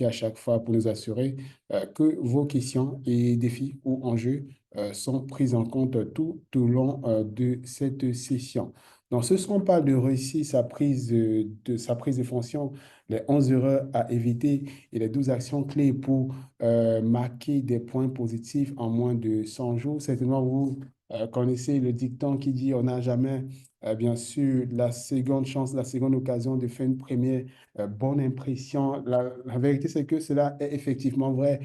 à chaque fois pour nous assurer que vos questions et défis ou enjeux sont pris en compte tout au long de cette session. Donc, ce ne seront pas de réussir sa prise de fonction, les 11 erreurs à éviter et les 12 actions clés pour marquer des points positifs en moins de 100 jours. Certainement, vous connaissez le dicton qui dit on n'a jamais, bien sûr, la seconde chance, la seconde occasion de faire une première bonne impression. La vérité, c'est que cela est effectivement vrai,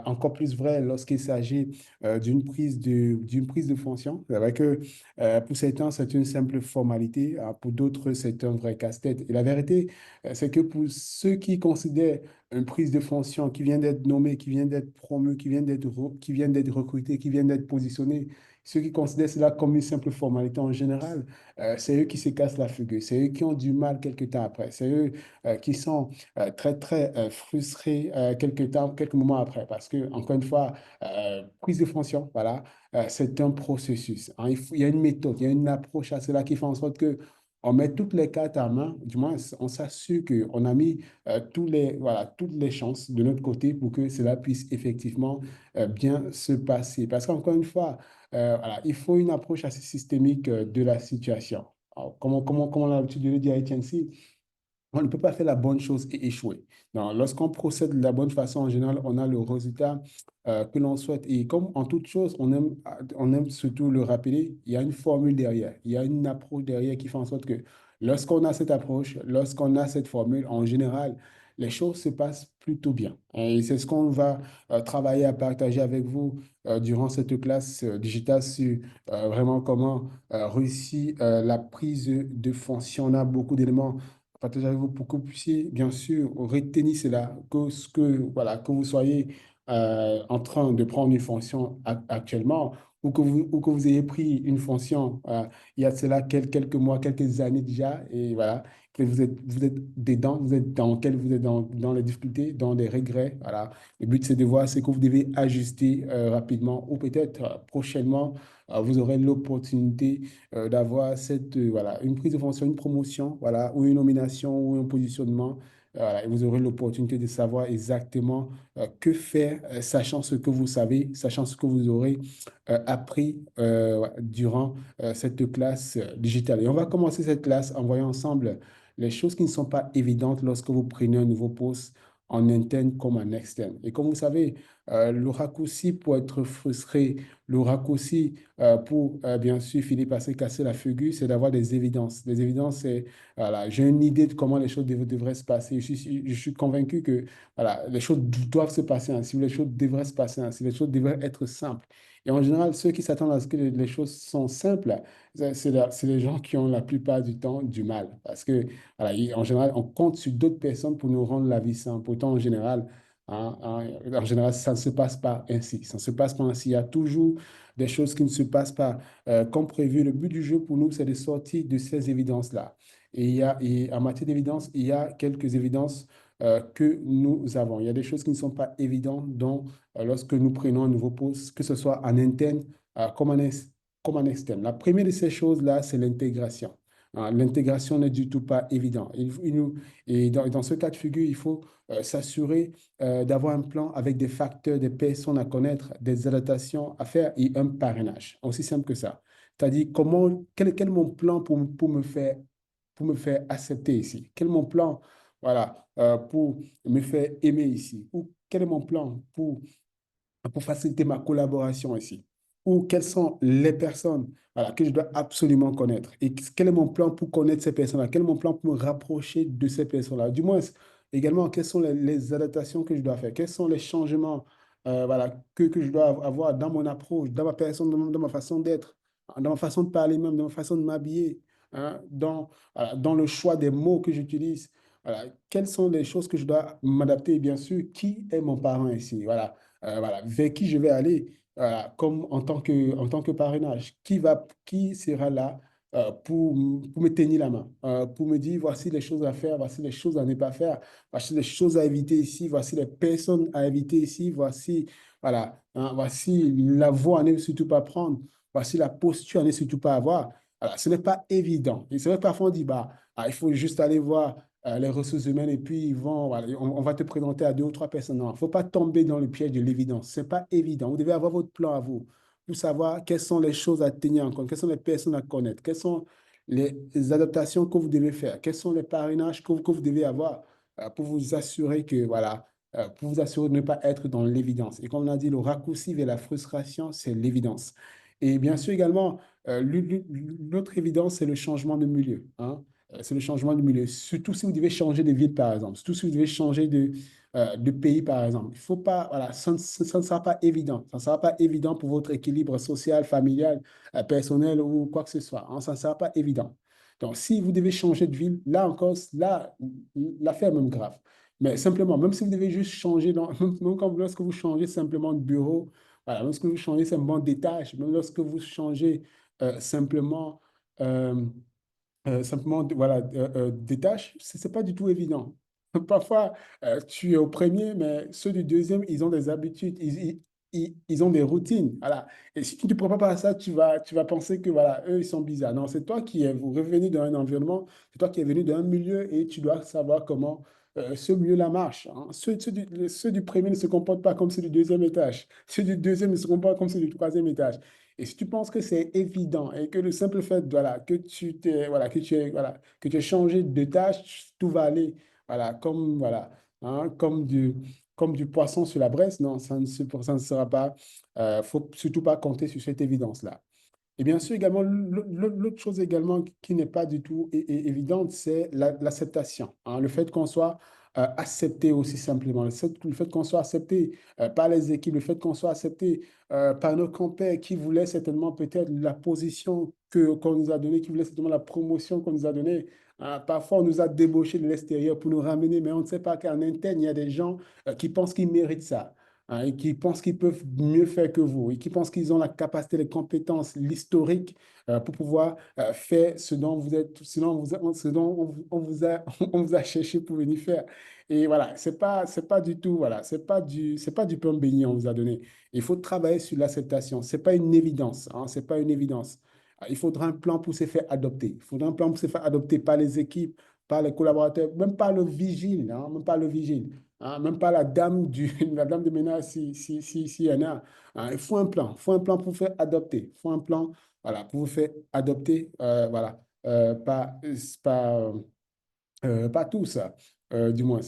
encore plus vrai lorsqu'il s'agit d'une prise de fonction. C'est vrai que pour certains, c'est une simple formalité, pour d'autres, c'est un vrai casse-tête. Et la vérité, c'est que pour ceux qui considèrent une prise de fonction qui vient d'être nommée, qui vient d'être promue, qui vient d'être recrutée, qui vient d'être positionnée, ceux qui considèrent cela comme une simple formalité en général, c'est eux qui se cassent la figure, c'est eux qui ont du mal quelques temps après, c'est eux qui sont très, très frustrés quelques moments après. Parce que, encore une fois, prise de fonction, voilà, c'est un processus, hein. Il y a une méthode, il y a une approche à cela qui fait en sorte que on met toutes les cartes à main, du moins on s'assure qu'on a mis voilà, toutes les chances de notre côté pour que cela puisse effectivement bien se passer. Parce qu'encore une fois, voilà, il faut une approche assez systémique de la situation. Alors, comment on a l'habitude de le dire à Etienne, on ne peut pas faire la bonne chose et échouer. Non, lorsqu'on procède de la bonne façon, en général, on a le résultat que l'on souhaite. Et comme en toute chose, on aime surtout le rappeler, il y a une formule derrière, il y a une approche derrière qui fait en sorte que lorsqu'on a cette approche, lorsqu'on a cette formule, en général, les choses se passent plutôt bien. Et c'est ce qu'on va travailler à partager avec vous durant cette classe digitale sur vraiment comment réussir la prise de fonction. On a beaucoup d'éléments partager avec vous pour que vous puissiez, bien sûr, retenir cela, voilà, que vous soyez en train de prendre une fonction actuellement ou que vous ayez pris une fonction il y a de cela quelques mois, quelques années déjà, et voilà, que vous êtes dedans, vous êtes dans les difficultés, dans les regrets, voilà. Le but, c'est de voir ce que vous devez ajuster rapidement ou peut-être prochainement, vous aurez l'opportunité d'avoir voilà, une prise de fonction, une promotion, voilà, ou une nomination ou un positionnement. Voilà, et vous aurez l'opportunité de savoir exactement que faire, sachant ce que vous savez, sachant ce que vous aurez appris durant cette classe digitale. Et on va commencer cette classe en voyant ensemble les choses qui ne sont pas évidentes lorsque vous prenez un nouveau poste en interne comme en externe. Et comme vous savez, le raccourci pour être frustré, le raccourci pour, bien sûr, finir par se casser la figure, c'est d'avoir des évidences. Des évidences, c'est, voilà, j'ai une idée de comment les choses devraient se passer. Je suis convaincu que, voilà, les choses doivent se passer ainsi, les choses devraient se passer ainsi, les choses devraient être simples. Et en général, ceux qui s'attendent à ce que les choses sont simples, c'est les gens qui ont la plupart du temps du mal. Parce que, voilà, en général, on compte sur d'autres personnes pour nous rendre la vie simple. Pourtant, en général, ça ne se passe pas ainsi. Ça ne se passe pas ainsi. Il y a toujours des choses qui ne se passent pas comme prévu. Le but du jeu pour nous, c'est de sortir de ces évidences-là. Et en matière d'évidence, il y a quelques évidences que nous avons. Il y a des choses qui ne sont pas évidentes, dont lorsque nous prenons un nouveau poste, que ce soit en interne comme en externe. La première de ces choses-là, c'est l'intégration. L'intégration n'est du tout pas évident. Et dans ce cas de figure, il faut s'assurer d'avoir un plan avec des facteurs, des personnes à connaître, des adaptations à faire et un parrainage. Aussi simple que ça. C'est-à-dire, quel est mon plan pour me faire accepter ici? Quel est mon plan, voilà, pour me faire aimer ici? Ou quel est mon plan pour faciliter ma collaboration ici? Ou quelles sont les personnes, voilà, que je dois absolument connaître? Et quel est mon plan pour connaître ces personnes-là? Quel est mon plan pour me rapprocher de ces personnes-là? Du moins, également, quelles sont les adaptations que je dois faire? Quels sont les changements voilà, que je dois avoir dans mon approche, dans ma personne, dans ma façon d'être, dans ma façon de parler même, dans ma façon de m'habiller, hein, voilà, dans le choix des mots que j'utilise? Voilà, quelles sont les choses que je dois m'adapter? Et bien sûr, qui est mon parent ici? Voilà, voilà, vers qui je vais aller comme en tant que parrainage. Qui sera là pour me tenir la main, pour me dire voici les choses à faire, voici les choses à ne pas faire, voici les choses à éviter ici, voici les personnes à éviter ici, voici, voilà, hein, voici la voie à ne surtout pas prendre, voici la posture à ne surtout pas avoir. Voilà, ce n'est pas évident. Et c'est vrai que parfois on dit, bah, il faut juste aller voir les ressources humaines et puis ils vont, voilà, on va te présenter à deux ou trois personnes. Non, il ne faut pas tomber dans le piège de l'évidence. Ce n'est pas évident. Vous devez avoir votre plan à vous pour savoir quelles sont les choses à tenir en compte, quelles sont les personnes à connaître, quelles sont les adaptations que vous devez faire, quels sont les parrainages que vous devez avoir pour vous assurer que, voilà, pour vous assurer de ne pas être dans l'évidence. Et comme on a dit, le raccourci vers la frustration, c'est l'évidence. Et bien sûr également, l'autre évidence, c'est le changement de milieu, hein. C'est le changement de milieu. Surtout si vous devez changer de ville, par exemple. Surtout si vous devez changer de pays, par exemple. Il faut pas, voilà, ça ne sera pas évident. Ça ne sera pas évident pour votre équilibre social, familial, personnel ou quoi que ce soit, hein. Ça ne sera pas évident. Donc, si vous devez changer de ville, là encore, là, l'affaire est même grave. Mais simplement, même si vous devez juste changer, même quand, lorsque vous changez simplement de bureau, voilà, lorsque vous changez simplement d'étage, même lorsque vous changez simplement euh, simplement voilà, des tâches, ce n'est pas du tout évident. Parfois, tu es au premier, mais ceux du deuxième, ils ont des habitudes, ils ont des routines. Voilà. Et si tu ne te prépares pas à ça, tu vas penser que voilà, eux, ils sont bizarres. Non, c'est toi qui es revenu d'un environnement, c'est toi qui es venu d'un milieu et tu dois savoir comment ce milieu-là marche, hein. Ceux du premier ne se comportent pas comme ceux du deuxième étage. Ceux du deuxième ne se comportent comme ceux du troisième étage. Et si tu penses que c'est évident et que le simple fait voilà, que tu aies changé de tâche, tout va aller voilà, hein, comme du poisson sur la braise, non, ça ne sera pas. Faut surtout pas compter sur cette évidence-là. Et bien sûr, également, l'autre chose également qui n'est pas du tout évidente, c'est l'acceptation, hein. Le fait qu'on soit accepté aussi simplement, le fait qu'on soit accepté par les équipes, le fait qu'on soit accepté par nos compères qui voulaient certainement peut-être la position qu'on nous a donnée, qui voulaient certainement la promotion qu'on nous a donnée. Parfois, on nous a débauchés de l'extérieur pour nous ramener, mais on ne sait pas qu'en interne, il y a des gens qui pensent qu'ils méritent ça, hein, et qui pensent qu'ils peuvent mieux faire que vous, et qui pensent qu'ils ont la capacité, les compétences, l'historique pour pouvoir faire ce dont vous êtes, ce dont on vous a cherché pour venir faire. Et voilà, c'est pas du tout, voilà, c'est pas du pain béni on vous a donné. Il faut travailler sur l'acceptation. C'est pas une évidence, hein, c'est pas une évidence. Il faudra un plan pour se faire adopter. Il faudra un plan pour se faire adopter par les équipes, par les collaborateurs, même par le vigile, hein, même pas le vigile. Hein, même pas la dame, la dame de ménage si y en a. Hein, il faut un plan. Il faut un plan pour vous faire adopter. Il faut un plan voilà, pour vous faire adopter. Voilà, pas, pas tous, du moins.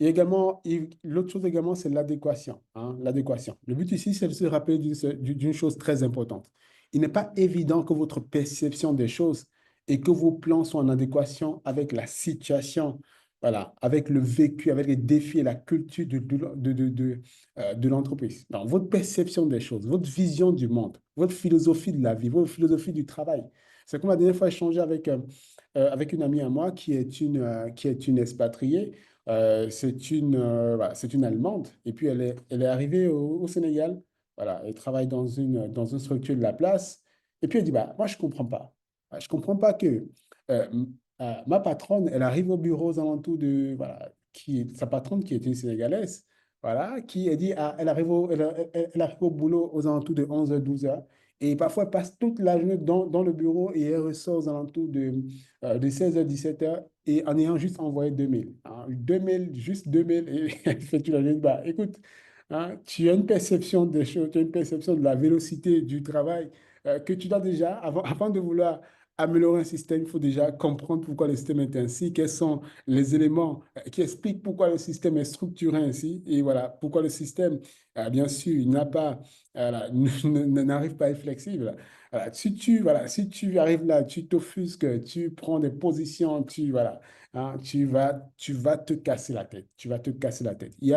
Et également, l'autre chose également, c'est l'adéquation, hein, l'adéquation. Le but ici, c'est de se rappeler d'une chose très importante. Il n'est pas évident que votre perception des choses et que vos plans soient en adéquation avec la situation, voilà, avec le vécu, avec les défis et la culture de l'entreprise. Donc, votre perception des choses, votre vision du monde, votre philosophie de la vie, votre philosophie du travail. C'est comme la dernière fois, j'ai échangé avec une amie à moi qui est une expatriée. Voilà, c'est une Allemande. Et puis, elle est arrivée au Sénégal. Voilà, elle travaille dans une structure de la place. Et puis, elle dit, bah, moi, je ne comprends pas. Je ne comprends pas que ma patronne, elle arrive au bureau aux alentours de, voilà, sa patronne qui est une Sénégalaise, voilà, qui elle dit, ah, elle arrive au boulot aux alentours de 11h, 12h. Et parfois, elle passe toute la journée dans le bureau et elle ressort aux alentours de 16h, 17h et en ayant juste envoyé 2 mails, hein. 2 mails, juste 2 mails. Et elle fait toute la journée. Bah, écoute, hein, tu as une perception des choses, tu as une perception de la vélocité du travail que tu dois déjà, avant de vouloir améliorer un système, il faut déjà comprendre pourquoi le système est ainsi, quels sont les éléments qui expliquent pourquoi le système est structuré ainsi et voilà, pourquoi le système, bien sûr, il n'a pas voilà, n'arrive pas à être flexible. Voilà, si tu arrives là, tu t'offusques, tu prends des positions, voilà, hein, tu vas te casser la tête. Tu vas te casser la tête. Il y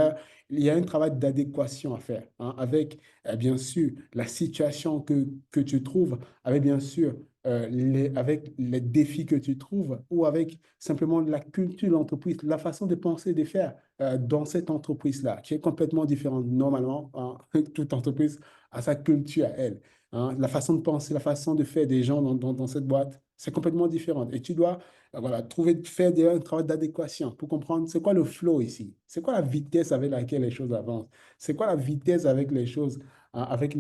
a un travail d'adéquation à faire, hein, avec, bien sûr, la situation que tu trouves, avec, bien sûr, avec les défis que tu trouves, ou avec simplement la culture de l'entreprise, la façon de penser et de faire dans cette entreprise-là, qui est complètement différente. Normalement, hein, toute entreprise a sa culture à elle, hein. La façon de penser, la façon de faire des gens dans cette boîte, c'est complètement différent. Et tu dois voilà, faire un travail d'adéquation pour comprendre c'est quoi le flow ici, c'est quoi la vitesse avec laquelle les choses avancent, c'est quoi la vitesse avec les choses, hein, avec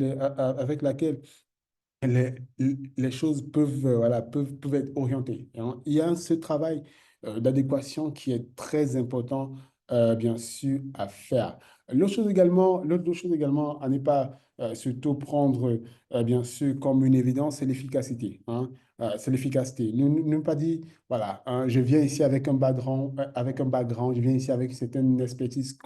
laquelle les, les choses peuvent être orientées, hein. Il y a ce travail d'adéquation qui est très important, bien sûr, à faire. L'autre chose également à ne pas surtout prendre, bien sûr, comme une évidence, c'est l'efficacité, hein. C'est l'efficacité. Ne pas dire, voilà, hein, je viens ici avec un background, je viens ici avec certaines expertises,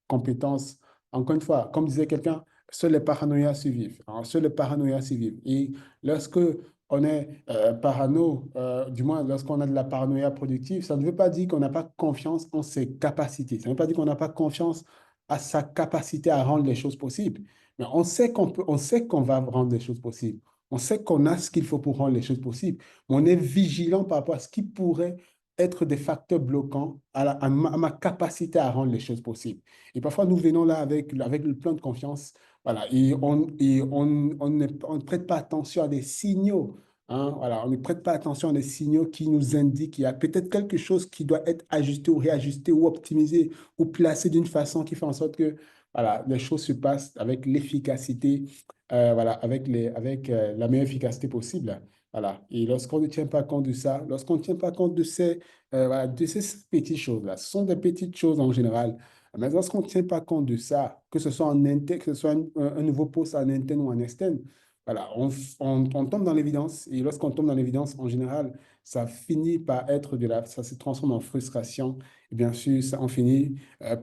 compétences. Encore une fois, comme disait quelqu'un, seuls les paranoïas survivent, hein, seuls les paranoïas survivent. Et lorsque on est parano, du moins lorsqu'on a de la paranoïa productive, ça ne veut pas dire qu'on n'a pas confiance en ses capacités. Ça ne veut pas dire qu'on n'a pas confiance à sa capacité à rendre les choses possibles. Mais on sait qu'on va rendre les choses possibles. On sait qu'on a ce qu'il faut pour rendre les choses possibles. Mais on est vigilant par rapport à ce qui pourrait être des facteurs bloquants à ma capacité à rendre les choses possibles. Et parfois, nous venons là avec le plein de confiance, voilà, on ne prête pas attention à des signaux, hein, voilà, on ne prête pas attention à des signaux qui nous indiquent qu'il y a peut-être quelque chose qui doit être ajusté ou réajusté ou optimisé ou placé d'une façon qui fait en sorte que, voilà, les choses se passent avec l'efficacité, voilà, avec la meilleure efficacité possible. Voilà. Et lorsqu'on ne tient pas compte de ça, lorsqu'on ne tient pas compte voilà, de ces petites choses-là, ce sont des petites choses en général. Mais lorsqu'on ne tient pas compte de ça, que ce soit en interne, que ce soit un nouveau poste en interne ou en externe, voilà, on tombe dans l'évidence. Et lorsqu'on tombe dans l'évidence, en général, ça finit par être ça se transforme en frustration. Et bien sûr, on finit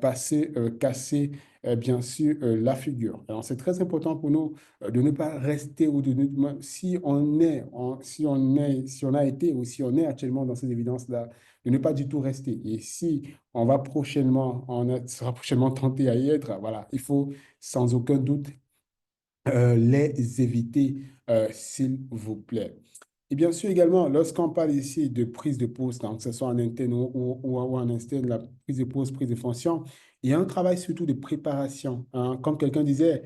par se casser, bien sûr, la figure. Alors, c'est très important pour nous de ne pas rester ou si on a été ou si on est actuellement dans ces évidences-là, de ne pas du tout rester. Et si sera prochainement tenté à y être, voilà, il faut sans aucun doute les éviter, s'il vous plaît. Et bien sûr, également, lorsqu'on parle ici de prise de poste, donc que ce soit en interne ou en externe, la prise de poste, prise de fonction, il y a un travail surtout de préparation, hein. Comme quelqu'un disait,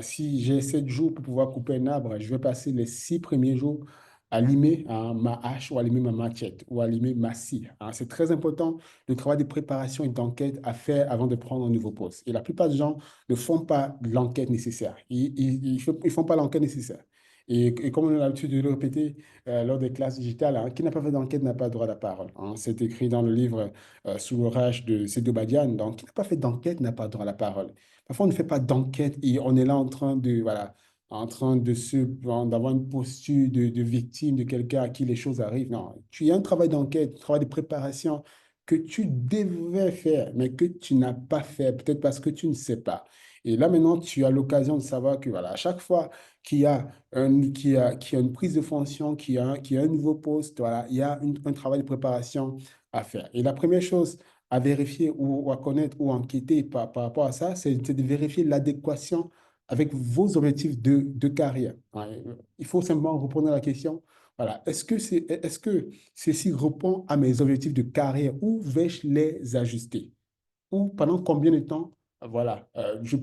si j'ai 7 jours pour pouvoir couper un arbre, je vais passer les 6 premiers jours à limer, hein, ma hache ou à limer ma machette ou à limer ma scie, hein. C'est très important le travail de préparation et d'enquête à faire avant de prendre un nouveau poste. Et la plupart des gens ne font pas l'enquête nécessaire. Ils font pas l'enquête nécessaire. Et comme on a l'habitude de le répéter lors des classes digitales, hein, qui n'a pas fait d'enquête n'a pas droit à la parole, hein. C'est écrit dans le livre Sous l'orage de Sédou Badiane. Donc, qui n'a pas fait d'enquête n'a pas droit à la parole. Parfois, on ne fait pas d'enquête et on est là en train de, voilà, d'avoir une posture de victime de quelqu'un à qui les choses arrivent. Non, tu as un travail d'enquête, un travail de préparation que tu devais faire, mais que tu n'as pas fait, peut-être parce que tu ne sais pas. Et là, maintenant, tu as l'occasion de savoir que, voilà, à chaque fois qu'il y a une prise de fonction, qu'il y a un nouveau poste, voilà, il y a un travail de préparation à faire. Et la première chose à vérifier ou à connaître ou à enquêter par rapport à ça, c'est de vérifier l'adéquation avec vos objectifs de carrière, hein. Il faut simplement reprendre la question. Voilà. Est-ce que ceci répond à mes objectifs de carrière ou vais-je les ajuster? Ou pendant combien de temps, voilà, je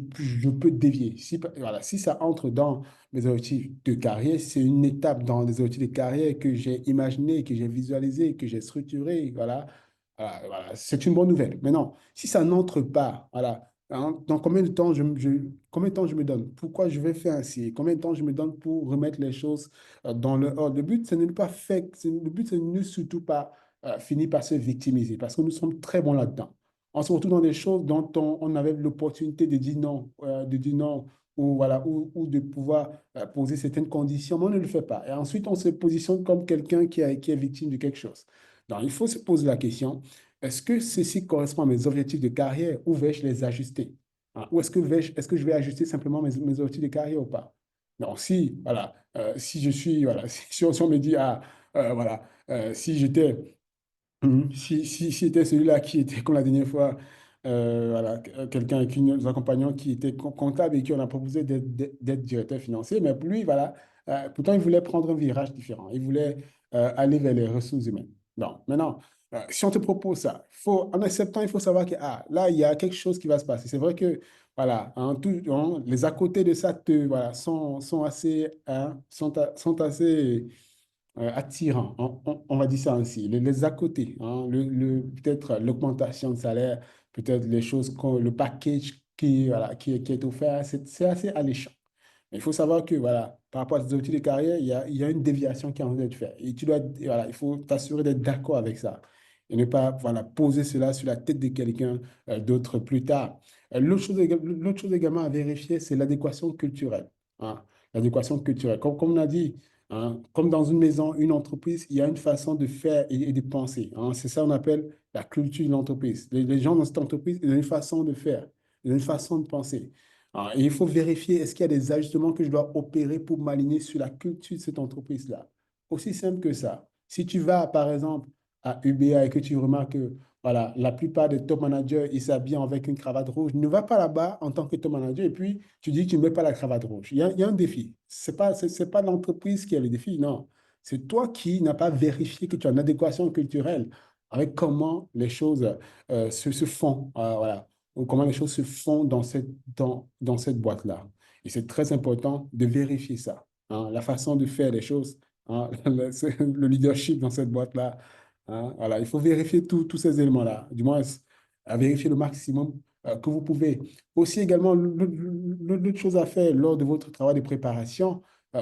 peux dévier. Voilà, si ça entre dans mes objectifs de carrière, c'est une étape dans les objectifs de carrière que j'ai imaginé, que j'ai visualisé, que j'ai structuré, voilà. Voilà, c'est une bonne nouvelle. Maintenant, si ça n'entre pas, voilà, hein, dans combien de temps je me donne? Pourquoi je vais faire ainsi? Combien de temps je me donne pour remettre les choses dans le ordre? Le but, ce n'est pas fait, le but, c'est ne surtout pas finir par se victimiser, parce que nous sommes très bons là-dedans. On se retrouve dans des choses dont on avait l'opportunité de dire non, ou, voilà, ou de pouvoir poser certaines conditions, mais on ne le fait pas. Et ensuite, on se positionne comme quelqu'un qui est victime de quelque chose. Donc, il faut se poser la question, est-ce que ceci correspond à mes objectifs de carrière ou vais-je les ajuster? Hein, ou est-ce que je vais ajuster simplement mes objectifs de carrière ou pas? Donc, si, voilà, si je suis, voilà, si on me dit, voilà, si j'étais si c'était celui-là qui était, comme la dernière fois, voilà, quelqu'un avec qui nous accompagnons qui était comptable et qui on a proposé d'être directeur financier, mais pour lui, voilà, pourtant, il voulait prendre un virage différent. Il voulait aller vers les ressources humaines. Donc, maintenant, si on te propose ça, en acceptant, il faut savoir que là, il y a quelque chose qui va se passer. C'est vrai que, voilà, les à côté de ça voilà, sont assez, hein, sont assez attirant, on va dire ça ainsi. Les à côté, hein, peut-être l'augmentation de salaire, peut-être les choses, le package voilà, qui est offert, c'est assez alléchant. Mais il faut savoir que voilà, par rapport à tes objectifs de carrière, il y a une déviation qui est en train de te faire. Et voilà, il faut t'assurer d'être d'accord avec ça. et ne pas voilà, poser cela sur la tête de quelqu'un d'autre plus tard. L'autre chose également à vérifier, c'est l'adéquation culturelle. Hein. L'adéquation culturelle. Comme on a dit, hein, comme dans une maison, une entreprise, il y a une façon de faire et de penser. Hein. C'est ça qu'on appelle la culture de l'entreprise. Les gens dans cette entreprise, ils ont une façon de faire, ils ont une façon de penser. Ah, et il faut vérifier est-ce qu'il y a des ajustements que je dois opérer pour m'aligner sur la culture de cette entreprise-là. Aussi simple que ça. Si tu vas, par exemple, à UBA et que tu remarques que voilà, la plupart des top managers, ils s'habillent avec une cravate rouge, ne va pas là-bas en tant que top manager et puis tu dis que tu ne mets pas la cravate rouge. Il y a un défi. C'est pas l'entreprise qui a le défi, non. C'est toi qui n'as pas vérifié que tu as une adéquation culturelle avec comment les choses se font. Voilà, ou comment les choses se font dans cette boîte-là. Et c'est très important de vérifier ça. Hein, la façon de faire les choses, hein, le leadership dans cette boîte-là. Hein, voilà, il faut vérifier tous ces éléments-là, du moins à vérifier le maximum que vous pouvez. Aussi également, l'autre chose à faire lors de votre travail de préparation,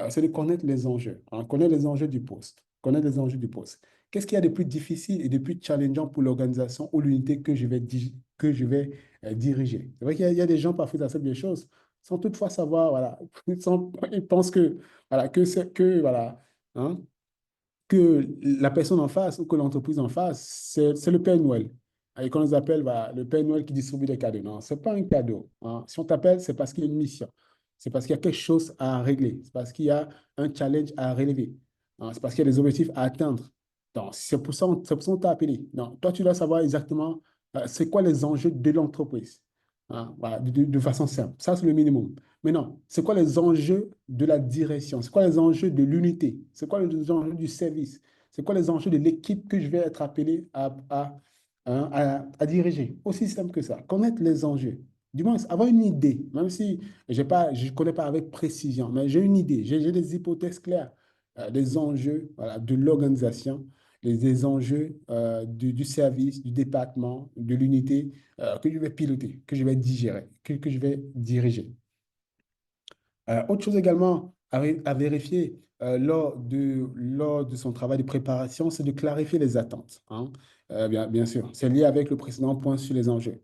c'est de connaître les enjeux. Hein, connaître les enjeux du poste. Connaître les enjeux du poste. Qu'est-ce qu'il y a de plus difficile et de plus challengeant pour l'organisation ou l'unité que je vais diriger? C'est vrai qu'il y a des gens parfois qui acceptent des choses sans toutefois savoir, voilà, ils pensent que, voilà, voilà, hein, que la personne en face ou que l'entreprise en face, c'est le Père Noël. Et qu'on nous appelle bah, le Père Noël qui distribue des cadeaux. Non, ce n'est pas un cadeau. Hein. Si on t'appelle, c'est parce qu'il y a une mission. C'est parce qu'il y a quelque chose à régler. C'est parce qu'il y a un challenge à relever. Hein. C'est parce qu'il y a des objectifs à atteindre. Donc, c'est pour ça qu'on t'a appelé. Donc, toi, tu dois savoir exactement c'est quoi les enjeux de l'entreprise. Hein. Voilà, de façon simple. Ça, c'est le minimum. Maintenant, c'est quoi les enjeux de la direction? C'est quoi les enjeux de l'unité? C'est quoi les enjeux du service? C'est quoi les enjeux de l'équipe que je vais être appelé hein, à diriger? Aussi simple que ça. Connaître les enjeux. Du moins, avoir une idée, même si je ne connais pas avec précision, mais j'ai une idée, j'ai des hypothèses claires des enjeux voilà, de l'organisation, des enjeux du service, du département, de l'unité que je vais piloter, que je vais digérer, que je vais diriger. Autre chose également à vérifier lors de son travail de préparation, c'est de clarifier les attentes. Hein. Bien sûr, c'est lié avec le précédent point sur les enjeux.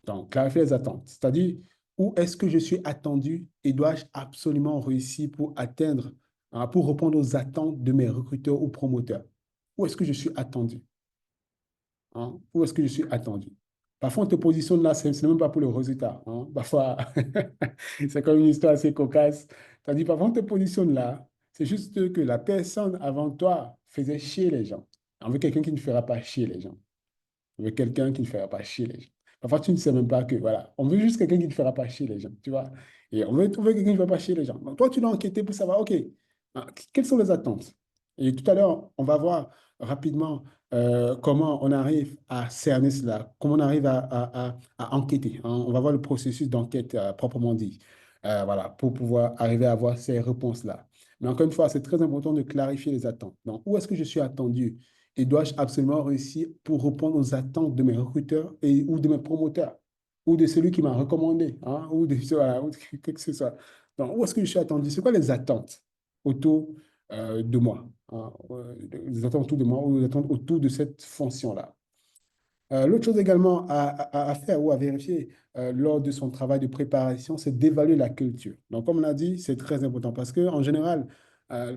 Donc, clarifier les attentes, c'est-à-dire où est-ce que je suis attendu et dois-je absolument réussir pour atteindre, hein, pour répondre aux attentes de mes recruteurs ou promoteurs. Où est-ce que je suis attendu? Hein? Où est-ce que je suis attendu? Parfois, on te positionne là, ce n'est même pas pour le résultat. Hein? Parfois, c'est comme une histoire assez cocasse. C'est-à-dire, parfois, on te positionne là, c'est juste que la personne avant toi faisait chier les gens. On veut quelqu'un qui ne fera pas chier les gens. On veut quelqu'un qui ne fera pas chier les gens. Parfois, tu ne sais même pas que, voilà, on veut juste quelqu'un qui ne fera pas chier les gens, tu vois. Et on veut quelqu'un qui ne va pas chier les gens. Donc, toi, tu dois enquêter pour savoir, OK, hein, quelles sont les attentes? Et tout à l'heure, on va voir rapidement comment on arrive à cerner cela, comment on arrive à enquêter. Hein. On va voir le processus d'enquête proprement dit, voilà, pour pouvoir arriver à avoir ces réponses-là. Mais encore une fois, c'est très important de clarifier les attentes. Donc, où est-ce que je suis attendu? Et dois-je absolument réussir pour répondre aux attentes de mes recruteurs ou de mes promoteurs ou de celui qui m'a recommandé hein, ou de voilà, ou que ce soit. Donc, où est-ce que je suis attendu? C'est quoi les attentes autour de moi? Hein, les attentes autour de moi ou les attentes autour de cette fonction-là? L'autre chose également à faire ou à vérifier lors de son travail de préparation, c'est d'évaluer la culture. Donc, comme on a dit, c'est très important parce qu'en général,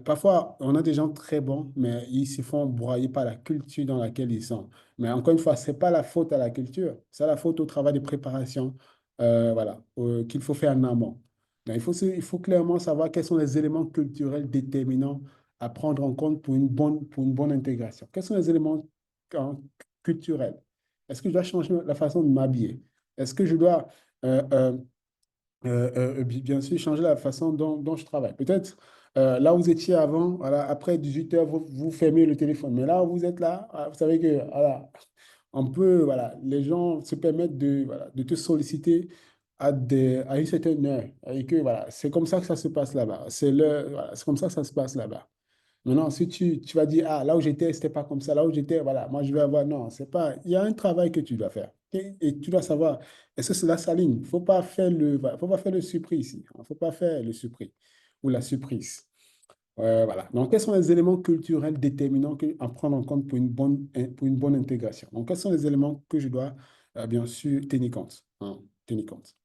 parfois, on a des gens très bons, mais ils se font broyer par la culture dans laquelle ils sont. Mais encore une fois, ce n'est pas la faute à la culture, c'est la faute au travail de préparation voilà, qu'il faut faire en amont. Donc, il faut clairement savoir quels sont les éléments culturels déterminants à prendre en compte pour une bonne intégration. Quels sont les éléments culturels? Est-ce que je dois changer la façon de m'habiller? Est-ce que je dois, euh, euh, bien sûr, changer la façon dont je travaille? Peut-être là où vous étiez avant, voilà, après 18 heures, vous fermez le téléphone. Mais là où vous êtes là, vous savez que voilà, on peut, voilà, les gens se permettent voilà, de te solliciter à une certaine heure. Et que voilà, c'est comme ça que ça se passe là-bas. Voilà, c'est comme ça que ça se passe là-bas. Maintenant, si tu vas dire, ah, là où j'étais, c'était pas comme ça, là où j'étais, voilà, moi je vais avoir, non, c'est pas, il y a un travail que tu dois faire. Et tu dois savoir, est-ce que cela s'aligne? Il ne faut pas faire le, voilà, faut pas faire le surpris ici. Il ne faut pas faire le surpris ou la surprise. Voilà. Donc, quels sont les éléments culturels déterminants à prendre en compte pour une bonne intégration? Donc, quels sont les éléments que je dois, bien sûr, tenir compte, hein, tenir compte.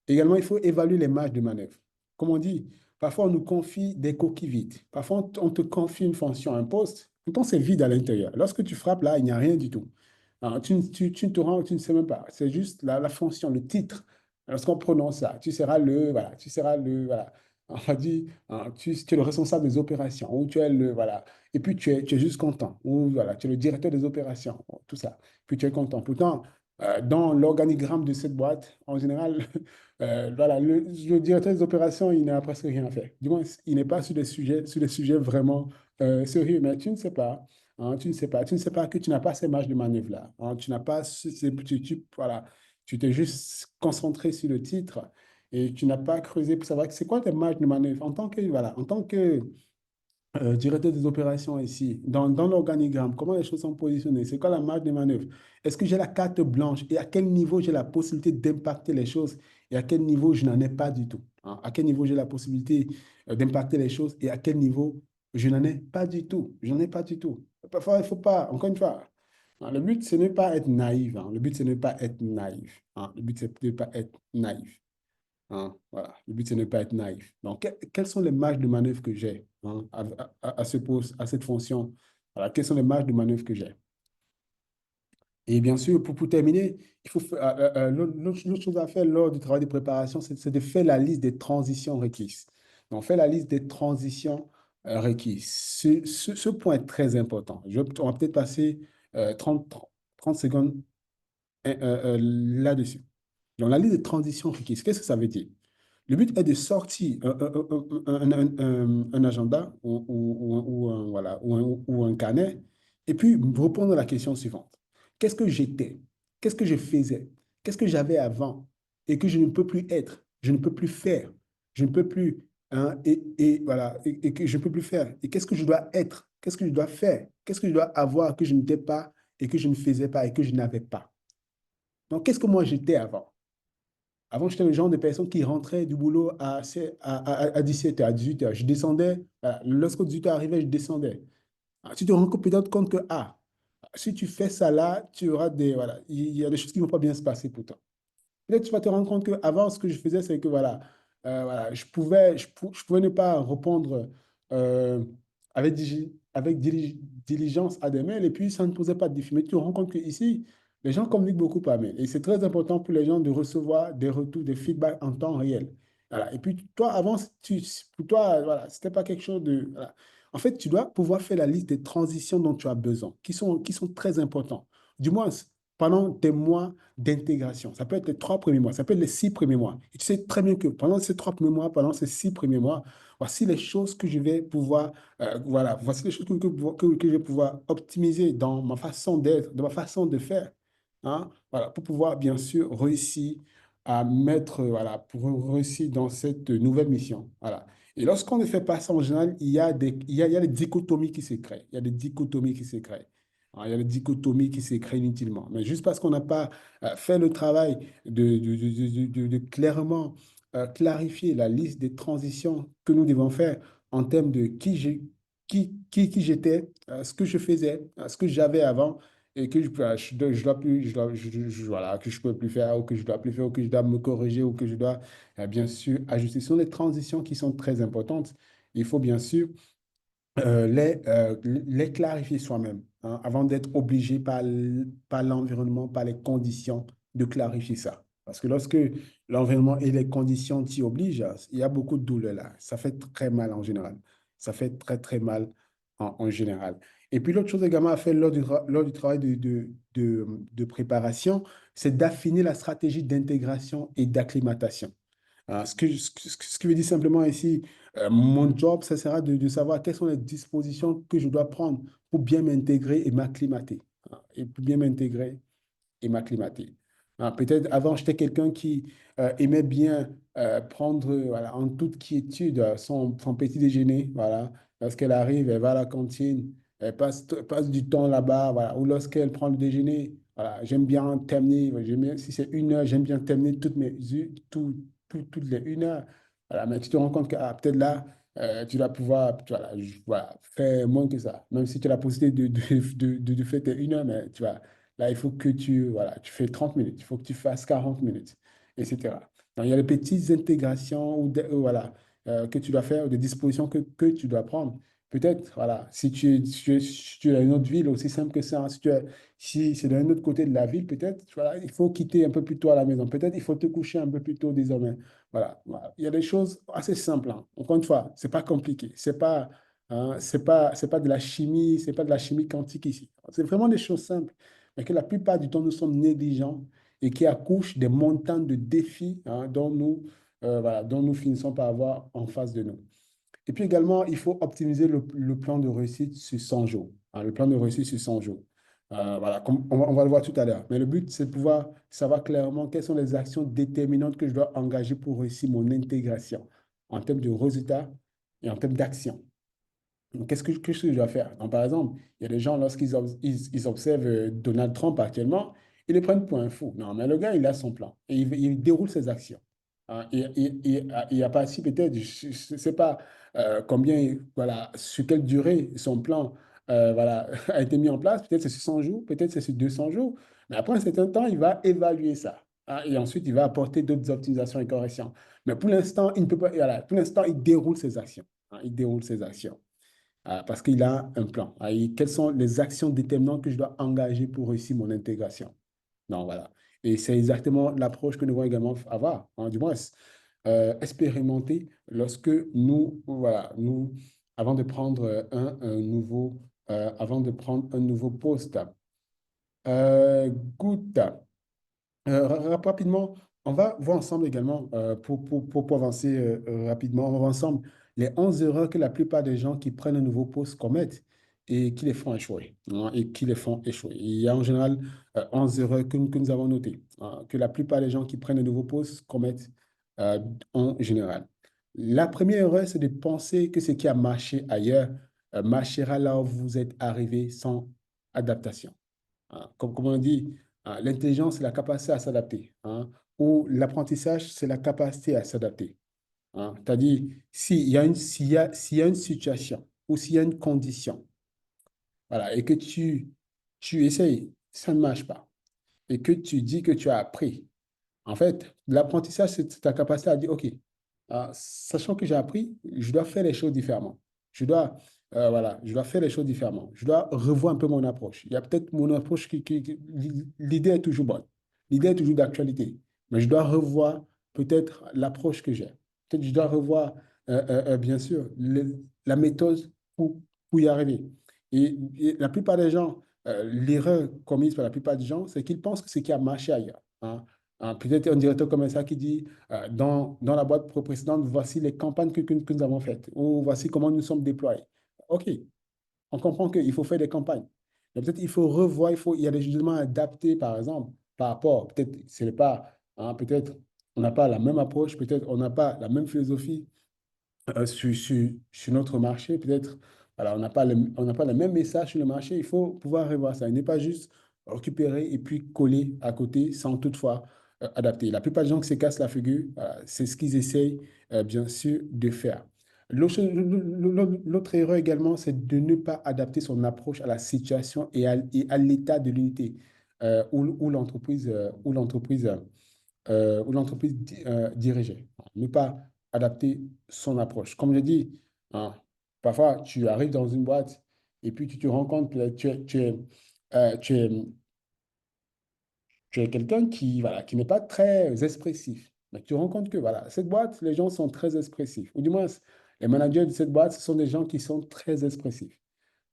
Également, il faut évaluer les marges de manœuvre. Comme on dit, parfois on nous confie des coquilles vides. Parfois, on te confie une fonction, un poste. Pourtant, c'est vide à l'intérieur. Lorsque tu frappes là, il n'y a rien du tout. Alors, tu ne te rends, tu ne sais même pas. C'est juste la fonction, le titre. Lorsqu'on prononce ça, tu seras voilà, tu seras voilà. On va dire, hein, tu es le responsable des opérations, ou tu es voilà. Et puis tu es juste content, ou voilà, tu es le directeur des opérations, tout ça. Puis tu es content. Pourtant, dans l'organigramme de cette boîte, en général, voilà, le directeur des opérations, il n'a presque rien à faire. Du moins, il n'est pas sur des sujets vraiment sérieux, mais tu ne sais pas. Hein, tu ne sais pas que tu n'as pas ces marges de manœuvre-là. Hein, tu n'as pas voilà, tu t'es juste concentré sur le titre et tu n'as pas creusé pour savoir c'est quoi tes marges de manœuvre en tant que, voilà, en tant que directeur des opérations ici, dans l'organigramme, comment les choses sont positionnées, c'est quoi la marge de manœuvre? Est-ce que j'ai la carte blanche et à quel niveau j'ai la possibilité d'impacter les choses et à quel niveau je n'en ai pas du tout? Hein? À quel niveau j'ai la possibilité d'impacter les choses et à quel niveau je n'en ai pas du tout? Je n'en ai pas du tout. Parfois, il ne faut pas, encore une fois, hein, le but, ce n'est pas être naïf. Hein. Le but, ce n'est pas être naïf. Hein. Le but, c'est de ne pas être naïf. Hein, voilà. Le but, c'est de ne pas être naïf. Donc, quelles sont les marges de manœuvre que j'ai hein, à ce poste, à cette fonction? Voilà, quelles sont les marges de manœuvre que j'ai? Et bien sûr, pour terminer, il faut l'autre chose à faire lors du travail de préparation, c'est de faire la liste des transitions requises. Donc, faire la liste des transitions requises. Ce point est très important. On va peut-être passer 30 secondes là-dessus. Donc, la liste des transitions requises, qu'est-ce que ça veut dire? Le but est de sortir un agenda voilà, ou un carnet et puis répondre à la question suivante. Qu'est-ce que j'étais? Qu'est-ce que je faisais? Qu'est-ce que j'avais avant et que je ne peux plus être? Je ne peux plus faire. Je ne peux plus, hein, voilà, et que je ne peux plus faire. Et qu'est-ce que je dois être? Qu'est-ce que je dois faire? Qu'est-ce que je dois avoir que je n'étais pas et que je ne faisais pas et que je n'avais pas? Donc, qu'est-ce que moi j'étais avant? Avant, j'étais le genre de personne qui rentrait du boulot à 17h, à 18h. Je descendais, voilà, lorsque 18h arrivait, je descendais. Ah, tu te rends peut-être compte que, si tu fais ça là, tu auras voilà, il y a des choses qui ne vont pas bien se passer pour toi. Peut-être tu vas te rendre compte qu'avant, ce que je faisais, c'est que voilà, voilà, je pouvais ne pas répondre euh, diligence à des mails et puis ça ne posait pas de défi. Mais tu te rends compte qu'ici, les gens communiquent beaucoup par mail et c'est très important pour les gens de recevoir des retours, des feedbacks en temps réel. Voilà. Et puis toi, avant, pour toi, voilà, c'était pas quelque chose de. Voilà. En fait, tu dois pouvoir faire la liste des transitions dont tu as besoin, qui sont très importants. Du moins, pendant des mois d'intégration. Ça peut être les 3 premiers mois, ça peut être les 6 premiers mois. Et tu sais très bien que pendant ces 3 premiers mois, pendant ces 6 premiers mois, voici les choses que je vais pouvoir, voilà, voici les choses que je vais pouvoir optimiser dans ma façon d'être, dans ma façon de faire. Hein, voilà, pour pouvoir bien sûr réussir à mettre, voilà, pour réussir dans cette nouvelle mission. Voilà. Et lorsqu'on ne fait pas ça, en général, il y a des dichotomies qui se créent. Il y a des dichotomies qui se créent. Alors, il y a des dichotomies qui se créent inutilement. Mais juste parce qu'on n'a pas fait le travail de clairement clarifier la liste des transitions que nous devons faire en termes de qui j'étais, ce que je faisais, ce que j'avais avant et que je dois plus, voilà, que je peux plus faire ou que je dois plus faire ou que je dois me corriger ou que je dois bien sûr ajuster. Ce sont des transitions qui sont très importantes. Il faut bien sûr les clarifier soi-même, hein, avant d'être obligé par l'environnement, par les conditions de clarifier ça. Parce que lorsque l'environnement et les conditions t'y obligent, il y a beaucoup de douleur là. Ça fait très mal en général. Ça fait très, très mal en général. Et puis l'autre chose également à faire lors du travail de préparation, c'est d'affiner la stratégie d'intégration et d'acclimatation. Ce qui veut dire simplement ici, mon job, ça sera de savoir quelles sont les dispositions que je dois prendre pour bien m'intégrer et m'acclimater. Et pour bien m'intégrer et m'acclimater. Peut-être avant, j'étais quelqu'un qui aimait bien prendre voilà, en toute quiétude son petit déjeuner. Voilà. Lorsqu'elle arrive, elle va à la cantine, passe du temps là-bas. Voilà. Ou lorsqu'elle prend le déjeuner, voilà, j'aime bien terminer. Si c'est 1 heure, j'aime bien terminer toutes les 1 heure. Voilà. Mais tu te rends compte que peut-être là, tu dois pouvoir voilà, faire moins que ça. Même si tu as la possibilité de faire tes 1 heure, mais tu vois, là, il faut que tu fais 30 minutes, il faut que tu fasses 40 minutes, etc. Donc, il y a des petites intégrations voilà, que tu dois faire, des dispositions que tu dois prendre. Peut-être, voilà, si tu es dans une autre ville, aussi simple que ça, hein, si c'est d'un autre côté de la ville, peut-être, voilà, il faut quitter un peu plus tôt à la maison. Peut-être il faut te coucher un peu plus tôt désormais. Voilà, voilà. Il y a des choses assez simples, hein. Encore une fois, c'est pas compliqué. C'est pas de la chimie, c'est pas de la chimie quantique ici. C'est vraiment des choses simples, mais que la plupart du temps, nous sommes négligents et qui accouchent des montants de défis, hein, voilà, dont nous finissons par avoir en face de nous. Et puis également, il faut optimiser le plan de réussite sur 100 jours, hein, le plan de réussite sur 100 jours. Voilà, comme on va le voir tout à l'heure. Mais le but, c'est de pouvoir savoir clairement quelles sont les actions déterminantes que je dois engager pour réussir mon intégration en termes de résultats et en termes d'action. Donc, qu'est-ce que je dois faire? Donc, par exemple, il y a des gens, ils observent Donald Trump actuellement, ils le prennent pour un fou. Non, mais le gars, il a son plan et il déroule ses actions. Hein, il a pas si peut-être, je ne sais pas combien, voilà, sur quelle durée son plan voilà, a été mis en place. Peut-être c'est sur 100 jours, peut-être c'est sur 200 jours. Mais après un certain temps, il va évaluer ça. Hein, et ensuite, il va apporter d'autres optimisations et corrections. Mais pour l'instant, il ne peut pas, voilà, pour l'instant, il déroule ses actions. Hein, il déroule ses actions. Parce qu'il a un plan. Quelles sont les actions déterminantes que je dois engager pour réussir mon intégration? Non, voilà. Et c'est exactement l'approche que nous devons également avoir, hein, du moins expérimenter lorsque avant de prendre avant de prendre un nouveau poste. Euh, Good. Rapidement, on va voir ensemble également, pour avancer rapidement, on va voir ensemble les 11 erreurs que la plupart des gens qui prennent un nouveau poste commettent et qui les font échouer. Hein, et qui les font échouer. Il y a en général 11 erreurs que nous avons notées, hein, que la plupart des gens qui prennent un nouveau poste commettent euh, en général. La première erreur, c'est de penser que ce qui a marché ailleurs marchera là où vous êtes arrivé sans adaptation. Hein. Comme on dit, hein, l'intelligence, c'est la capacité à s'adapter. Hein, ou l'apprentissage, c'est la capacité à s'adapter. Hein. C'est-à-dire, s'il y a une situation ou s'il y a une condition, voilà, et que tu essayes, ça ne marche pas, et que tu dis que tu as appris, en fait, l'apprentissage, c'est ta capacité à dire, OK, sachant que j'ai appris, je dois faire les choses différemment. Je dois faire les choses différemment. Je dois revoir un peu mon approche. Il y a peut-être mon approche l'idée est toujours bonne. L'idée est toujours d'actualité. Mais je dois revoir peut-être l'approche que j'ai. Peut-être je dois revoir, bien sûr, la méthode pour y arriver. Et la plupart des gens, l'erreur commise par la plupart des gens, c'est qu'ils pensent que ce qui a marché ailleurs. Hein. Peut-être un directeur commercial qui dit, dans la boîte précédente, voici les campagnes que nous avons faites, ou voici comment nous sommes déployés. OK, on comprend qu'il faut faire des campagnes. Mais peut-être il faut revoir, il y a des jugements adaptés, par exemple, par rapport, peut-être, ce n'est pas, hein, peut-être on n'a pas la même approche, peut-être on n'a pas la même philosophie sur notre marché, peut-être, voilà, on n'a pas le même message sur le marché. Il faut pouvoir revoir ça. Il n'est pas juste récupérer et puis coller à côté sans toutefois adapter. La plupart des gens qui se cassent la figure, voilà, c'est ce qu'ils essayent, bien sûr, de faire. L'autre erreur également, c'est de ne pas adapter son approche à la situation et à l'état de l'unité où l'entreprise dirigeait. Ne pas adapter son approche. Comme je dis, hein, parfois tu arrives dans une boîte et puis tu te rends compte que euh, tu es, tu es quelqu'un qui n'est pas très expressif. Mais tu te rends compte que voilà, cette boîte, les gens sont très expressifs. Ou du moins, les managers de cette boîte, ce sont des gens qui sont très expressifs.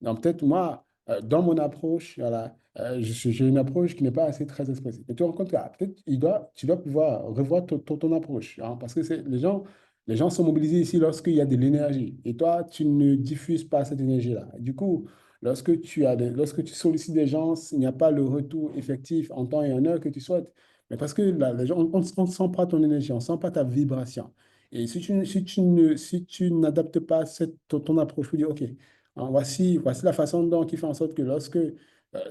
Donc, peut-être moi, dans mon approche, voilà, j'ai une approche qui n'est pas assez très expressive. Et tu te rends compte que peut-être tu dois pouvoir revoir ton approche. Hein, parce que les gens sont mobilisés ici lorsqu'il y a de l'énergie. Et toi, tu ne diffuses pas cette énergie-là. Du coup, lorsque tu sollicites des gens, il n'y a pas le retour effectif en temps et en heure que tu souhaites. Mais parce que là, les gens, on ne sent pas ton énergie, on ne sent pas ta vibration. Et si tu n'adaptes pas ton approche, pour dire, OK, hein, voici la façon dont qui fait en sorte que lorsque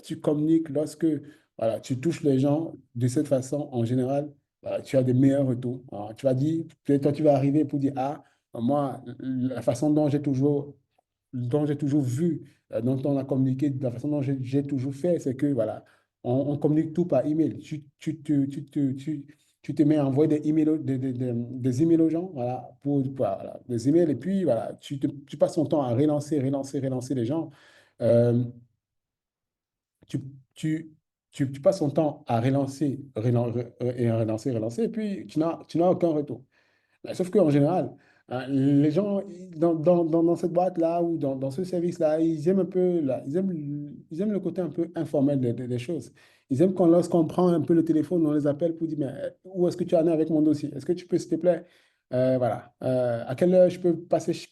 tu communiques, lorsque voilà, tu touches les gens de cette façon, en général, tu as des meilleurs retours. Hein. Tu vas dire, peut-être toi, tu vas arriver pour dire, ah, Moi, la façon dont j'ai toujours vu, dont on a communiqué, de la façon dont j'ai toujours fait, c'est que voilà, on communique tout par email. Tu te mets à envoyer des emails, des emails aux gens, voilà, voilà, des emails, et puis voilà, tu passes ton temps à relancer les gens. Euh, tu, tu, tu passes ton temps à relancer, et puis tu n'as aucun retour. Sauf qu'en général, hein, les gens dans cette boîte-là ou dans ce service-là, ils aiment un peu, ils aiment le côté un peu informel des choses. Ils aiment quand lorsqu'on prend un peu le téléphone, on les appelle pour dire, mais où est-ce que tu en es avec mon dossier? Est-ce que tu peux, s'il te plaît, voilà, à quelle heure je peux passer, je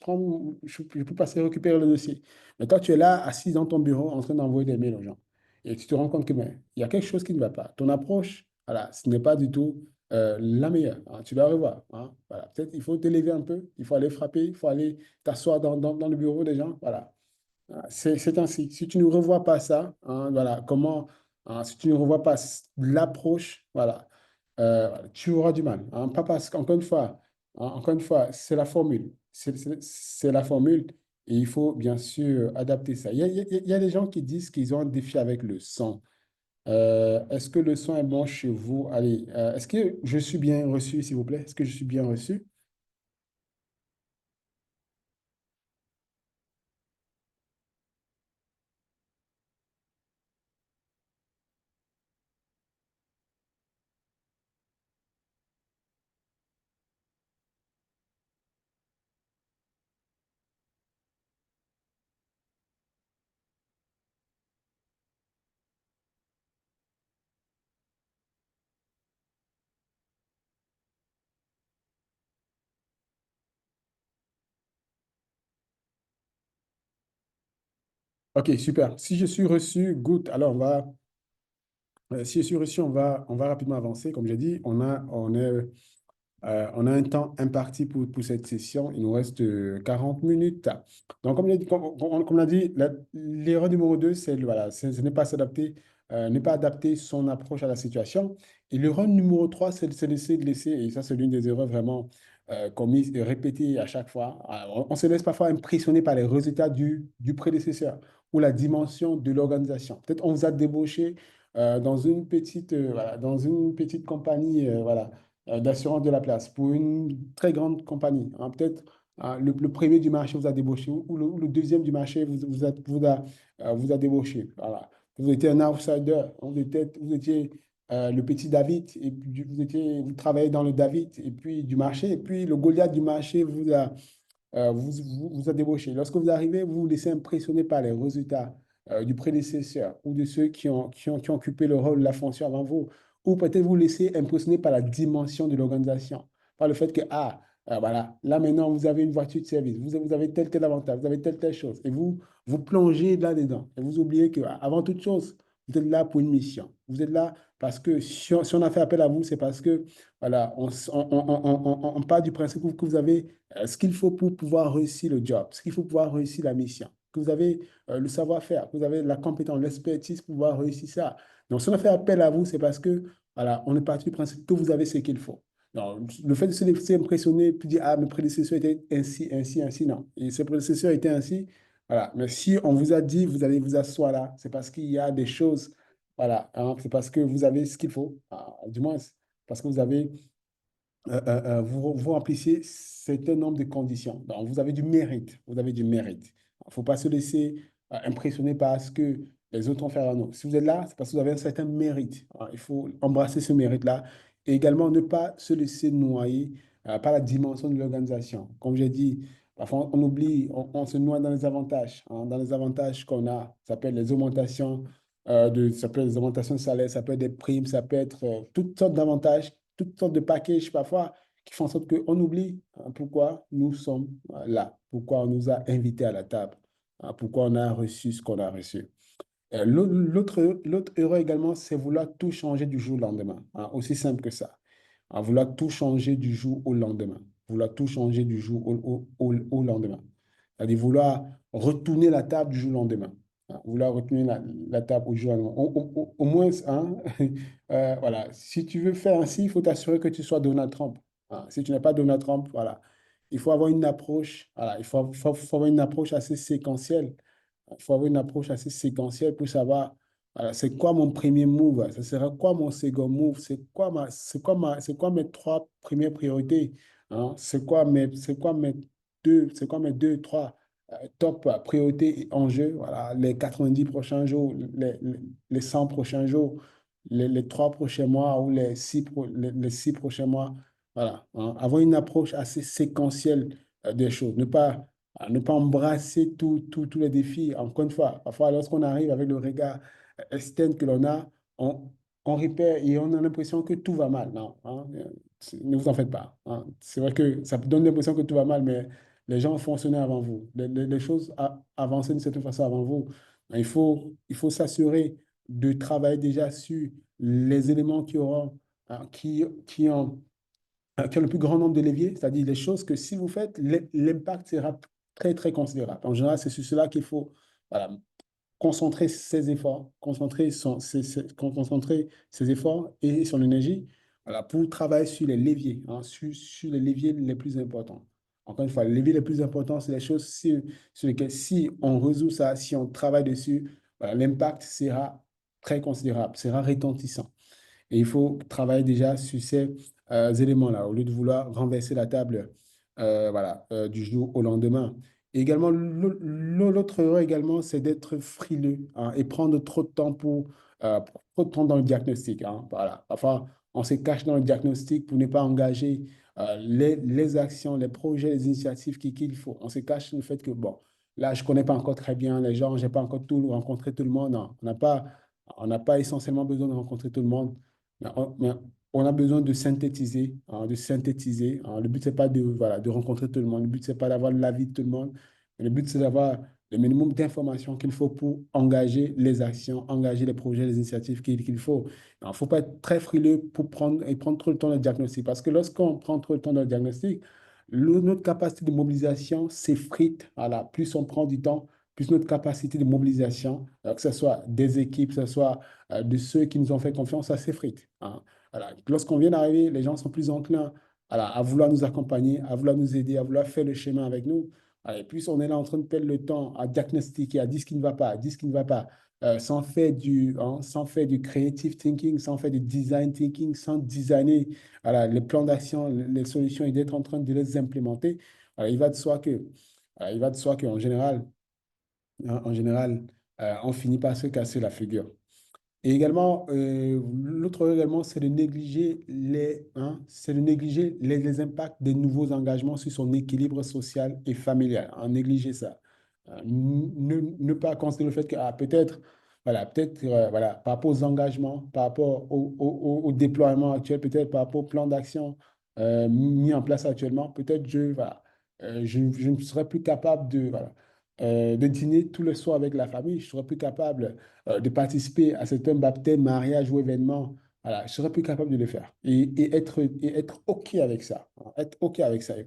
peux passer récupérer le dossier? Mais toi, tu es là, assis dans ton bureau, en train d'envoyer des mails aux gens. Et tu te rends compte que, mais, il y a quelque chose qui ne va pas. Ton approche, voilà, ce n'est pas du tout la meilleure, hein. Tu vas revoir, hein. Voilà. Peut-être il faut te lever un peu, il faut aller frapper, il faut aller t'asseoir dans le bureau des gens. Voilà. C'est ainsi. Si tu ne revois pas ça, hein, voilà, si tu ne revois pas l'approche, voilà, tu auras du mal, hein. Pas parce qu'encore une fois, hein, encore une fois, c'est la formule. C'est la formule et il faut bien sûr adapter ça. Il y a des gens qui disent qu'ils ont un défi avec le son. Est-ce que le son est bon chez vous? Allez, est-ce que je suis bien reçu, s'il vous plaît? Est-ce que je suis bien reçu? Ok, super. Si je suis reçu, good. Alors, si je suis reçu, on va rapidement avancer. Comme j'ai dit, on a un temps imparti pour cette session. Il nous reste 40 minutes. Donc, comme on l'a dit, l'erreur numéro 2, c'est voilà, ce n'est pas s'adapter, ne pas adapter son approche à la situation. Et l'erreur numéro 3, c'est de laisser, et ça, c'est l'une des erreurs vraiment commises et répétées à chaque fois. On se laisse parfois impressionner par les résultats du prédécesseur ou la dimension de l'organisation. Peut-être on vous a débauché dans une petite compagnie, voilà, d'assurance de la place pour une très grande compagnie, hein. Peut-être le premier du marché vous a débauché ou le deuxième du marché vous a débauché. Voilà. Vous étiez un outsider, vous étiez le petit David, et puis vous travaillez dans le David, et puis du marché, et puis le Goliath du marché vous a débauché. Lorsque vous arrivez, vous vous laissez impressionner par les résultats du prédécesseur ou de ceux qui ont occupé le rôle, la fonction avant vous. Ou peut-être vous laissez impressionner par la dimension de l'organisation, par le fait que, voilà, là maintenant, vous avez une voiture de service, vous avez tel avantage, vous avez telle chose, et vous plongez là-dedans. Et vous oubliez que, avant toute chose, vous êtes là pour une mission. Vous êtes là parce que si on a fait appel à vous, c'est parce que, voilà, on part du principe que vous avez ce qu'il faut pour pouvoir réussir le job, ce qu'il faut pour pouvoir réussir la mission, que vous avez le savoir-faire, que vous avez la compétence, l'expertise pour pouvoir réussir ça. Donc, si on a fait appel à vous, c'est parce que, voilà, on est parti du principe que vous avez ce qu'il faut. Donc, le fait de se laisser impressionner, puis dire, mes prédécesseurs étaient ainsi, ainsi, ainsi, non. Et ces prédécesseurs étaient ainsi, voilà. Mais si on vous a dit, vous allez vous asseoir là, c'est parce qu'il y a des choses, voilà, hein, c'est parce que vous avez ce qu'il faut, du moins, parce que vous remplissez certain nombre de conditions. Donc, vous avez du mérite. Vous avez du mérite. Il ne faut pas se laisser impressionner par ce que les autres ont fait à nous. Si vous êtes là, c'est parce que vous avez un certain mérite. Alors, il faut embrasser ce mérite-là et également ne pas se laisser noyer par la dimension de l'organisation. Comme j'ai dit, parfois on oublie, on se noie dans les avantages, hein, dans les avantages qu'on a. Ça peut être les augmentations ça peut être des augmentations de salaire, ça peut être des primes, ça peut être toutes sortes d'avantages, toutes sortes de packages parfois qui font en sorte qu'on oublie, hein, pourquoi nous sommes là, pourquoi on nous a invités à la table, hein, pourquoi on a reçu ce qu'on a reçu. L'autre erreur également, c'est vouloir tout changer du jour au lendemain, hein, aussi simple que ça. Hein, vouloir tout changer du jour au lendemain. Vouloir tout changer du jour au lendemain. C'est-à-dire vouloir retourner la table du jour au lendemain. Hein, vouloir retourner la table au jour au lendemain. Au moins, hein, voilà. Si tu veux faire ainsi, il faut t'assurer que tu sois Donald Trump. Hein, si tu n'es pas Donald Trump, voilà. il faut avoir une approche, voilà, faut avoir une approche assez séquentielle. Il faut avoir une approche assez séquentielle pour savoir, voilà, c'est quoi mon premier move, ce sera quoi mon second move, c'est quoi mes trois premières priorités, hein, c'est quoi mes deux, trois top priorités et enjeux, voilà, les 90 prochains jours, les 100 prochains jours, les 3 prochains mois ou les 6 prochains mois, voilà, hein. Avoir une approche assez séquentielle des choses, ne pas embrasser tous les défis. Encore une fois, parfois, lorsqu'on arrive avec le regard externe que l'on a, on, on repère et on a l'impression que tout va mal. Non, hein, ne vous en faites pas, hein. C'est vrai que ça donne l'impression que tout va mal, mais les gens ont fonctionné avant vous. Les choses avancé d'une certaine façon avant vous. Il faut s'assurer de travailler déjà sur les éléments qui auront, hein, qui ont le plus grand nombre de leviers, c'est-à-dire les choses que si vous faites, l'impact sera très, très considérable. En général, c'est sur cela qu'il faut, voilà, concentrer ses efforts, concentrer ses efforts et son énergie, voilà, pour travailler sur les leviers, hein, sur les leviers les plus importants. Encore une fois, les leviers les plus importants, c'est les choses sur lesquelles, si on résout ça, si on travaille dessus, voilà, l'impact sera très considérable, sera retentissant. Et il faut travailler déjà sur ces éléments-là, au lieu de vouloir renverser la table voilà, du jour au lendemain. Et également, l'autre erreur également, c'est d'être frileux, hein, et prendre trop de temps trop de temps dans le diagnostic, hein. Voilà. Parfois, on se cache dans le diagnostic pour ne pas engager les actions, les projets, les initiatives qu'il faut. On se cache sur le fait que, bon, là, je ne connais pas encore très bien les gens, je n'ai pas encore rencontré tout le monde. Non, on n'a pas essentiellement besoin de rencontrer tout le monde. Mais on a besoin de synthétiser, hein, de synthétiser, hein. Le but, c'est pas de, voilà, de rencontrer tout le monde. Le but, c'est pas d'avoir l'avis de tout le monde. Mais le but, c'est d'avoir le minimum d'informations qu'il faut pour engager les actions, engager les projets, les initiatives qu'il faut. Il ne faut pas être très frileux pour prendre trop le temps de diagnostic. Parce que lorsqu'on prend trop le temps de diagnostic, notre capacité de mobilisation s'effrite. Voilà. Plus on prend du temps, plus notre capacité de mobilisation, que ce soit des équipes, que ce soit de ceux qui nous ont fait confiance, ça s'effrite, hein. Voilà. Lorsqu'on vient d'arriver, les gens sont plus enclins, voilà, à vouloir nous accompagner, à vouloir nous aider, à vouloir faire le chemin avec nous. Voilà. Et puis, on est là en train de perdre le temps à diagnostiquer, à dire ce qui ne va pas, à dire ce qui ne va pas, sans faire du creative thinking, sans faire du design thinking, sans designer, voilà, les plans d'action, les solutions et d'être en train de les implémenter. Voilà, il va de soi qu'en général, en général, on finit par se casser la figure. Et également, l'autre erreur également, c'est de négliger les impacts des nouveaux engagements sur son équilibre social et familial. En négliger ça. Ne pas considérer le fait que peut-être, voilà, par rapport aux engagements, par rapport au déploiement actuel, peut-être par rapport au plan d'action mis en place actuellement, peut-être je ne serais plus capable de dîner tous les soirs avec la famille. Je serais plus capable de participer à certains baptêmes, mariages ou événements. Voilà, je serais plus capable de le faire et être OK avec ça, hein. Être OK avec ça et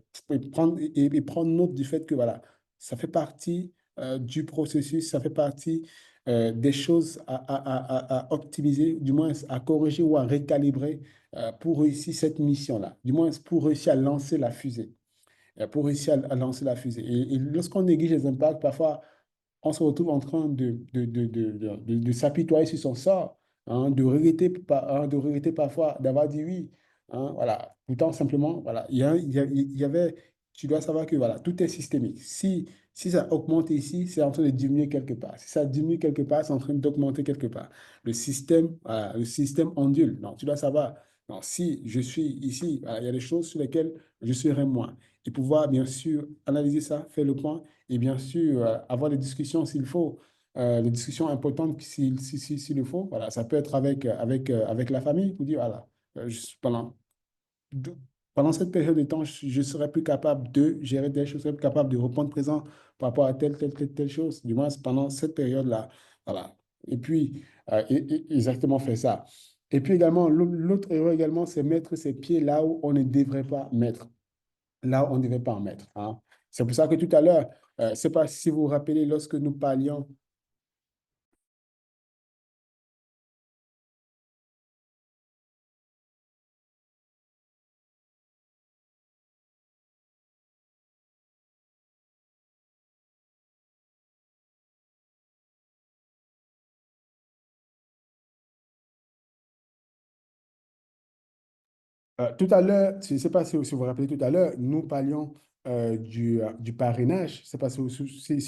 prendre note du fait que voilà, ça fait partie du processus, ça fait partie des choses à optimiser, du moins à corriger ou à récalibrer pour réussir cette mission-là, du moins pour réussir à lancer la fusée, pour réussir à lancer la fusée. Et lorsqu'on néglige les impacts, parfois, on se retrouve en train de s'apitoyer sur son sort, hein, de regretter parfois d'avoir dit oui, hein, voilà. Pourtant, simplement, voilà, il y avait, tu dois savoir que voilà, tout est systémique. Si ça augmente ici, c'est en train de diminuer quelque part. Si ça diminue quelque part, c'est en train d'augmenter quelque part. Voilà, le système ondule. Non, tu dois savoir, non, si je suis ici, voilà, il y a des choses sur lesquelles je serai moins. Et pouvoir, bien sûr, analyser ça, faire le point et bien sûr, avoir des discussions s'il faut, des discussions importantes s'il le faut. Voilà, ça peut être avec la famille pour dire, voilà, de- pendant cette période de temps, je serai plus capable de gérer des choses, je serai plus capable de répondre présent par rapport à telle chose, du moins pendant cette période-là. Voilà. Et puis, exactement faire ça. Et puis également, l'autre erreur également, c'est mettre ses pieds là où on ne devrait pas mettre, là où on ne devait pas en mettre, hein. C'est pour ça que tout à l'heure, je ne sais pas si vous vous rappelez, lorsque nous parlions Tout à l'heure, je ne sais pas si vous vous rappelez, tout à l'heure, nous parlions du parrainage. Je ne sais pas si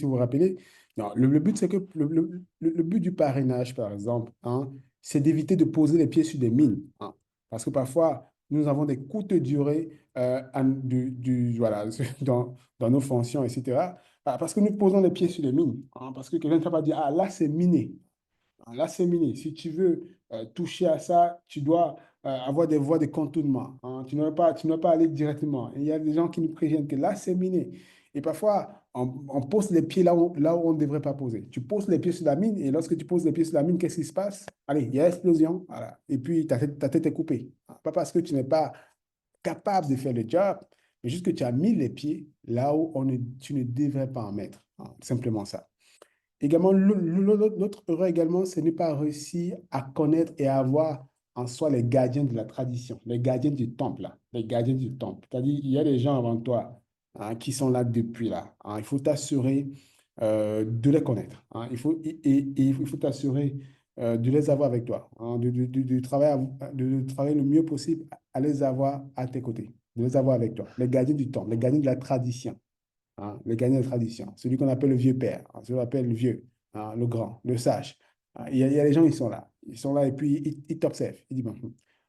vous vous rappelez. Non, le but, c'est que le but du parrainage, par exemple, hein, c'est d'éviter de poser les pieds sur des mines. Hein. Parce que parfois, nous avons des courtes durées voilà, dans nos fonctions, etc. Parce que nous posons les pieds sur des mines. Hein, parce que quelqu'un ne va pas dire, ah, là, c'est miné. Là, c'est miné. Si tu veux toucher à ça, tu dois avoir des voies de contournement. Hein. Tu ne vas pas aller directement. Et il y a des gens qui nous préviennent que là, c'est miné. Et parfois, on pose les pieds là où on ne devrait pas poser. Tu poses les pieds sur la mine et lorsque tu poses les pieds sur la mine, qu'est-ce qui se passe? Allez, il y a explosion. Voilà. Et puis, ta tête est coupée. Hein. Pas parce que tu n'es pas capable de faire le job, mais juste que tu as mis les pieds là où tu ne devrais pas en mettre. Hein. Simplement ça. Également, l'autre erreur également, c'est ne pas réussir à connaître et à avoir en soi les gardiens de la tradition, les gardiens du temple, là, les gardiens du temple. C'est-à-dire, il y a des gens avant toi hein, qui sont là depuis là. Hein. Il faut t'assurer de les connaître. Hein. Et il faut t'assurer de les avoir avec toi, hein, de travailler le mieux possible à les avoir à tes côtés, de les avoir avec toi. Les gardiens du temple, les gardiens de la tradition. Hein, le gardien de tradition, celui qu'on appelle le vieux père, hein, celui qu'on appelle le vieux, hein, le grand, le sage. Hein, il y a des gens, ils sont là et puis ils t'observent. Ils disent, bon,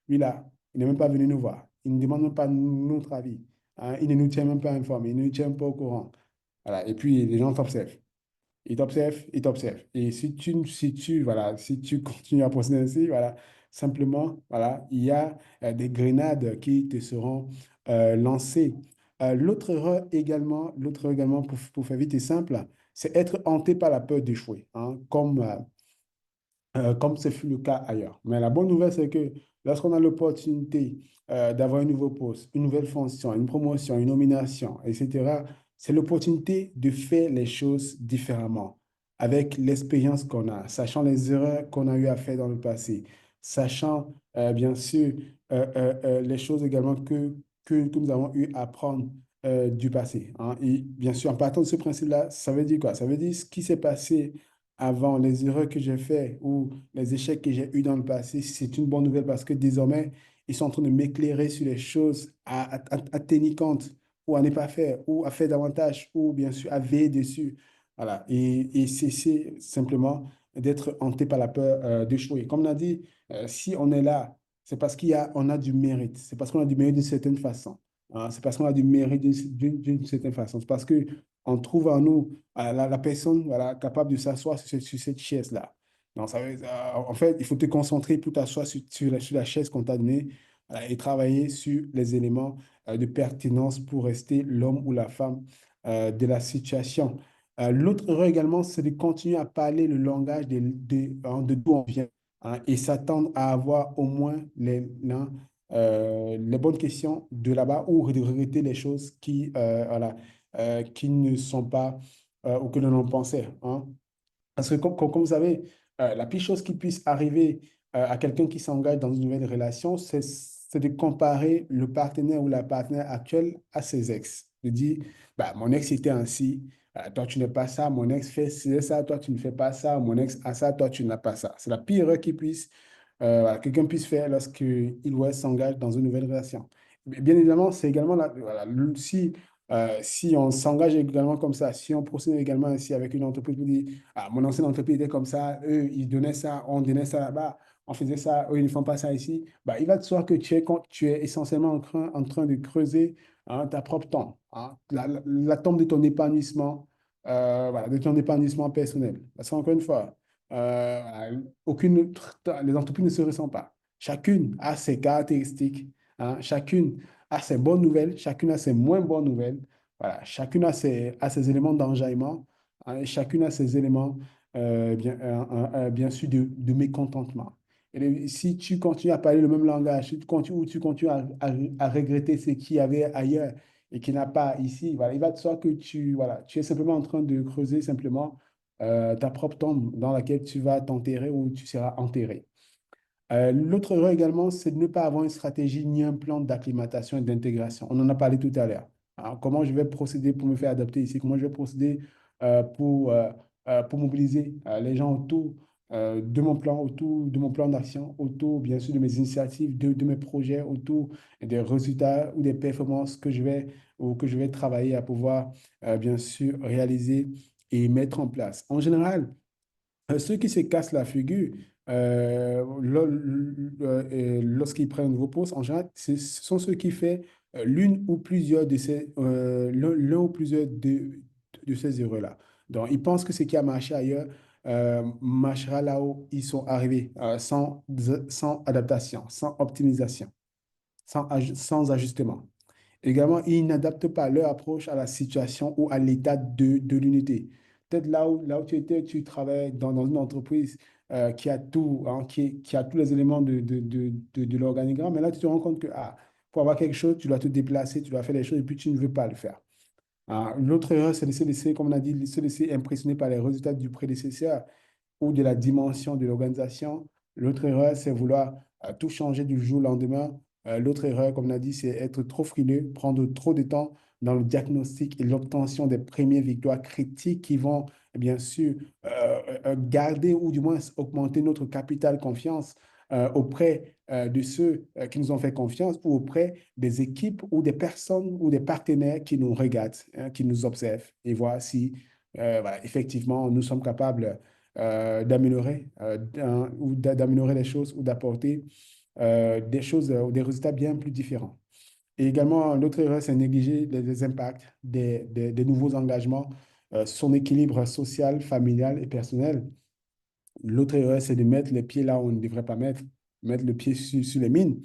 lui là, il n'est même pas venu nous voir, il ne demande même pas notre avis, hein, il ne nous tient même pas informés, il ne nous tient pas au courant. Voilà, et puis les gens t'observent. Il t'observe, il t'observe. Et voilà, si tu continues à procéder ainsi, voilà, simplement, voilà, il y a des grenades qui te seront lancées. L'autre erreur également, pour faire vite et simple, c'est être hanté par la peur d'échouer, hein, comme ce fut le cas ailleurs. Mais la bonne nouvelle, c'est que lorsqu'on a l'opportunité d'avoir un nouveau poste, une nouvelle fonction, une promotion, une nomination, etc., c'est l'opportunité de faire les choses différemment, avec l'expérience qu'on a, sachant les erreurs qu'on a eu à faire dans le passé, sachant bien sûr les choses également que nous avons eu à apprendre du passé. Hein. Et bien sûr, en partant de ce principe-là, ça veut dire quoi? Ça veut dire ce qui s'est passé avant, les erreurs que j'ai faites ou les échecs que j'ai eus dans le passé, c'est une bonne nouvelle parce que désormais, ils sont en train de m'éclairer sur les choses à tenir compte ou à ne pas faire ou à faire davantage ou bien sûr à veiller dessus. Voilà. Et cesser simplement d'être hanté par la peur d'échouer. Comme on a dit, si on est là, c'est parce on a du mérite. C'est parce qu'on a du mérite d'une certaine façon. Hein. C'est parce qu'on a du mérite d'une certaine façon. C'est parce que on trouve en nous la personne voilà, capable de s'asseoir sur cette chaise-là. Donc, en fait, il faut te concentrer pour t'asseoir sur la chaise qu'on t'a donnée voilà, et travailler sur les éléments de pertinence pour rester l'homme ou la femme de la situation. L'autre erreur également, c'est de continuer à parler le langage de d'où on vient hein, et s'attendre à avoir au moins les bonnes questions de là-bas ou de regretter les choses voilà, qui ne sont pas ou que l'on en pensait. Hein. Parce que comme vous savez, la pire chose qui puisse arriver à quelqu'un qui s'engage dans une nouvelle relation, c'est de comparer le partenaire ou la partenaire actuelle à ses ex. De dire, bah, mon ex était ainsi, toi tu n'es pas ça, mon ex fait ça, toi tu ne fais pas ça, mon ex a ça, toi tu n'as pas ça. C'est la pire erreur voilà, quelqu'un puisse faire lorsqu'il ou elle s'engage dans une nouvelle relation. Bien évidemment, c'est également voilà, si on s'engage également comme ça, si on procède également ainsi avec une entreprise, vous dit, ah, mon ancienne entreprise était comme ça, eux, ils donnaient ça, on donnait ça là-bas, on faisait ça, eux, ils ne font pas ça ici, bah, il va de soi que tu es essentiellement en train de creuser hein, ta propre tombe, hein, la tombe de ton épanouissement, voilà, de ton épanouissement personnel. Parce qu'encore une fois, voilà, les entreprises ne se ressemblent pas. Chacune a ses caractéristiques, hein, chacune a ses bonnes nouvelles, chacune a ses moins bonnes nouvelles. Voilà, chacune a ses éléments d'enjaillement, hein, et chacune a ses éléments, bien sûr, de mécontentement. Si tu continues à parler le même langage, ou tu continues à regretter ce qu'il y avait ailleurs et qui n'a pas ici, voilà, il va de soi que voilà, tu es simplement en train de creuser simplement ta propre tombe dans laquelle tu vas t'enterrer ou tu seras enterré. L'autre erreur également, c'est de ne pas avoir une stratégie ni un plan d'acclimatation et d'intégration. On en a parlé tout à l'heure. Hein. Comment je vais procéder pour me faire adapter ici? Comment je vais procéder pour mobiliser les gens autour de mon plan, autour de mon plan d'action, autour, bien sûr, de mes initiatives, de mes projets, autour des résultats ou des performances que je vais, ou que je vais travailler à pouvoir, bien sûr, réaliser et mettre en place. En général, ceux qui se cassent la figure, lorsqu'ils prennent un nouveau poste, en général, ce sont ceux qui font l'une ou plusieurs de l'un ou plusieurs de ces erreurs-là. Donc, ils pensent que ce qui a marché ailleurs marchera là où ils sont arrivés, sans adaptation, sans optimisation, sans ajustement. Également, ils n'adaptent pas leur approche à la situation ou à l'état de l'unité. Peut-être là où tu étais, tu travailles dans une entreprise qui a tout, hein, qui a tous les éléments de l'organigramme, mais là, tu te rends compte que pour avoir quelque chose, tu dois te déplacer, tu dois faire des choses et puis tu ne veux pas le faire. L'autre erreur, c'est de se laisser, comme on a dit, de se laisser impressionner par les résultats du prédécesseur ou de la dimension de l'organisation. L'autre erreur, c'est vouloir tout changer du jour au lendemain. L'autre erreur, comme on a dit, c'est être trop frileux, prendre trop de temps dans le diagnostic et l'obtention des premières victoires critiques qui vont, bien sûr, garder ou du moins augmenter notre capital confiance auprès de ceux qui nous ont fait confiance ou auprès des équipes ou des personnes ou des partenaires qui nous regardent, hein, qui nous observent et voir si, voilà, effectivement, nous sommes capables d'améliorer ou d'améliorer les choses ou d'apporter des choses ou des résultats bien plus différents. Et également, l'autre erreur, c'est négliger les impacts des nouveaux engagements, son équilibre social, familial et personnel. L'autre erreur, c'est de mettre les pieds là où on ne devrait pas mettre le pied sur les mines.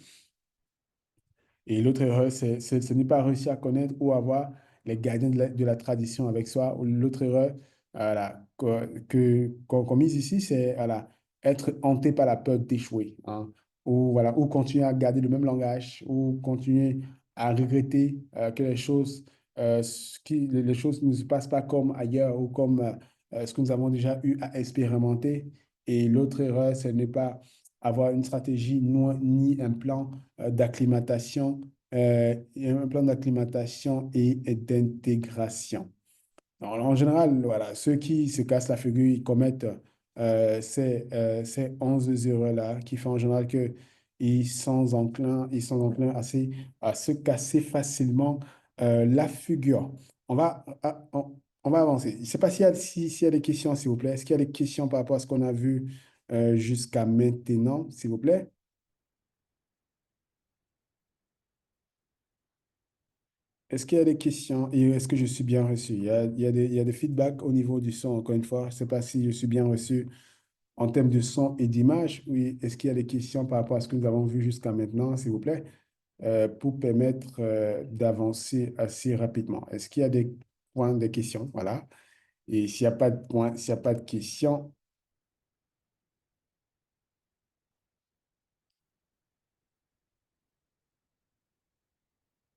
Et l'autre erreur, c'est ne pas réussir à connaître ou avoir les gardiens de la tradition avec soi. Ou l'autre erreur voilà, qu'on mise ici, c'est voilà, être hanté par la peur d'échouer, hein, ou, voilà, ou continuer à garder le même langage, ou continuer à regretter que les choses ne se passent pas comme ailleurs ou comme ce que nous avons déjà eu à expérimenter. Et l'autre erreur, c'est ne pas avoir une stratégie ni un plan et d'intégration. Alors, en général, voilà, ceux qui se cassent la figure, ils commettent ces 11 erreurs-là qui font en général que ils sont enclins à se casser facilement la figure. On va, on va avancer. Je ne sais pas s'il y a des questions, s'il vous plaît. Est-ce qu'il y a des questions par rapport à ce qu'on a vu jusqu'à maintenant, s'il vous plaît? Est-ce qu'il y a des questions et est-ce que je suis bien reçu? Il y a des feedbacks au niveau du son, encore une fois. Je ne sais pas si je suis bien reçu en termes de son et d'image. Oui, est-ce qu'il y a des questions par rapport à ce que nous avons vu jusqu'à maintenant, s'il vous plaît, pour permettre d'avancer assez rapidement? Est-ce qu'il y a des points, des questions? Voilà. Et s'il n'y a pas de points, s'il n'y a pas de questions,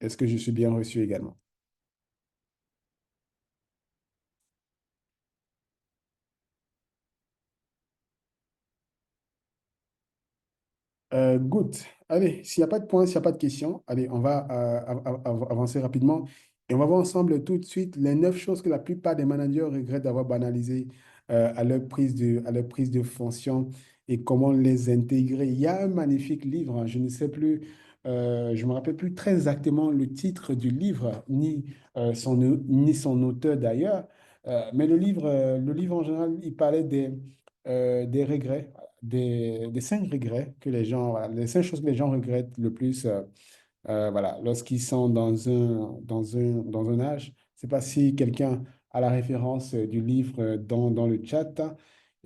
est-ce que je suis bien reçu également? Good. Allez, s'il n'y a pas de points, s'il n'y a pas de questions, allez, on va avancer rapidement et on va voir ensemble tout de suite les 9 choses que la plupart des managers regrettent d'avoir banalisées à leur prise de fonction et comment les intégrer. Il y a un magnifique livre, hein, je ne sais plus, je ne me rappelle plus très exactement le titre du livre, ni son auteur d'ailleurs, mais le livre en général, il parlait des regrets des 5 regrets que les gens, voilà, les 5 choses que les gens regrettent le plus voilà, lorsqu'ils sont dans un âge. Je ne sais pas si quelqu'un a la référence du livre dans le chat.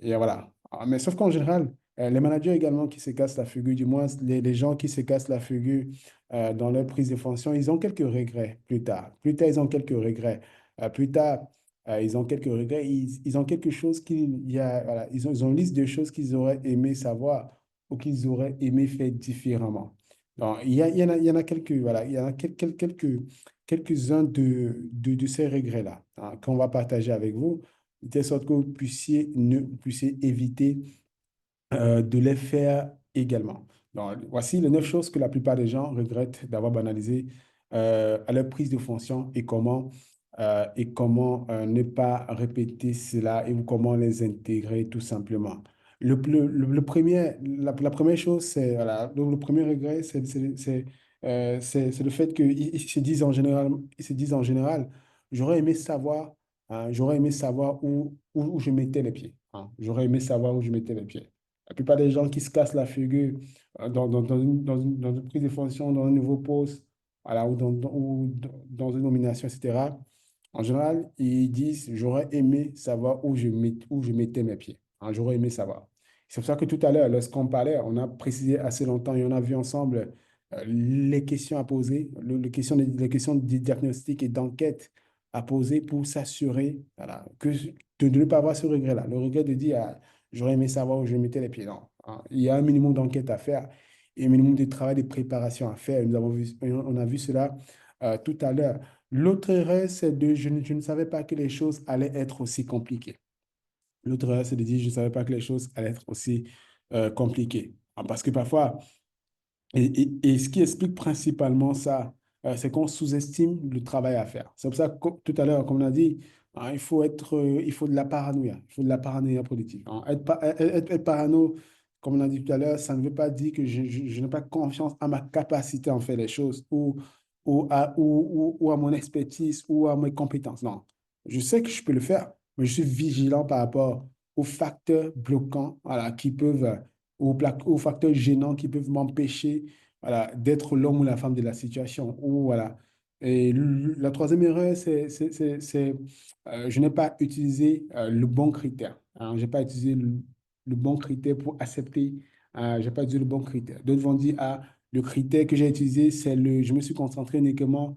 Et voilà. Mais sauf qu'en général, les managers également qui se cassent la figure, du moins les gens qui se cassent la figure dans leur prise de fonction, ils ont quelques regrets plus tard. Plus tard, ils ont quelques regrets. Plus tard, ils ont quelques regrets. Ils ont quelque chose voilà, ils ont une liste de choses qu'ils auraient aimé savoir ou qu'ils auraient aimé faire différemment. Donc, il y en a quelques, voilà, il y en a quelques-uns de ces regrets-là hein, qu'on va partager avec vous, de telle sorte que vous puissiez éviter de les faire également. Donc, voici les 9 choses que la plupart des gens regrettent d'avoir banalisé à leur prise de fonction et comment ne pas répéter cela et comment les intégrer tout simplement. la première chose, c'est, voilà, le premier regret, c'est le fait qu'ils se disent en général, ils se disent en général, j'aurais aimé savoir, j'aurais aimé savoir où je mettais les pieds. J'aurais aimé savoir où je mettais les pieds. La plupart des gens qui se cassent la figure dans une prise de fonction, dans un nouveau poste, voilà, ou dans une nomination, etc. En général, ils disent, j'aurais aimé savoir où je mettais mes pieds. J'aurais aimé savoir. C'est pour ça que tout à l'heure, lorsqu'on parlait, on a précisé assez longtemps et on a vu ensemble les questions à poser, les questions de diagnostic et d'enquête à poser pour s'assurer, voilà, de ne pas avoir ce regret-là. Le regret de dire, j'aurais aimé savoir où je mettais les pieds. Non. Il y a un minimum d'enquête à faire et un minimum de travail de préparation à faire. On a vu cela tout à l'heure. L'autre erreur, c'est je ne savais pas que les choses allaient être aussi compliquées. L'autre erreur, c'est de dire, je ne savais pas que les choses allaient être aussi compliquées. Parce que parfois, et ce qui explique principalement ça, c'est qu'on sous-estime le travail à faire. C'est pour ça que tout à l'heure, comme on a dit, il faut de la paranoïa. Il faut de la paranoïa productive. Être parano, comme on a dit tout à l'heure, ça ne veut pas dire que je n'ai pas confiance à ma capacité à en faire les choses ou à mon expertise ou à mes compétences. Non, je sais que je peux le faire, mais je suis vigilant par rapport aux facteurs bloquants, voilà, aux facteurs gênants qui peuvent m'empêcher, voilà, d'être l'homme ou la femme de la situation. Ou, voilà. Et la troisième erreur, je n'ai pas utilisé le bon critère. Je n'ai pas utilisé le bon critère pour accepter. Je n'ai pas utilisé le bon critère. D'autres vont dire, le critère que j'ai utilisé, je me suis concentré uniquement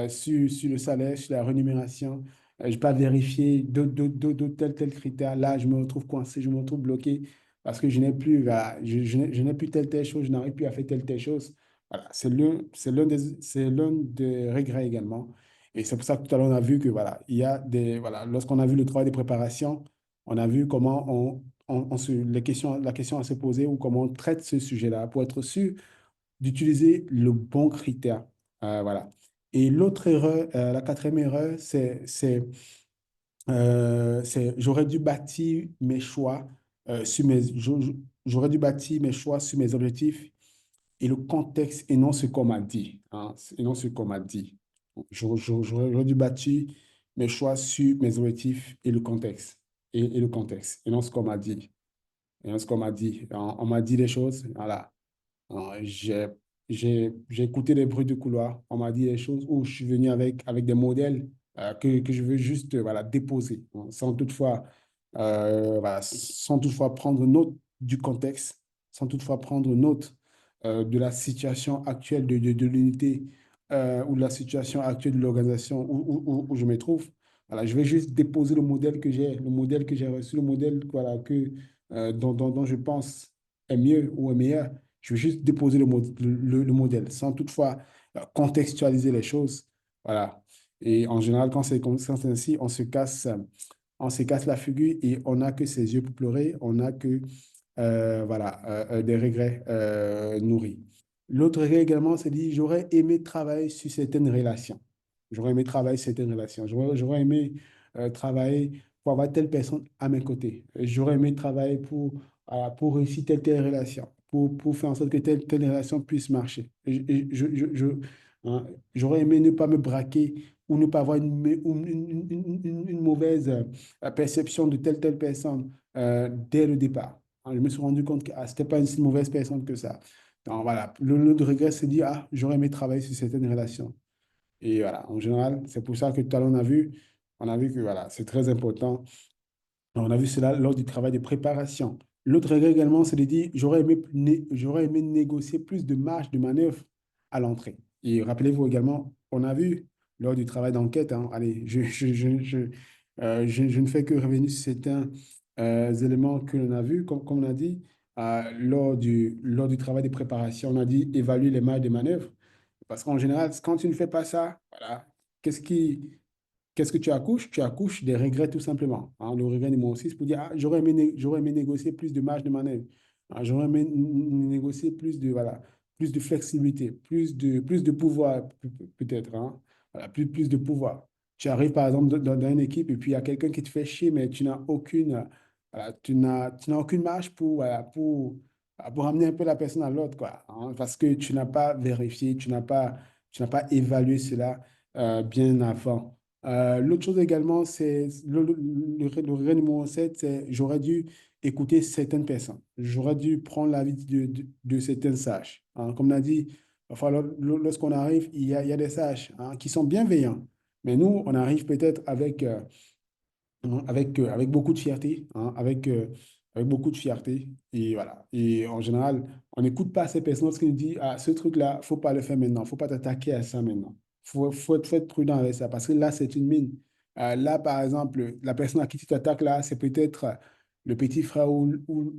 sur le salaire, sur la rémunération. Je n'ai pas vérifié d'autres tel critère. Là, je me retrouve coincé, je me retrouve bloqué parce que je n'ai plus, voilà, je n'ai plus telle chose, je n'arrive plus à faire telle chose. Voilà, c'est l'un des regrets également. Et c'est pour ça que tout à l'heure, on a vu que, voilà, voilà, lorsqu'on a vu le travail de préparation, on a vu comment la question à se poser ou comment on traite ce sujet-là pour être sûr d'utiliser le bon critère. Voilà. Et l'autre erreur, la quatrième erreur, j'aurais dû bâtir mes choix j'aurais dû bâtir mes choix sur mes objectifs et le contexte et non ce qu'on m'a dit. Et non ce qu'on m'a dit. J'aurais dû bâtir mes choix sur mes objectifs et le contexte. Et le contexte, et non ce qu'on m'a dit. Et non ce qu'on m'a dit. On m'a dit des choses, voilà. J'ai, j'ai écouté les bruits du couloir. On m'a dit des choses où je suis venu avec des modèles que je veux juste voilà, déposer, hein, sans toutefois prendre note du contexte, sans toutefois prendre note de la situation actuelle de l'unité ou de la situation actuelle de l'organisation où je me trouve. Voilà, je vais juste déposer le modèle que j'ai reçu, le modèle voilà, dont je pense est mieux ou est meilleur. Je veux juste déposer le modèle sans toutefois contextualiser les choses. Voilà. Et en général, quand c'est ainsi, on se casse la figure et on n'a que ses yeux pour pleurer, on n'a que des regrets nourris. L'autre regret également, c'est dit, j'aurais aimé travailler sur certaines relations. J'aurais aimé travailler sur certaines relations. J'aurais aimé travailler pour avoir telle personne à mes côtés. J'aurais aimé travailler pour réussir telle relation, pour faire en sorte que telle relation puisse marcher. Hein, j'aurais aimé ne pas me braquer ou ne pas avoir une mauvaise perception de telle personne dès le départ. Je me suis rendu compte que ce n'était pas une si mauvaise personne que ça. Donc voilà, le regret, c'est dire, j'aurais aimé travailler sur certaines relations. Et voilà, en général, c'est pour ça que tout à l'heure, on a vu que voilà, c'est très important. On a vu cela lors du travail de préparation. L'autre regret également, c'est de dire, j'aurais aimé négocier plus de marge de manœuvre à l'entrée. Et rappelez-vous également, on a vu lors du travail d'enquête, allez, je ne fais que revenir sur certains éléments que l'on a vus, comme on a dit, lors du travail de préparation, on a dit évaluer les marges de manœuvre. Parce qu'en général, quand tu ne fais pas ça, voilà, qu'est-ce qui, qu'est-ce que tu accouches? Tu accouches des regrets tout simplement. Le regret numéro 6 pour dire, j'aurais aimé négocier plus de marge de manœuvre. J'aurais aimé négocier plus de flexibilité, plus de pouvoir peut-être. Voilà, plus de pouvoir. Tu arrives par exemple dans une équipe et puis il y a quelqu'un qui te fait chier, mais tu n'as aucune voilà, tu n'as aucune marge pour, voilà, pour amener un peu la personne à l'autre, quoi, hein, parce que tu n'as pas vérifié, tu n'as pas évalué cela bien avant. L'autre chose également, c'est le regret numéro 7, c'est j'aurais dû écouter certaines personnes. J'aurais dû prendre l'avis de certains sages, hein. Comme on a dit, enfin, lorsqu'on arrive, il y a des sages, hein, qui sont bienveillants. Mais nous, on arrive peut-être avec beaucoup de fierté, hein, avec beaucoup de fierté. Et voilà. Et en général, on n'écoute pas ces personnes qui nous disent, ah, ce truc-là, faut pas le faire maintenant, faut pas t'attaquer à ça maintenant. Faut être prudent avec ça, parce que là, c'est une mine. Là, par exemple, la personne à qui tu t'attaques là, c'est peut-être le petit frère ou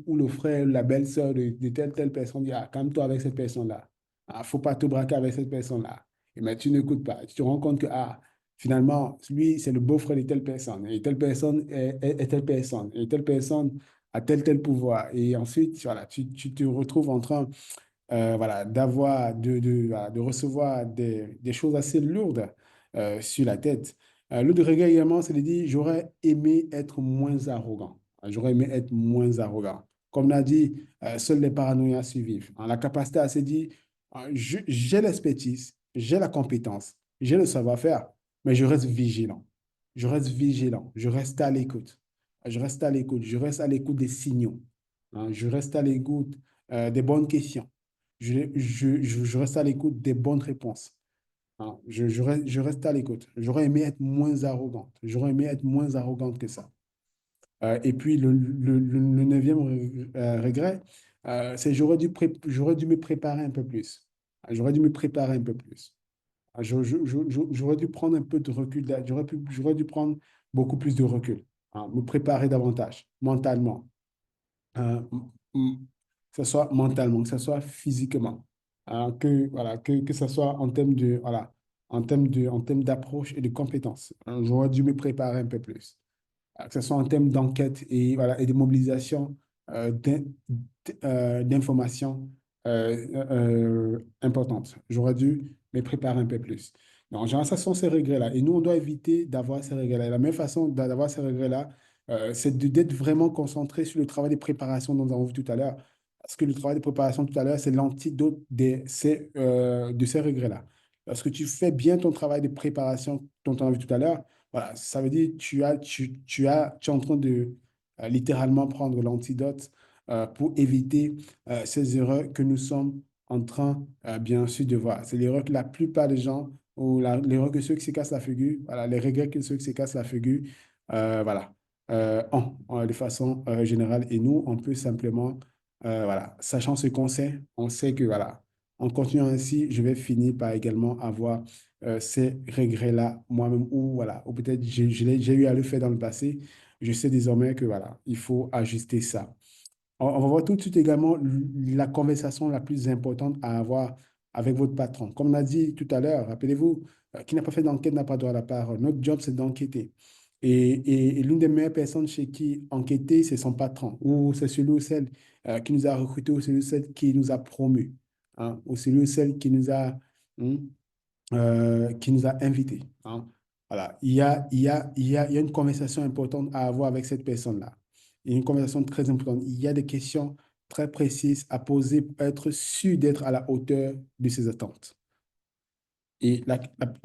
le frère, la belle-sœur de telle personne. Dit, ah, calme-toi avec cette personne-là. Ah, faut pas te braquer avec cette personne-là. Et mais tu n'écoutes pas. Tu te rends compte que, ah, finalement, lui, c'est le beau-frère de telle personne, et telle personne est telle personne, et telle personne a tel pouvoir. Et ensuite, voilà, tu te retrouves en train, voilà, voilà, de recevoir des choses assez lourdes sur la tête. L'autre regret également, c'est de dire, j'aurais aimé être moins arrogant. J'aurais aimé être moins arrogant. Comme on a dit, seuls les paranoïas survivent, hein. La capacité à se dire, j'ai l'expertise, j'ai la compétence, j'ai le savoir-faire, mais je reste vigilant. Je reste vigilant. Je reste à l'écoute. Je reste à l'écoute. Je reste à l'écoute des signaux, hein. Je reste à l'écoute des bonnes questions. Je reste à l'écoute des bonnes réponses, hein. Je reste à l'écoute. J'aurais aimé être moins arrogante. J'aurais aimé être moins arrogante que ça. Et puis, le neuvième regret, c'est j'aurais dû me préparer un peu plus. J'aurais dû me préparer un peu plus. J'aurais dû prendre un peu de recul. J'aurais dû prendre beaucoup plus de recul, hein, me préparer davantage, mentalement, euh, que ce soit mentalement, que ce soit physiquement, voilà, que ce soit en termes voilà, en termes d'approche et de compétences, hein. J'aurais dû me préparer un peu plus, que ce soit en termes d'enquête et, voilà, et de mobilisation d'informations importantes. J'aurais dû me préparer un peu plus. Donc, genre, ça sont ces regrets-là. Et nous, on doit éviter d'avoir ces regrets-là. Et la meilleure façon d'avoir ces regrets-là, c'est d'être vraiment concentré sur le travail de préparation dont nous avons vu tout à l'heure. Parce que le travail de préparation tout à l'heure, c'est l'antidote de ces regrets-là. Lorsque tu fais bien ton travail de préparation dont on a vu tout à l'heure, voilà, ça veut dire que tu es en train de littéralement prendre l'antidote pour éviter ces erreurs que nous sommes en train, bien sûr, de voir. C'est l'erreur que la plupart des gens, ou l'erreur que ceux qui se cassent la figure, voilà, les regrets que ceux qui se cassent la figure, voilà, de façon générale. Et nous, on peut simplement, voilà, sachant ce qu'on sait, on sait que, voilà, en continuant ainsi, je vais finir par également avoir ces regrets-là moi-même, ou voilà, ou peut-être j'ai eu à le faire dans le passé. Je sais désormais que voilà, il faut ajuster ça. On va voir tout de suite également la conversation la plus importante à avoir avec votre patron. Comme on a dit tout à l'heure, rappelez-vous, qui n'a pas fait d'enquête n'a pas droit à la parole. Notre job, c'est d'enquêter. Et l'une des meilleures personnes chez qui enquêter, c'est son patron, ou c'est celui ou celle qui nous a recrutés, ou celui ou celle qui nous a promus, hein, ou celui ou celle hmm, qui nous a invités, hein. Voilà. Il y a une conversation importante à avoir avec cette personne-là. Il y a une conversation très importante. Il y a des questions très précises à poser pour être sûr d'être à la hauteur de ses attentes. Et la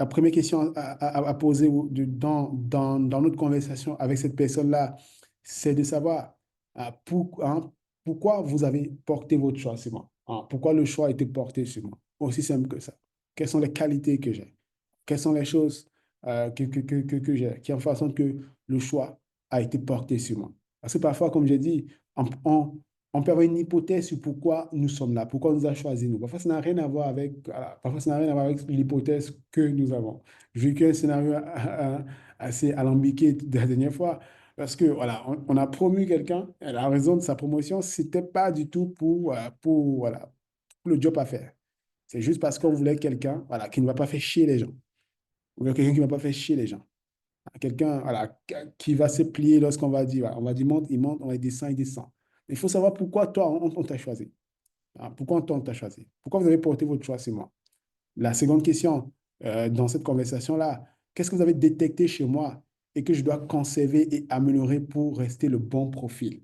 première question à poser dans notre conversation avec cette personne-là, c'est de savoir pourquoi vous avez porté votre choix sur moi, hein. Pourquoi le choix a été porté sur moi. Aussi simple que ça. Quelles sont les qualités que j'ai? Quelles sont les choses que j'ai qui en font en sorte que le choix a été porté sur moi? Parce que parfois, comme j'ai dit, on peut avoir une hypothèse sur pourquoi nous sommes là, pourquoi on nous a choisi nous. Parfois, ça n'a rien à voir avec, voilà, parfois, ça n'a rien à voir avec l'hypothèse que nous avons. J'ai vécu un scénario assez alambiqué la dernière fois, parce que voilà, on a promu quelqu'un, et la raison de sa promotion, c'était pas du tout voilà, pour le job à faire. C'est juste parce qu'on voulait quelqu'un, voilà, qui ne va pas faire chier les gens. On voulait quelqu'un qui ne va pas faire chier les gens. Quelqu'un, voilà, qui va se plier lorsqu'on va dire, voilà, on va dire monte, il monte, on va dire descend, il descend. Il faut savoir pourquoi toi, on t'a choisi. Ah, pourquoi toi, on t'a choisi? Pourquoi vous avez porté votre choix sur moi? La seconde question dans cette conversation-là, qu'est-ce que vous avez détecté chez moi et que je dois conserver et améliorer pour rester le bon profil.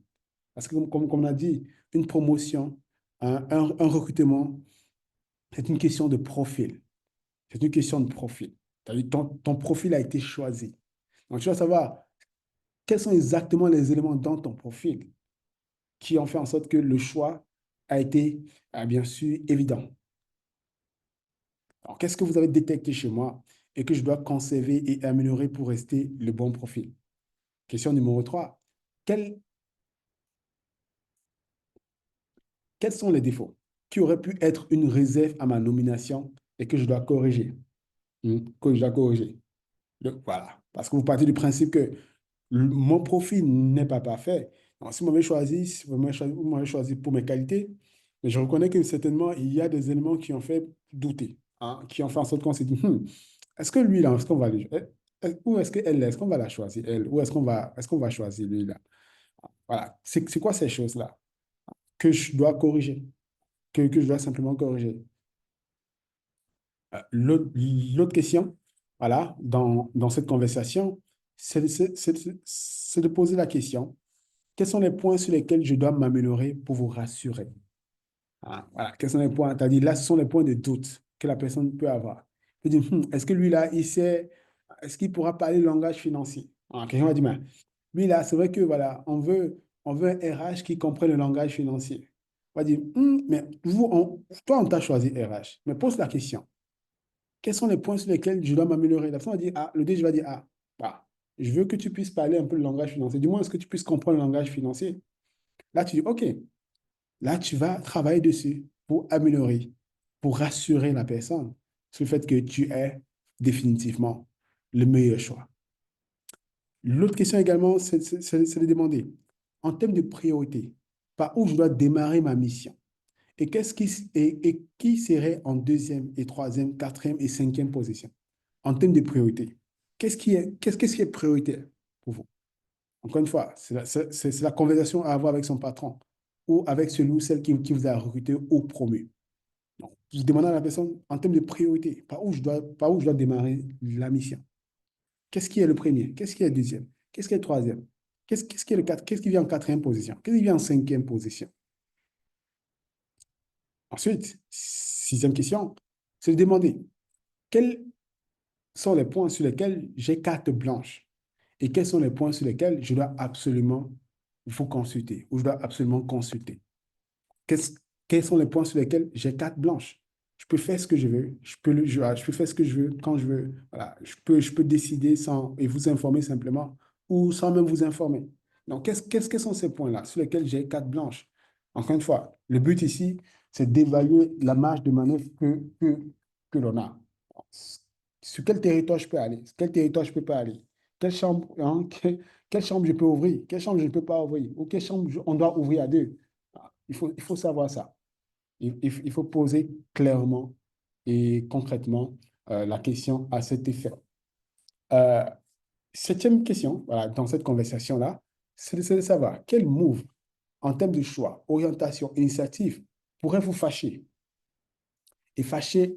Parce que comme on a dit, une promotion, un recrutement, c'est une question de profil. C'est une question de profil. C'est-à-dire ton profil a été choisi. Donc, tu dois savoir quels sont exactement les éléments dans ton profil qui ont fait en sorte que le choix a été, bien sûr, évident. Alors, qu'est-ce que vous avez détecté chez moi et que je dois conserver et améliorer pour rester le bon profil? Question numéro 3. Quels, quels sont les défauts qui auraient pu être une réserve à ma nomination et que je dois corriger? Que je dois corriger. Voilà. Parce que vous partez du principe que mon profil n'est pas parfait. Donc, si vous m'avez choisi, si vous m'avez choisi pour mes qualités, mais je reconnais que certainement, il y a des éléments qui ont fait douter, hein, qui ont fait en sorte qu'on s'est dit, est-ce que lui, là, est-ce qu'on va ou est-ce qu'elle, est-ce qu'on va la choisir, elle, ou est-ce qu'on va choisir lui, là? Voilà. C'est quoi ces choses-là que je dois corriger, que je dois simplement corriger? L'autre question, voilà, dans cette conversation, c'est de poser la question, quels sont les points sur lesquels je dois m'améliorer pour vous rassurer? Ah, voilà, quels sont les points? C'est-à-dire, là, ce sont les points de doute que la personne peut avoir. Il peut dire, est-ce que lui, là, il sait, est-ce qu'il pourra parler le langage financier? Ah, quelqu'un va dire, mais lui, là, c'est vrai que, voilà, on veut un RH qui comprenne le langage financier. On va dire, mais toi, on t'a choisi RH. Mais pose la question. Quels sont les points sur lesquels je dois m'améliorer? La personne va dire, ah, le DG va dire, ah, bah, je veux que tu puisses parler un peu le langage financier. Du moins, est-ce que tu puisses comprendre le langage financier? Là, tu dis, OK, là, tu vas travailler dessus pour améliorer, pour rassurer la personne sur le fait que tu es définitivement le meilleur choix. L'autre question également, c'est de demander, en termes de priorité, par où je dois démarrer ma mission? Et, et qui serait en deuxième et troisième, quatrième et cinquième position en termes de priorité? Qu'est-ce qui est prioritaire pour vous? Encore une fois, c'est la conversation à avoir avec son patron ou avec celui ou celle qui vous a recruté ou promu. Donc, vous demandez à la personne en termes de priorité, par où je dois démarrer la mission. Qu'est-ce qui est le premier? Qu'est-ce qui est le deuxième? Qu'est-ce qui est le troisième? Qu'est-ce qui est le quatre? Qu'est-ce qui vient en quatrième position? Qu'est-ce qui vient en cinquième position? Ensuite, sixième question, c'est de demander quels sont les points sur lesquels j'ai carte blanche et quels sont les points sur lesquels je dois absolument vous consulter ou je dois absolument consulter. Qu'est-ce- Quels sont les points sur lesquels j'ai carte blanche? Je peux faire ce que je veux, je peux faire ce que je veux quand je veux. Voilà, je peux décider sans, et vous informer simplement ou sans même vous informer. Donc, quels sont ces points-là sur lesquels j'ai carte blanche? Encore une fois, le but ici, c'est d'évaluer la marge de manœuvre que l'on a. Sur quel territoire je peux aller? Sur quel territoire je ne peux pas aller? Quelle chambre, hein, quelle chambre je peux ouvrir? Quelle chambre je ne peux pas ouvrir? Ou quelle chambre on doit ouvrir à deux? Il faut savoir ça. Il faut poser clairement et concrètement la question à cet effet. Euh, Septième question, voilà, dans cette conversation-là, c'est de savoir quel move en termes de choix, orientation, initiative pourrait vous fâcher et fâcher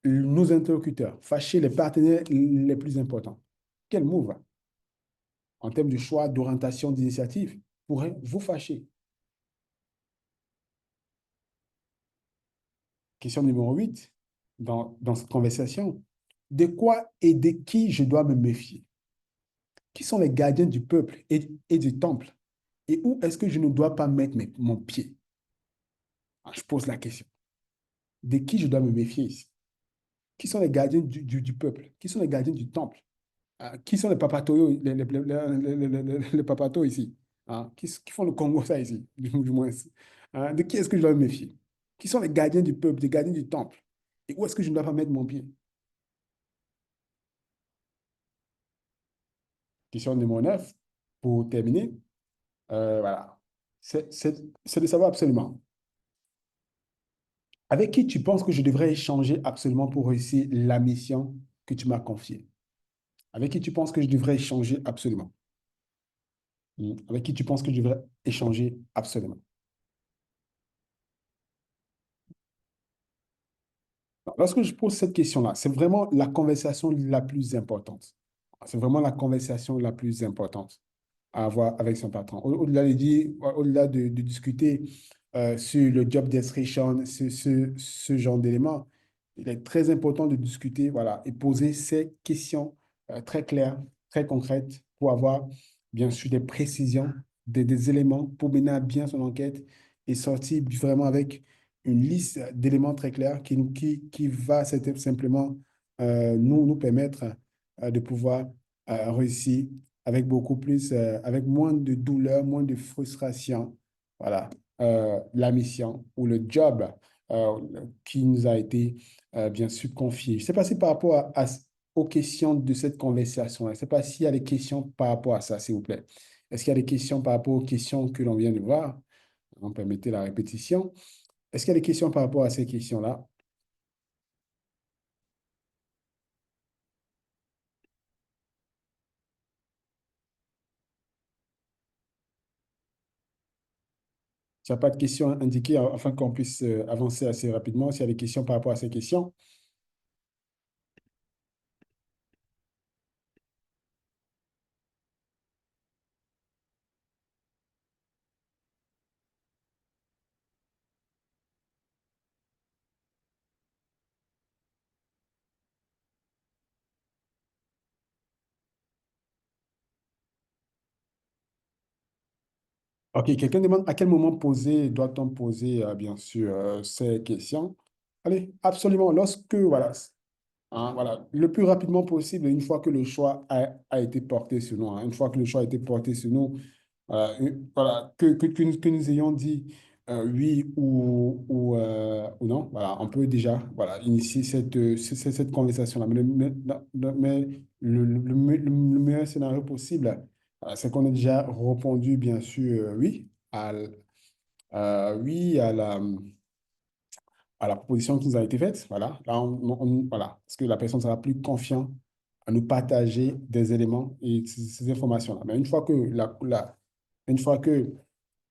nos interlocuteurs, fâcher les partenaires les plus importants. Quel move en termes de choix, d'orientation, d'initiative pourrait vous fâcher? Question numéro 8 dans cette conversation. De quoi et de qui je dois me méfier? Qui sont les gardiens du peuple et du temple? Et où est-ce que je ne dois pas mettre mon pied? Ah, je pose la question. De qui je dois me méfier ici? Qui sont les gardiens du peuple? Qui sont les gardiens du temple? Ah, qui sont les papatoyos, les papatos ici? Ah, qui font le Congo ça ici, du moins. Ah, de qui est-ce que je dois me méfier? Qui sont les gardiens du peuple, les gardiens du temple? Et où est-ce que je ne dois pas mettre mon pied? Question numéro 9 pour terminer. Voilà. C'est de savoir absolument avec qui tu penses que je devrais échanger absolument pour réussir la mission que tu m'as confiée. Avec qui tu penses que je devrais échanger absolument. Avec qui tu penses que je devrais échanger absolument. Lorsque je pose cette question-là, c'est vraiment la conversation la plus importante. C'est vraiment la conversation la plus importante à avoir avec son patron. Au-delà de dire, au-delà de discuter sur le job description, ce genre d'éléments, il est très important de discuter, voilà, et poser ces questions très claires, très concrètes pour avoir, bien sûr, des précisions, des éléments pour mener à bien son enquête et sortir vraiment avec une liste d'éléments très clairs qui va simplement nous permettre de pouvoir réussir avec beaucoup plus, avec moins de douleur, moins de frustration. Voilà, la mission ou le job euh, qui nous a été bien sûr confié. Je ne sais pas si par rapport aux questions de cette conversation, je ne sais pas s'il y a des questions par rapport à ça, s'il vous plaît. Est-ce qu'il y a des questions par rapport aux questions que l'on vient de voir? On permettait la répétition. Est-ce qu'il y a des questions par rapport à ces questions-là? Il n'y a pas de questions indiquées afin qu'on puisse avancer assez rapidement. S'il y a des questions par rapport à ces questions. OK, quelqu'un demande à quel moment poser, doit-on poser, bien sûr, ces questions? Allez, absolument, lorsque, voilà, voilà, le plus rapidement possible, une fois que le choix a été porté sur nous, une fois que le choix a été porté sur nous, voilà, que nous ayons dit oui ou non, voilà, on peut déjà voilà, initier cette conversation-là. Mais le meilleur scénario possible, c'est qu'on ait déjà répondu, bien sûr, oui oui à la proposition qui nous a été faite. Voilà, là, voilà, parce que la personne sera plus confiante à nous partager des éléments et ces informations-là. Mais une fois que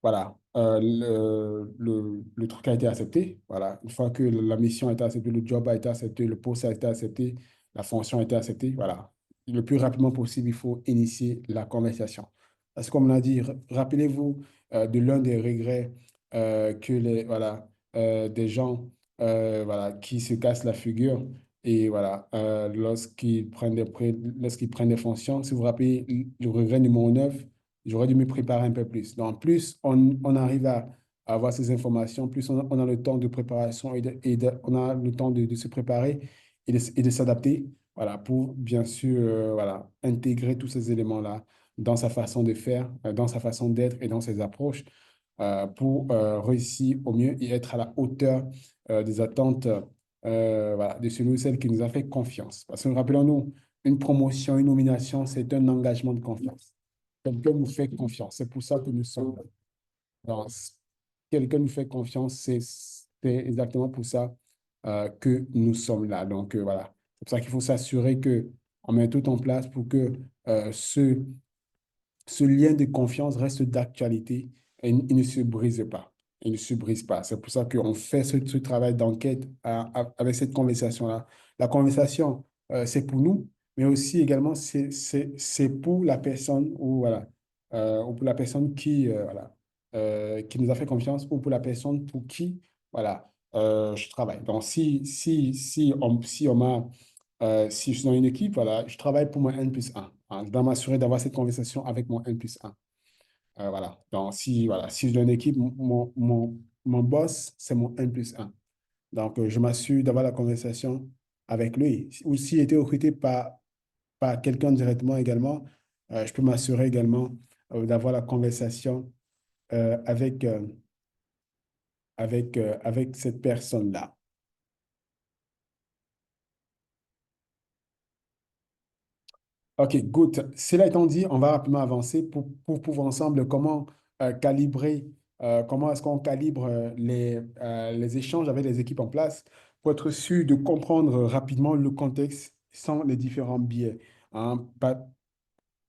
voilà, le truc a été accepté. Voilà. Une fois que la mission a été acceptée, le job a été accepté, le poste a été accepté, la fonction a été acceptée. Voilà. Le plus rapidement possible, il faut initier la conversation. Parce que, comme on a dit, rappelez-vous de l'un des regrets que voilà, des gens voilà, qui se cassent la figure et voilà, lorsqu'ils prennent des fonctions. Si vous vous rappelez, le regret numéro 9, j'aurais dû me préparer un peu plus. Donc, plus on arrive à avoir ces informations, plus on a le temps de préparation on a le temps de se préparer et de s'adapter, voilà, pour bien sûr voilà, intégrer tous ces éléments-là dans sa façon de faire, dans sa façon d'être et dans ses approches pour réussir au mieux et être à la hauteur des attentes voilà, de celui ou celle qui nous a fait confiance. Parce que rappelons-nous, une promotion, une nomination, c'est un engagement de confiance. Quelqu'un nous fait confiance. C'est pour ça que nous sommes là. Donc, quelqu'un nous fait confiance, c'est exactement pour ça que nous sommes là. Donc, voilà. C'est pour ça qu'il faut s'assurer que on met tout en place pour que ce lien de confiance reste d'actualité et il ne se brise pas. Il ne se brise pas. C'est pour ça qu'on fait ce travail d'enquête avec cette conversation-là. La conversation, c'est pour nous, mais aussi également, c'est pour la personne ou, voilà, ou pour la personne voilà, qui nous a fait confiance ou pour la personne pour qui voilà, je travaille. Donc, si je suis dans une équipe, voilà, je travaille pour mon N+1. Hein. Je dois m'assurer d'avoir cette conversation avec mon N+1. Voilà. Donc, voilà, si je suis dans une équipe, mon boss, c'est mon N+1. Donc, je m'assure d'avoir la conversation avec lui. Ou s'il était recruté par quelqu'un directement également, je peux m'assurer également d'avoir la conversation avec, avec cette personne-là. OK, good. Cela étant dit, on va rapidement avancer pour pouvoir ensemble calibrer, comment est-ce qu'on calibre les échanges avec les équipes en place pour être sûr de comprendre rapidement le contexte sans les différents biais. Hein.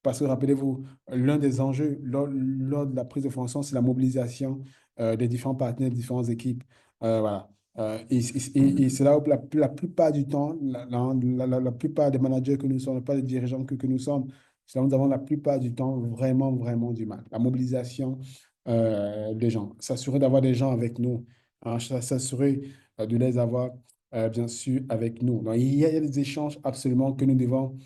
Parce que rappelez-vous, l'un des enjeux lors de la prise de fonction, c'est la mobilisation des différents partenaires, des différentes équipes. Voilà. Et c'est là où la plupart du temps, la plupart des managers que nous sommes, pas des dirigeants que nous sommes, c'est là où nous avons la plupart du temps vraiment, vraiment du mal. La mobilisation des gens, s'assurer d'avoir des gens avec nous, hein, s'assurer de les avoir, bien sûr, avec nous. Donc, il y a des échanges absolument que nous devons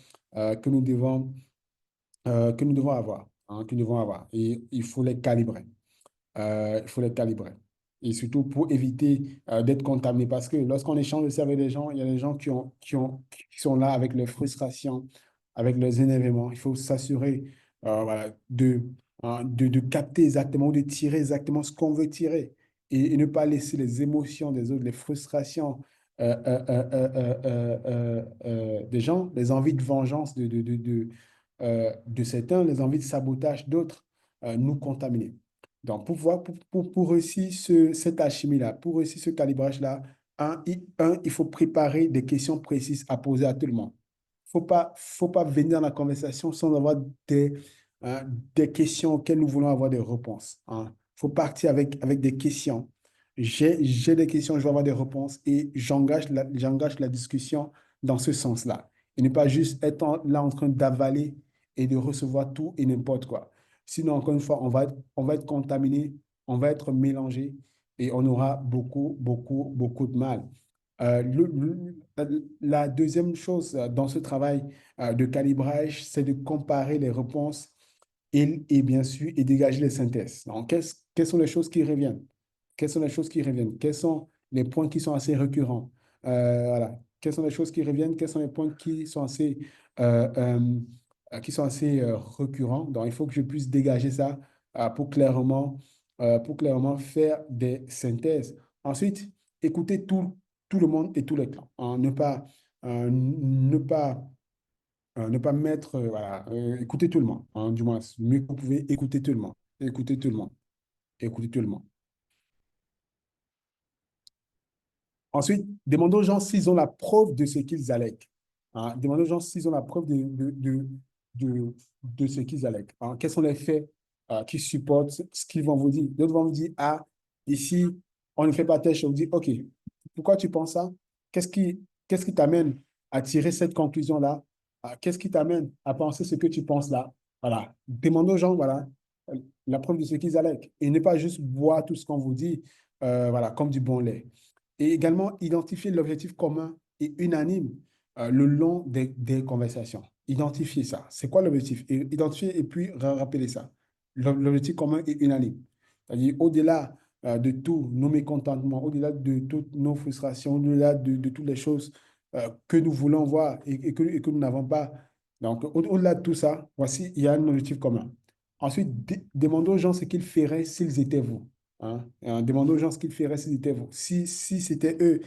avoir, hein, que nous devons avoir. Et il faut les calibrer. Il faut les calibrer. Et surtout pour éviter d'être contaminé. Parce que lorsqu'on échange aussi avec des gens, il y a des gens qui sont là avec leurs frustrations, avec leurs énervements. Il faut s'assurer voilà, de capter exactement ou de tirer exactement ce qu'on veut tirer. Et ne pas laisser les émotions des autres, les frustrations des gens, les envies de vengeance de certains, les envies de sabotage d'autres nous contaminer. Donc, pour réussir cette alchimie-là, pour réussir ce calibrage-là, il faut préparer des questions précises à poser à tout le monde. Faut pas venir dans la conversation sans avoir des, hein, des questions auxquelles nous voulons avoir des réponses. Il faut partir avec des questions. J'ai des questions, je veux avoir des réponses et j'engage la discussion dans ce sens-là. Et ne pas juste être là en train d'avaler et de recevoir tout et n'importe quoi. Sinon, encore une fois, on va être contaminé, on va être mélangé et on aura beaucoup, beaucoup, beaucoup de mal. La deuxième chose dans ce travail de calibrage, c'est de comparer les réponses et bien sûr, et dégager les synthèses. Donc, quelles sont les choses qui reviennent? Quelles sont les choses qui reviennent? Quels sont les points qui sont assez récurrents? Voilà. Quelles sont les choses qui reviennent? Quels sont les points euh, euh, qui sont assez récurrents? Donc, il faut que je puisse dégager ça pour clairement faire des synthèses. Ensuite, écouter tout le monde et tous les clans. Hein. Ne pas mettre, voilà, écouter tout le monde, hein, du moins, mieux que vous pouvez écouter tout le monde, écouter tout le monde, écouter tout le monde. Ensuite, demandez aux gens s'ils ont la preuve de ce qu'ils allèguent. Hein. Demandez aux gens s'ils ont la preuve de ce qu'ils allèguent. Hein. Quels sont les faits qui supportent ce qu'ils vont vous dire? D'autres vont vous dire, ah, ici, on ne fait pas telle chose. Vous dites, OK, pourquoi tu penses ça? Qu'est-ce qui t'amène à tirer cette conclusion-là? Ah, qu'est-ce qui t'amène à penser ce que tu penses là? Voilà. Demandez aux gens, voilà, la preuve de ce qu'ils allèguent. Et ne pas juste boire tout ce qu'on vous dit, voilà, comme du bon lait. Et également, identifier l'objectif commun et unanime le long des conversations. Identifier ça. C'est quoi l'objectif? Et identifier et puis rappeler ça. L'objectif commun et unanime. C'est-à-dire, au-delà de tous nos mécontentements, au-delà de toutes nos frustrations, au-delà de toutes les choses que nous voulons voir et que nous n'avons pas. Donc, au-delà de tout ça, voici, il y a un objectif commun. Ensuite, demandez aux gens ce qu'ils feraient s'ils étaient vous. Hein. Demandez aux gens ce qu'ils feraient s'ils étaient vous. Si c'était eux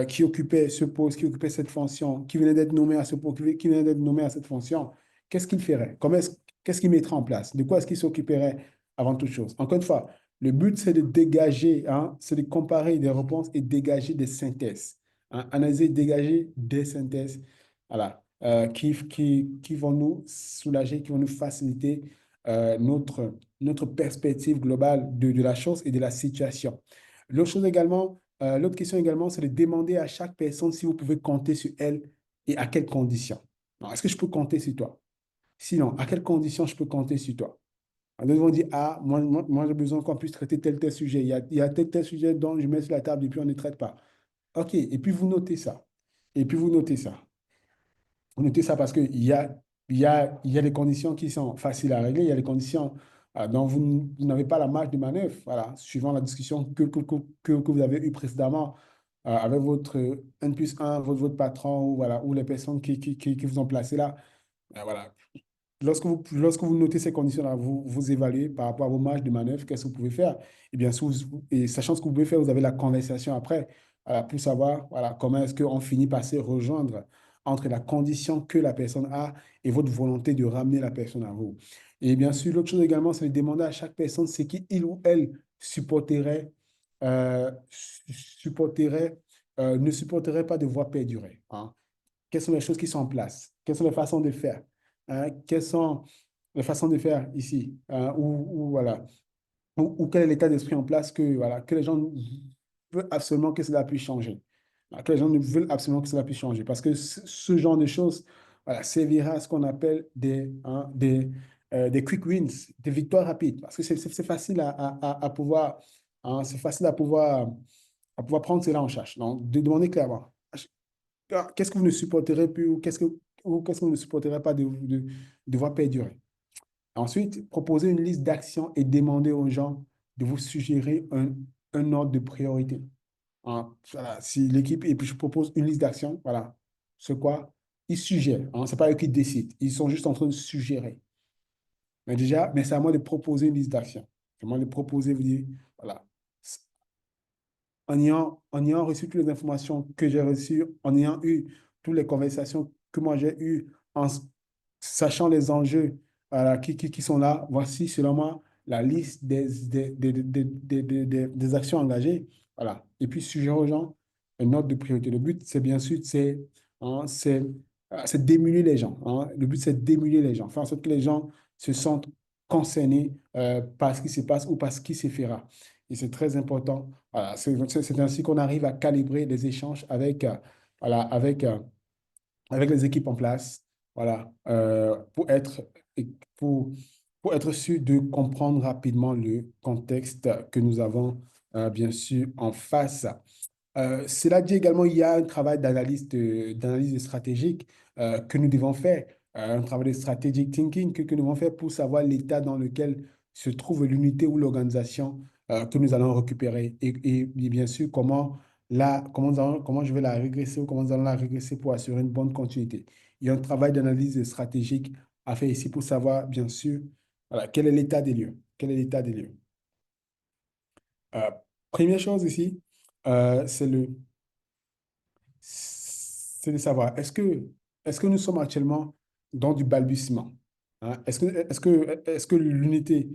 qui occupaient ce poste, qui occupaient cette fonction, qui venaient d'être nommés à ce poste, qui venaient d'être nommés à cette fonction, qu'est-ce qu'ils feraient? Qu'est-ce qu'ils mettraient en place? De quoi est-ce qu'ils s'occuperaient avant toute chose? Encore une fois, le but, c'est de dégager, hein, c'est de comparer des réponses et dégager des synthèses. Hein. Analyser, dégager des synthèses, voilà, qui vont nous soulager, qui vont nous faciliter notre perspective globale de la chose et de la situation. L'autre question également, c'est de demander à chaque personne si vous pouvez compter sur elle et à quelles conditions. Est-ce que je peux compter sur toi? Sinon, à quelles conditions je peux compter sur toi? Alors, ils vont dire, ah, moi j'ai besoin qu'on puisse traiter tel sujet. Il y a tel sujet dont je mets sur la table et puis on ne traite pas. OK, et puis vous notez ça. Et puis vous notez ça. Vous notez ça parce il y a des conditions qui sont faciles à régler, il y a des conditions dont vous n'avez pas la marge de manœuvre, voilà, suivant la discussion que vous avez eue précédemment avec votre N plus 1, votre patron ou, voilà, ou les personnes qui vous ont placé là. Voilà. Lorsque vous notez ces conditions-là, vous évaluez par rapport à vos marges de manœuvre, qu'est-ce que vous pouvez faire. Et bien sûr, et sachant ce que vous pouvez faire, vous avez la conversation après pour savoir voilà, comment est-ce qu'on finit par se rejoindre entre la condition que la personne a et votre volonté de ramener la personne à vous. Et bien sûr, l'autre chose également, c'est de demander à chaque personne ce qu'il ou elle supporterait, supporterait ne supporterait pas de voir perdurer. Hein. Quelles sont les choses qui sont en place? Quelles sont les façons de faire? Hein? Quelles sont les façons de faire ici? Voilà. Ou quel est l'état d'esprit en place que, voilà, que les gens veulent absolument que cela puisse changer. Voilà, tous les gens ne veulent absolument que cela puisse changer parce que ce genre de choses, voilà, servira à ce qu'on appelle des quick wins, des victoires rapides. Parce que c'est facile à pouvoir, c'est facile à pouvoir prendre cela en charge. Donc, de demander clairement, qu'est-ce que vous ne supporterez plus ou qu'est-ce que vous ne supporterez pas de devoir perdurer. Ensuite, proposer une liste d'actions et demander aux gens de vous suggérer un ordre de priorité. Hein, voilà, si l'équipe, et puis je propose une liste d'actions, voilà, c'est quoi? Ils suggèrent, hein, ce n'est pas eux qui décident, ils sont juste en train de suggérer. Mais déjà, mais c'est à moi de proposer une liste d'actions. C'est à moi de proposer, vous dire, voilà, en ayant reçu toutes les informations que j'ai reçues, en ayant eu toutes les conversations que moi j'ai eues, en sachant les enjeux qui sont là, voici selon moi la liste des actions engagées. Voilà. Et puis, suggérer aux gens une note de priorité. Le but, c'est bien sûr, hein, c'est d'émuler les gens. Hein. Le but, c'est d'émuler les gens, faire en sorte que les gens se sentent concernés par ce qui se passe ou par ce qui se fera. Et c'est très important. Voilà, c'est ainsi qu'on arrive à calibrer les échanges voilà, avec les équipes en place, voilà, pour, pour être sûr de comprendre rapidement le contexte que nous avons, bien sûr, en face. Cela dit également, il y a un travail d'analyse stratégique que nous devons faire, un travail de strategic thinking que nous devons faire pour savoir l'état dans lequel se trouve l'unité ou l'organisation que nous allons récupérer et bien sûr comment je vais la régresser ou comment nous allons la régresser pour assurer une bonne continuité. Il y a un travail d'analyse stratégique à faire ici pour savoir, bien sûr, voilà, quel est l'état des lieux. Quel est l'état des lieux. Euh, Première chose ici, c'est c'est de savoir, est-ce que nous sommes actuellement dans du balbutiement? Hein? Est-ce que l'unité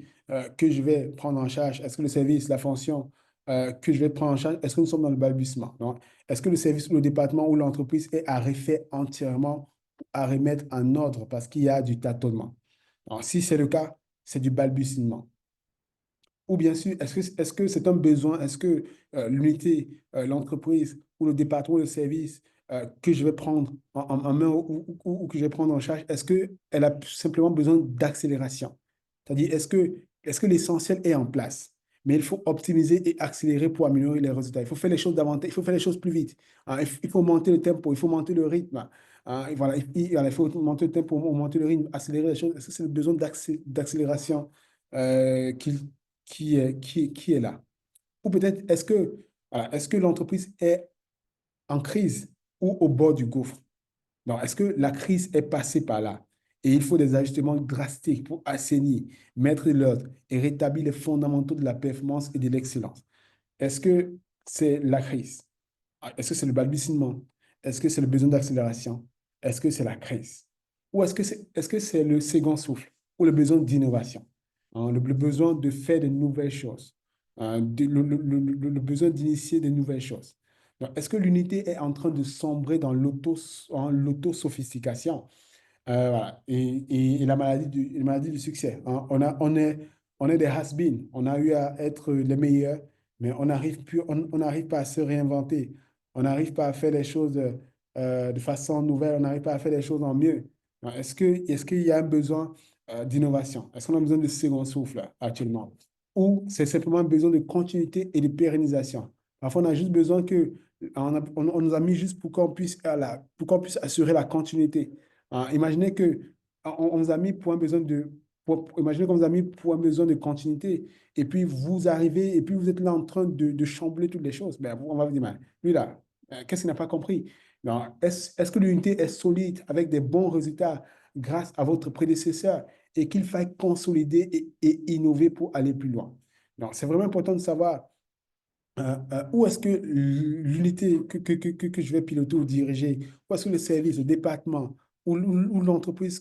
que je vais prendre en charge, est-ce que le service, la fonction que je vais prendre en charge, est-ce que nous sommes dans le balbutiement? Non? Est-ce que le service ou le département ou l'entreprise est à refaire entièrement, à remettre en ordre parce qu'il y a du tâtonnement? Alors, si c'est le cas, c'est du balbutiement. Ou bien sûr, est-ce que c'est un besoin, est-ce que l'unité, l'entreprise ou le département de service que je vais prendre en main ou que je vais prendre en charge, est-ce qu'elle a simplement besoin d'accélération? C'est-à-dire, est-ce que l'essentiel est en place? Mais il faut optimiser et accélérer pour améliorer les résultats. Il faut faire les choses davantage, il faut faire les choses plus vite. Hein, il faut monter le tempo, il faut monter le rythme. Hein, et voilà, il faut monter le tempo, monter le rythme, accélérer les choses. Est-ce que c'est le besoin d'accélération qu'il qui est là? Ou peut-être, voilà, est-ce que l'entreprise est en crise ou au bord du gouffre? Donc, est-ce que la crise est passée par là? Et il faut des ajustements drastiques pour assainir, mettre de l'ordre et rétablir les fondamentaux de la performance et de l'excellence. Est-ce que c'est la crise? Est-ce que c'est le balbutiement? Est-ce que c'est le besoin d'accélération? Est-ce que c'est la crise? Ou est-ce que c'est le second souffle ou le besoin d'innovation? Hein, le besoin de faire de nouvelles choses, hein, le besoin d'initier de nouvelles choses. Donc, est-ce que l'unité est en train de sombrer dans l'autosophistication? Voilà. Et la maladie du succès. Hein. On est des has-been. On a eu à être les meilleurs, mais on n'arrive pas à se réinventer. On n'arrive pas à faire les choses de façon nouvelle. On n'arrive pas à faire les choses en mieux. Alors, est-ce qu'il y a un besoin d'innovation? Est-ce qu'on a besoin de second souffle là, actuellement? Ou c'est simplement un besoin de continuité et de pérennisation? Parfois, on a juste besoin que, on nous a mis juste pour qu'on puisse assurer la continuité. Ah, imaginez que on vous a mis pour un besoin imaginez qu'on vous a mis pour un besoin de continuité, et puis vous arrivez, et puis vous êtes là en train de chambouler toutes les choses. Ben, on va vous dire, mais lui là, qu'est-ce qu'il n'a pas compris? Non, est-ce que l'unité est solide avec des bons résultats grâce à votre prédécesseur et qu'il faille consolider et innover pour aller plus loin? Donc, c'est vraiment important de savoir où est-ce que l'unité que je vais piloter ou diriger, où est-ce que le service, le département ou l'entreprise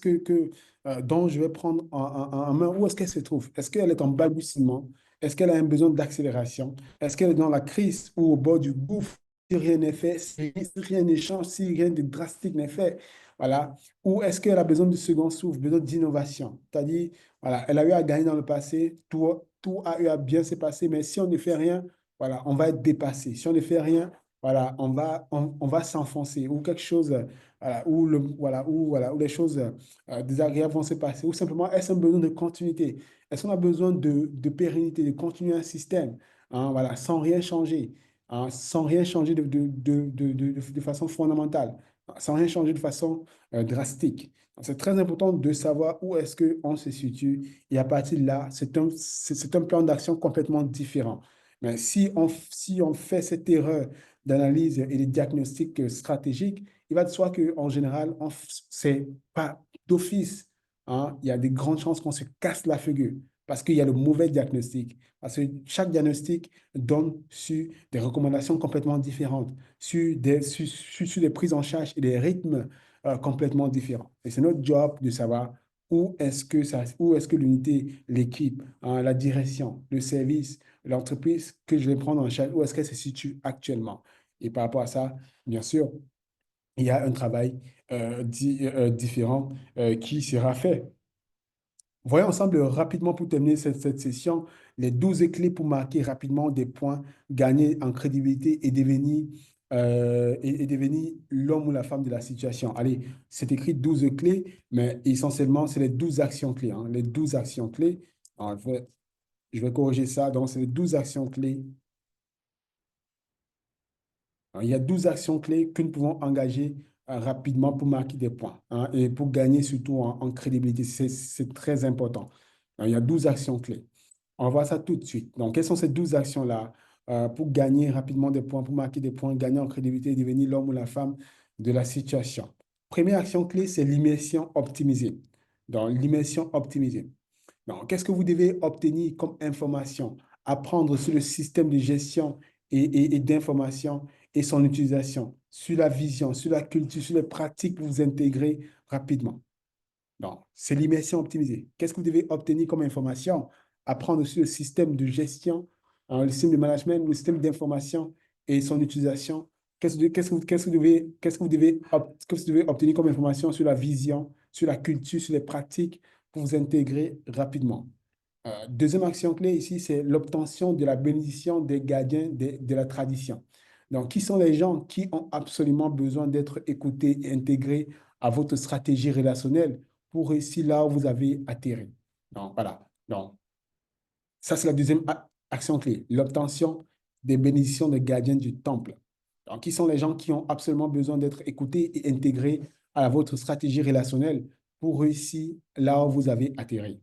dont je vais prendre en main, où est-ce qu'elle se trouve? Est-ce qu'elle est en balbutiement? Est-ce qu'elle a un besoin d'accélération? Est-ce qu'elle est dans la crise ou au bord du gouffre si rien n'est fait, si rien ne change, si rien de drastique n'est fait? Voilà. Ou est-ce qu'elle a besoin de second souffle, besoin d'innovation? C'est-à-dire, voilà, elle a eu à gagner dans le passé, tout a eu à bien se passer, mais si on ne fait rien, voilà, on va être dépassé. Si on ne fait rien, voilà, on va s'enfoncer ou quelque chose, voilà, où les choses désagréables vont se passer. Ou simplement, est-ce un besoin de continuité? Est-ce qu'on a besoin de pérennité, de continuer un système, hein, voilà, sans rien changer, hein, sans rien changer de façon fondamentale, sans rien changer de façon drastique. C'est très important de savoir où est-ce qu'on se situe et à partir de là, c'est un plan d'action complètement différent. Mais si on fait cette erreur d'analyse et de diagnostic stratégique, il va de soi qu'en général, c'est pas d'office, hein, il y a des grandes chances qu'on se casse la figure parce qu'il y a le mauvais diagnostic. Parce que chaque diagnostic donne sur des recommandations complètement différentes, sur des prises en charge et des rythmes complètement différents. Et c'est notre job de savoir où est-ce que l'unité, l'équipe, hein, la direction, le service, l'entreprise que je vais prendre en charge, où est-ce qu'elle se situe actuellement. Et par rapport à ça, bien sûr, il y a un travail différent qui sera fait. Voyons ensemble rapidement pour terminer cette session les 12 clés pour marquer rapidement des points, gagner en crédibilité et devenir l'homme ou la femme de la situation. Allez, c'est écrit 12 clés, mais essentiellement, c'est les 12 actions clés, hein, les 12 actions clés. Alors, je vais corriger ça. Donc, c'est les 12 actions clés. Alors, il y a 12 actions clés que nous pouvons engager rapidement pour marquer des points, hein, et pour gagner surtout en crédibilité. C'est très important. Alors, il y a 12 actions clés. On va voir ça tout de suite. Donc, quelles sont ces 12 actions-là pour gagner rapidement des points, pour marquer des points, gagner en crédibilité et devenir l'homme ou la femme de la situation? Première action clé, c'est l'immersion optimisée. Donc, l'immersion optimisée. Donc, qu'est-ce que vous devez obtenir comme information? Apprendre sur le système de gestion et d'information et son utilisation, sur la vision, sur la culture, sur les pratiques pour vous intégrer rapidement. Donc, c'est l'immersion optimisée. Qu'est-ce que vous devez obtenir comme information? Apprendre sur le système de gestion, hein, le système de management, le système d'information et son utilisation. Qu'est-ce que vous devez obtenir comme information sur la vision, sur la culture, sur les pratiques pour vous intégrer rapidement? Deuxième action clé ici, c'est l'obtention de la bénédiction des gardiens de la tradition. Donc, qui sont les gens qui ont absolument besoin d'être écoutés et intégrés à votre stratégie relationnelle pour réussir là où vous avez atterri? Donc, voilà. Donc, ça, c'est la deuxième action clé, l'obtention des bénédictions des gardiens du temple. Donc, qui sont les gens qui ont absolument besoin d'être écoutés et intégrés à votre stratégie relationnelle pour réussir là où vous avez atterri?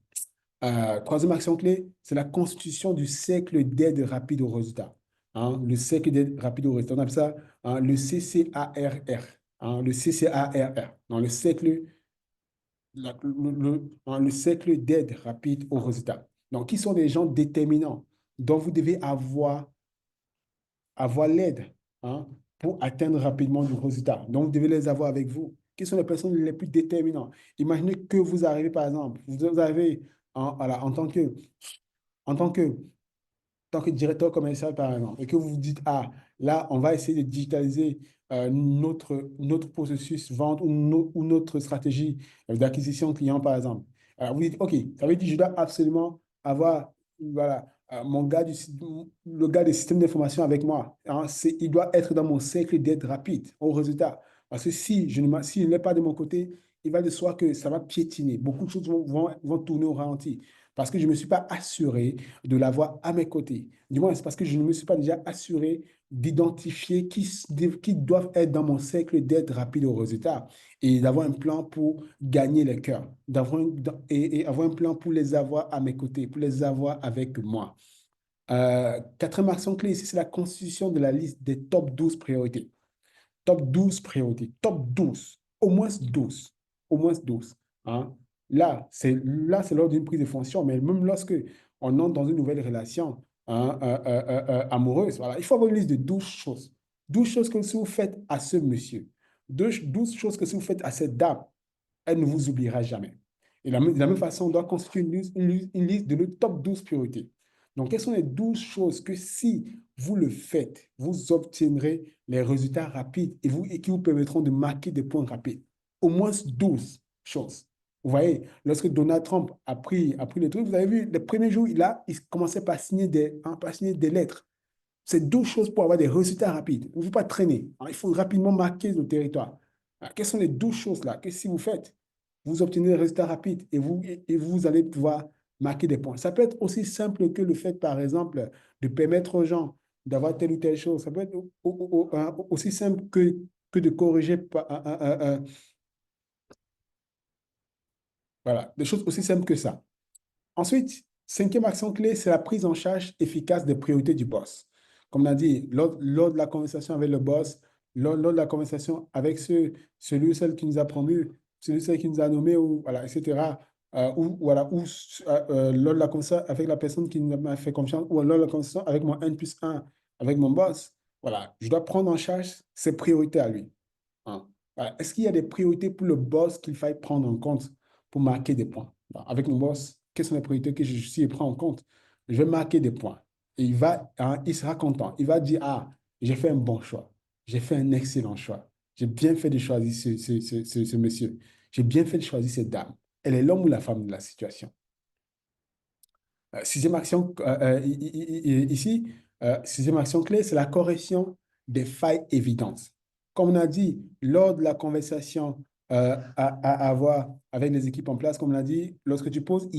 Troisième action clé, c'est la constitution du cercle d'aide rapide au résultat. Hein, le cercle d'aide rapide au résultat. On appelle ça, hein, le CCARR. Hein, le CCARR. Dans le cercle, hein, le cercle d'aide rapide au résultat. Donc, qui sont les gens déterminants dont vous devez avoir l'aide, hein, pour atteindre rapidement du résultat. Donc, vous devez les avoir avec vous. Qui sont les personnes les plus déterminantes? Imaginez que vous arrivez, par exemple, vous arrivez voilà, en tant que directeur commercial, par exemple, et que vous vous dites, ah, là, on va essayer de digitaliser notre processus vente ou notre stratégie d'acquisition client, par exemple. Alors, vous dites, OK, ça veut dire que je dois absolument avoir, voilà, le gars des systèmes d'information avec moi. Hein, il doit être dans mon cercle d'aide rapide au résultat. Parce que s'il n'est pas de mon côté, il va de soi que ça va piétiner. Beaucoup de choses vont tourner au ralenti. Parce que je ne me suis pas assuré de l'avoir à mes côtés. Du moins, c'est parce que je ne me suis pas déjà assuré d'identifier qui doivent être dans mon cercle d'aide rapide au résultat et d'avoir un plan pour gagner les cœurs, et avoir un plan pour les avoir à mes côtés, pour les avoir avec moi. Quatrième action clé ici, c'est la constitution de la liste des top 12 priorités. Top 12 priorités, top 12, au moins 12. Hein. Là, c'est lors d'une prise de fonction, mais même lorsque on entre dans une nouvelle relation, hein, amoureuse, voilà, il faut avoir une liste de 12 choses. 12 choses que si vous faites à ce monsieur, 12 choses que si vous faites à cette dame, elle ne vous oubliera jamais. Et de la même façon, on doit constituer une liste de nos top 12 priorités. Donc, quelles sont les 12 choses que si vous le faites, vous obtiendrez les résultats rapides et qui vous permettront de marquer des points rapides? Au moins 12 choses. Vous voyez, lorsque Donald Trump a pris le truc, vous avez vu, les premiers jours, il commençait par signer par signer des lettres. C'est deux choses pour avoir des résultats rapides. Il ne faut pas traîner. Alors, il faut rapidement marquer le territoire. Alors, quelles sont les deux choses-là que si vous faites, vous obtenez des résultats rapides et vous allez pouvoir marquer des points. Ça peut être aussi simple que le fait, par exemple, de permettre aux gens d'avoir telle ou telle chose. Ça peut être aussi simple que de corriger voilà, des choses aussi simples que ça. Ensuite, cinquième action clé, c'est la prise en charge efficace des priorités du boss. Comme on a dit, lors de la conversation avec le boss, lors de la conversation avec celui ou celle qui nous a promu, celui ou celle qui nous a nommé, ou, voilà, etc. Lors de la conversation avec la personne qui nous a fait confiance, ou lors de la conversation avec mon N+1, avec mon boss, voilà, je dois prendre en charge ses priorités à lui. Hein. Voilà. Est-ce qu'il y a des priorités pour le boss qu'il faille prendre en compte pour marquer des points? Bon, avec mon boss, quelles sont les priorités que je suis prends en compte? Je vais marquer des points. Et il sera content. Il va dire, ah, j'ai fait un bon choix. J'ai fait un excellent choix. J'ai bien fait de choisir ce monsieur. J'ai bien fait de choisir cette dame. Elle est l'homme ou la femme de la situation. Sixième action, ici, sixième action clé, c'est la correction des failles évidentes. Comme on a dit, lors de la conversation à avoir avec les équipes en place, comme on a dit, lorsque tu poses,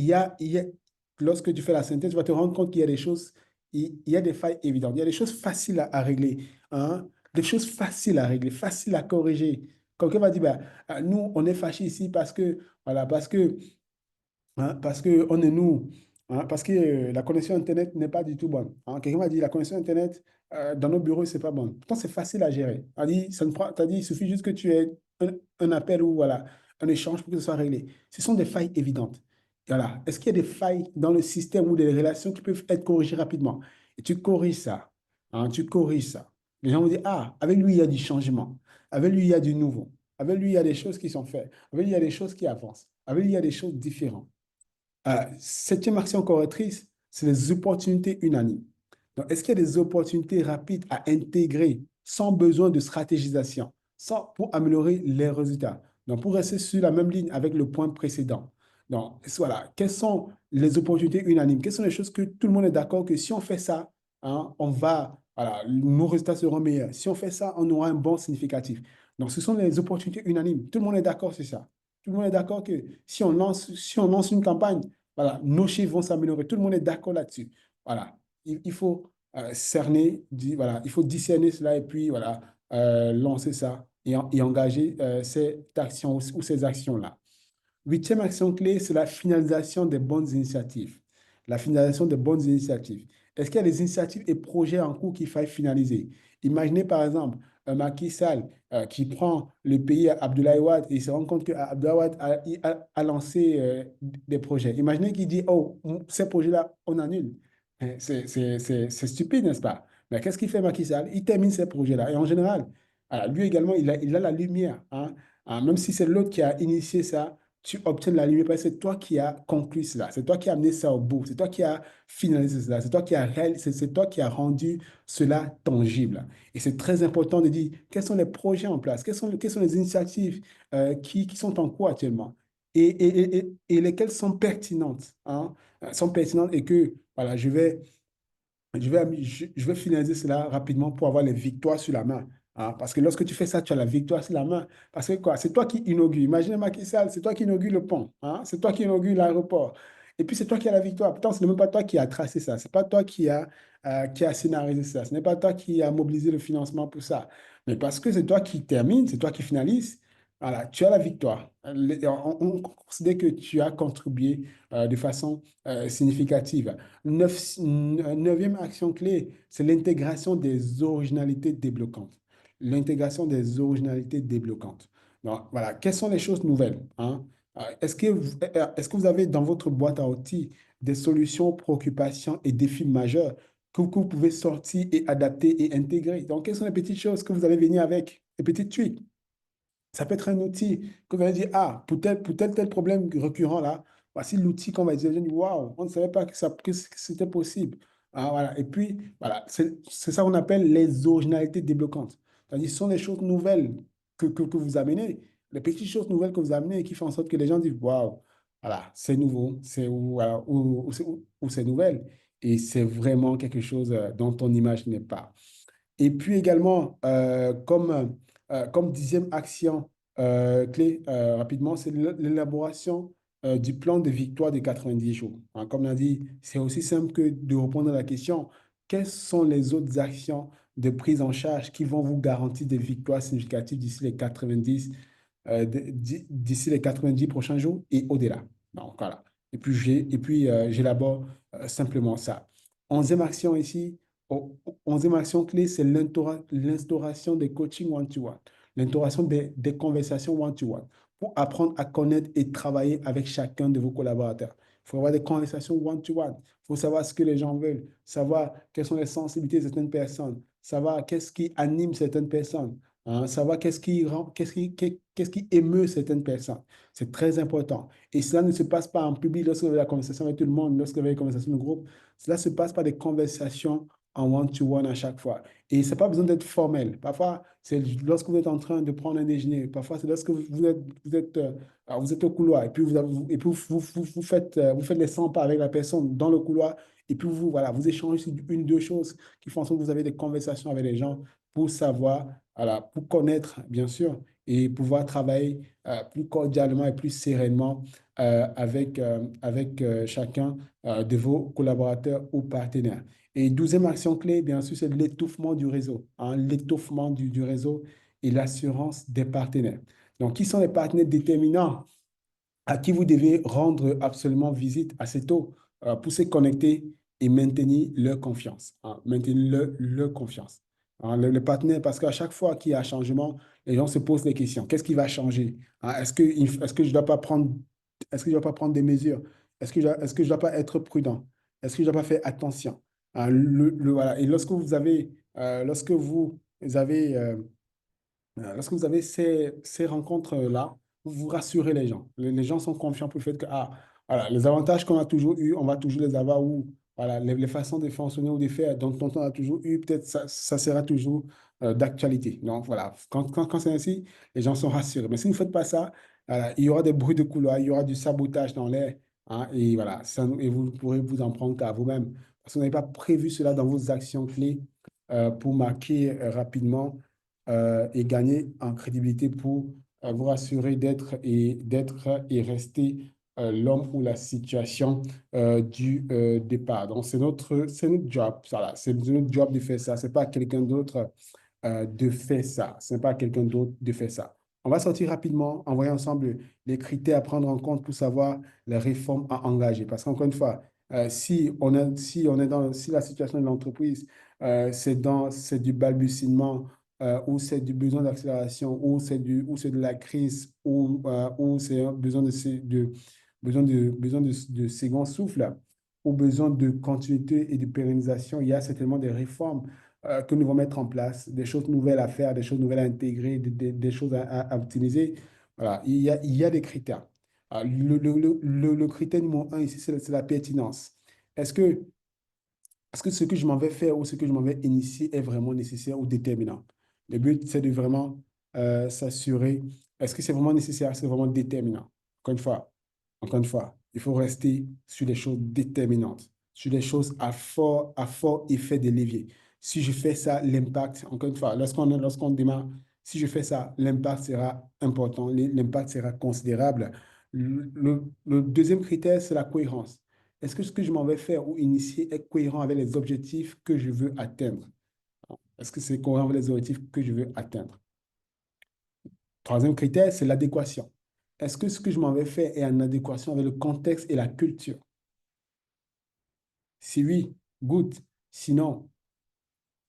lorsque tu fais la synthèse, tu vas te rendre compte qu'il y a des choses, il y a des failles évidentes, il y a des choses faciles à régler, hein, des choses faciles à régler, faciles à corriger. Quelqu'un va dire, bah, nous, on est fâchés ici voilà, parce que on est nous, hein, parce que la connexion Internet n'est pas du tout bonne. Hein. Quelqu'un m'a dit la connexion Internet dans nos bureaux, c'est pas bon. Pourtant, c'est facile à gérer. T'as dit, il suffit juste que tu aies un appel ou voilà, un échange pour que ce soit réglé. Ce sont des failles évidentes. Voilà. Est-ce qu'il y a des failles dans le système ou des relations qui peuvent être corrigées rapidement? Et tu corriges ça. Hein, tu corriges ça. Les gens vont dire, ah, avec lui, il y a du changement. Avec lui, il y a du nouveau. Avec lui, il y a des choses qui sont faites. Avec lui, il y a des choses qui avancent. Avec lui, il y a des choses différentes. Septième action correctrice, c'est les opportunités unanimes. Donc, est-ce qu'il y a des opportunités rapides à intégrer sans besoin de stratégisation, pour améliorer les résultats? Donc, pour rester sur la même ligne avec le point précédent. Donc, voilà, quelles sont les opportunités unanimes? Quelles sont les choses que tout le monde est d'accord que si on fait ça, hein, voilà, nos résultats seront meilleurs. Si on fait ça, on aura un bon significatif. Donc, ce sont les opportunités unanimes. Tout le monde est d'accord sur ça. Tout le monde est d'accord que si on lance une campagne, voilà, nos chiffres vont s'améliorer. Tout le monde est d'accord là-dessus. Voilà. Il faut voilà, il faut discerner cela et puis voilà, lancer ça et engager cette action ou ces actions-là. Huitième action clé, c'est la finalisation des bonnes initiatives. La finalisation des bonnes initiatives. Est-ce qu'il y a des initiatives et projets en cours qu'il faille finaliser? Imaginez par exemple un Macky Sall qui prend le pays à Abdoulaye Wade et il se rend compte que Abdoulaye Wade a lancé des projets. Imaginez qu'il dit, oh, ces projets-là, on annule. C'est stupide, n'est-ce pas? Mais qu'est-ce qu'il fait Macky Sall? Il termine ces projets-là. Et en général, lui également, il a la lumière. Hein. Même si c'est l'autre qui a initié ça, tu obtiens la lumière parce que c'est toi qui as conclu cela, c'est toi qui as amené ça au bout, c'est toi qui as finalisé cela, c'est toi qui as rendu cela tangible. Et c'est très important de dire quels sont les projets en place, quelles sont les initiatives qui sont en cours actuellement et lesquelles sont pertinentes, hein, sont pertinentes et que voilà, je vais finaliser cela rapidement pour avoir les victoires sur la main. Hein. Parce que lorsque tu fais ça, tu as la victoire sur la main. Parce que quoi? C'est toi qui inaugure. Imaginez Macky Sall, c'est toi qui inaugure le pont. Hein. C'est toi qui inaugure l'aéroport. Et puis c'est toi qui as la victoire. Pourtant, ce n'est même pas toi qui as tracé ça. Ce n'est pas toi qui a scénarisé ça. Ce n'est pas toi qui a mobilisé le financement pour ça. Mais parce que c'est toi qui termine, c'est toi qui finalise, voilà, tu as la victoire. On considère que tu as contribué de façon significative. Neuvième action clé, c'est l'intégration des originalités débloquantes. L'intégration des originalités débloquantes. Donc, voilà, quelles sont les choses nouvelles? Hein? Est-ce que vous avez dans votre boîte à outils des solutions, préoccupations et défis majeurs que vous pouvez sortir et adapter et intégrer? Donc, quelles sont les petites choses que vous allez venir avec, les petites tuiles? Ça peut être un outil que vous allez dire, ah, pour tel problème récurrent là, voici l'outil qu'on va utiliser. Je dis, waouh, on ne savait pas que c'était possible. Ah, voilà. Et puis, voilà, c'est ça qu'on appelle les originalités débloquantes. C'est-à-dire, ce sont les choses nouvelles que vous amenez, les petites choses nouvelles que vous amenez qui font en sorte que les gens disent, waouh, voilà, c'est nouveau, c'est ou c'est nouvelle. Et c'est vraiment quelque chose dont on n'imagine pas. Et puis également, comme dixième action clé, rapidement, c'est l'élaboration du plan de victoire de 90 jours. Hein, comme on a dit, c'est aussi simple que de répondre à la question, quelles sont les autres actions de prise en charge qui vont vous garantir des victoires significatives d'ici les 90 prochains jours et au-delà. Donc, voilà. J'élabore simplement ça. Onzième action ici, onzième action clé, c'est l'instauration des coachings one-to-one, l'instauration des conversations one-to-one pour apprendre à connaître et travailler avec chacun de vos collaborateurs. Il faut avoir des conversations one-to-one. Il faut savoir ce que les gens veulent, savoir quelles sont les sensibilités de certaines personnes, savoir qu'est-ce qui anime certaines personnes, hein, savoir qu'est-ce qui émeut certaines personnes. C'est très important. Et cela ne se passe pas en public lorsque vous avez la conversation avec tout le monde, lorsque vous avez la conversation de groupe. Cela se passe par des conversations en one-to-one à chaque fois. Et ça n'a pas besoin d'être formel. Parfois, c'est lorsque vous êtes en train de prendre un déjeuner. Parfois, c'est lorsque vous êtes au couloir et puis vous faites les 100 pas avec la personne dans le couloir. Et puis, vous échangez sur une, deux choses qui font en sorte que vous avez des conversations avec les gens pour savoir, voilà, pour connaître, bien sûr, et pouvoir travailler plus cordialement et plus sereinement avec chacun de vos collaborateurs ou partenaires. Et douzième action clé, bien sûr, c'est l'étouffement du réseau, hein, l'étouffement du réseau et l'assurance des partenaires. Donc, qui sont les partenaires déterminants à qui vous devez rendre absolument visite assez tôt pour se connecter et maintenir leur confiance, hein, maintenir leur confiance. Hein, le partenaire, parce qu'à chaque fois qu'il y a un changement, les gens se posent des questions. Qu'est-ce qui va changer? Hein, est-ce que je ne dois pas prendre, est-ce que je dois pas prendre des mesures? Est-ce que je dois pas être prudent? Est-ce que je dois pas faire attention? Hein, voilà. Et lorsque vous avez ces rencontres-là, vous rassurez les gens. Les gens sont confiants pour le fait que voilà, les avantages qu'on a toujours eus, on va toujours les avoir, ou voilà, les façons de fonctionner ou de faire dont on a toujours eu, peut-être ça sera toujours d'actualité. Donc voilà, quand c'est ainsi, les gens sont rassurés. Mais si vous ne faites pas ça, voilà, il y aura des bruits de couloir, il y aura du sabotage dans l'air, hein, et voilà, et vous pourrez vous en prendre qu'à vous-même. Parce que vous n'avez pas prévu cela dans vos actions clés pour marquer rapidement et gagner en crédibilité pour vous rassurer d'être et rester l'homme ou la situation du départ. Donc, c'est notre job, voilà, c'est notre job de faire ça. C'est pas quelqu'un d'autre de faire ça. C'est pas quelqu'un d'autre de faire ça. On va sortir rapidement, en voyant ensemble les critères à prendre en compte pour savoir les réformes à engager. Parce qu'encore une fois, si la situation de l'entreprise, c'est du balbutiement, ou c'est du besoin d'accélération, ou c'est de la crise, ou c'est un besoin de second souffle, ou besoin de continuité et de pérennisation, il y a certainement des réformes que nous allons mettre en place, des choses nouvelles à faire, des choses nouvelles à intégrer, des choses à optimiser. Voilà, il y a des critères. Le critère numéro un ici, c'est la pertinence. Est-ce que, est-ce que ce que je m'en vais faire ou ce que je m'en vais initier est vraiment nécessaire ou déterminant? Le but, c'est de vraiment s'assurer, est-ce que c'est vraiment nécessaire, c'est vraiment déterminant? Encore une fois, encore une fois, il faut rester sur des choses déterminantes, sur des choses à fort effet de levier. Si je fais ça, l'impact, encore une fois, lorsqu'on démarre, si je fais ça, l'impact sera important, l'impact sera considérable. Le deuxième critère, c'est la cohérence. Est-ce que ce que je m'en vais faire ou initier est cohérent avec les objectifs que je veux atteindre? Est-ce que c'est cohérent avec les objectifs que je veux atteindre? Troisième critère, c'est l'adéquation. Est-ce que ce que je m'en vais faire est en adéquation avec le contexte et la culture? Si oui, good. Sinon,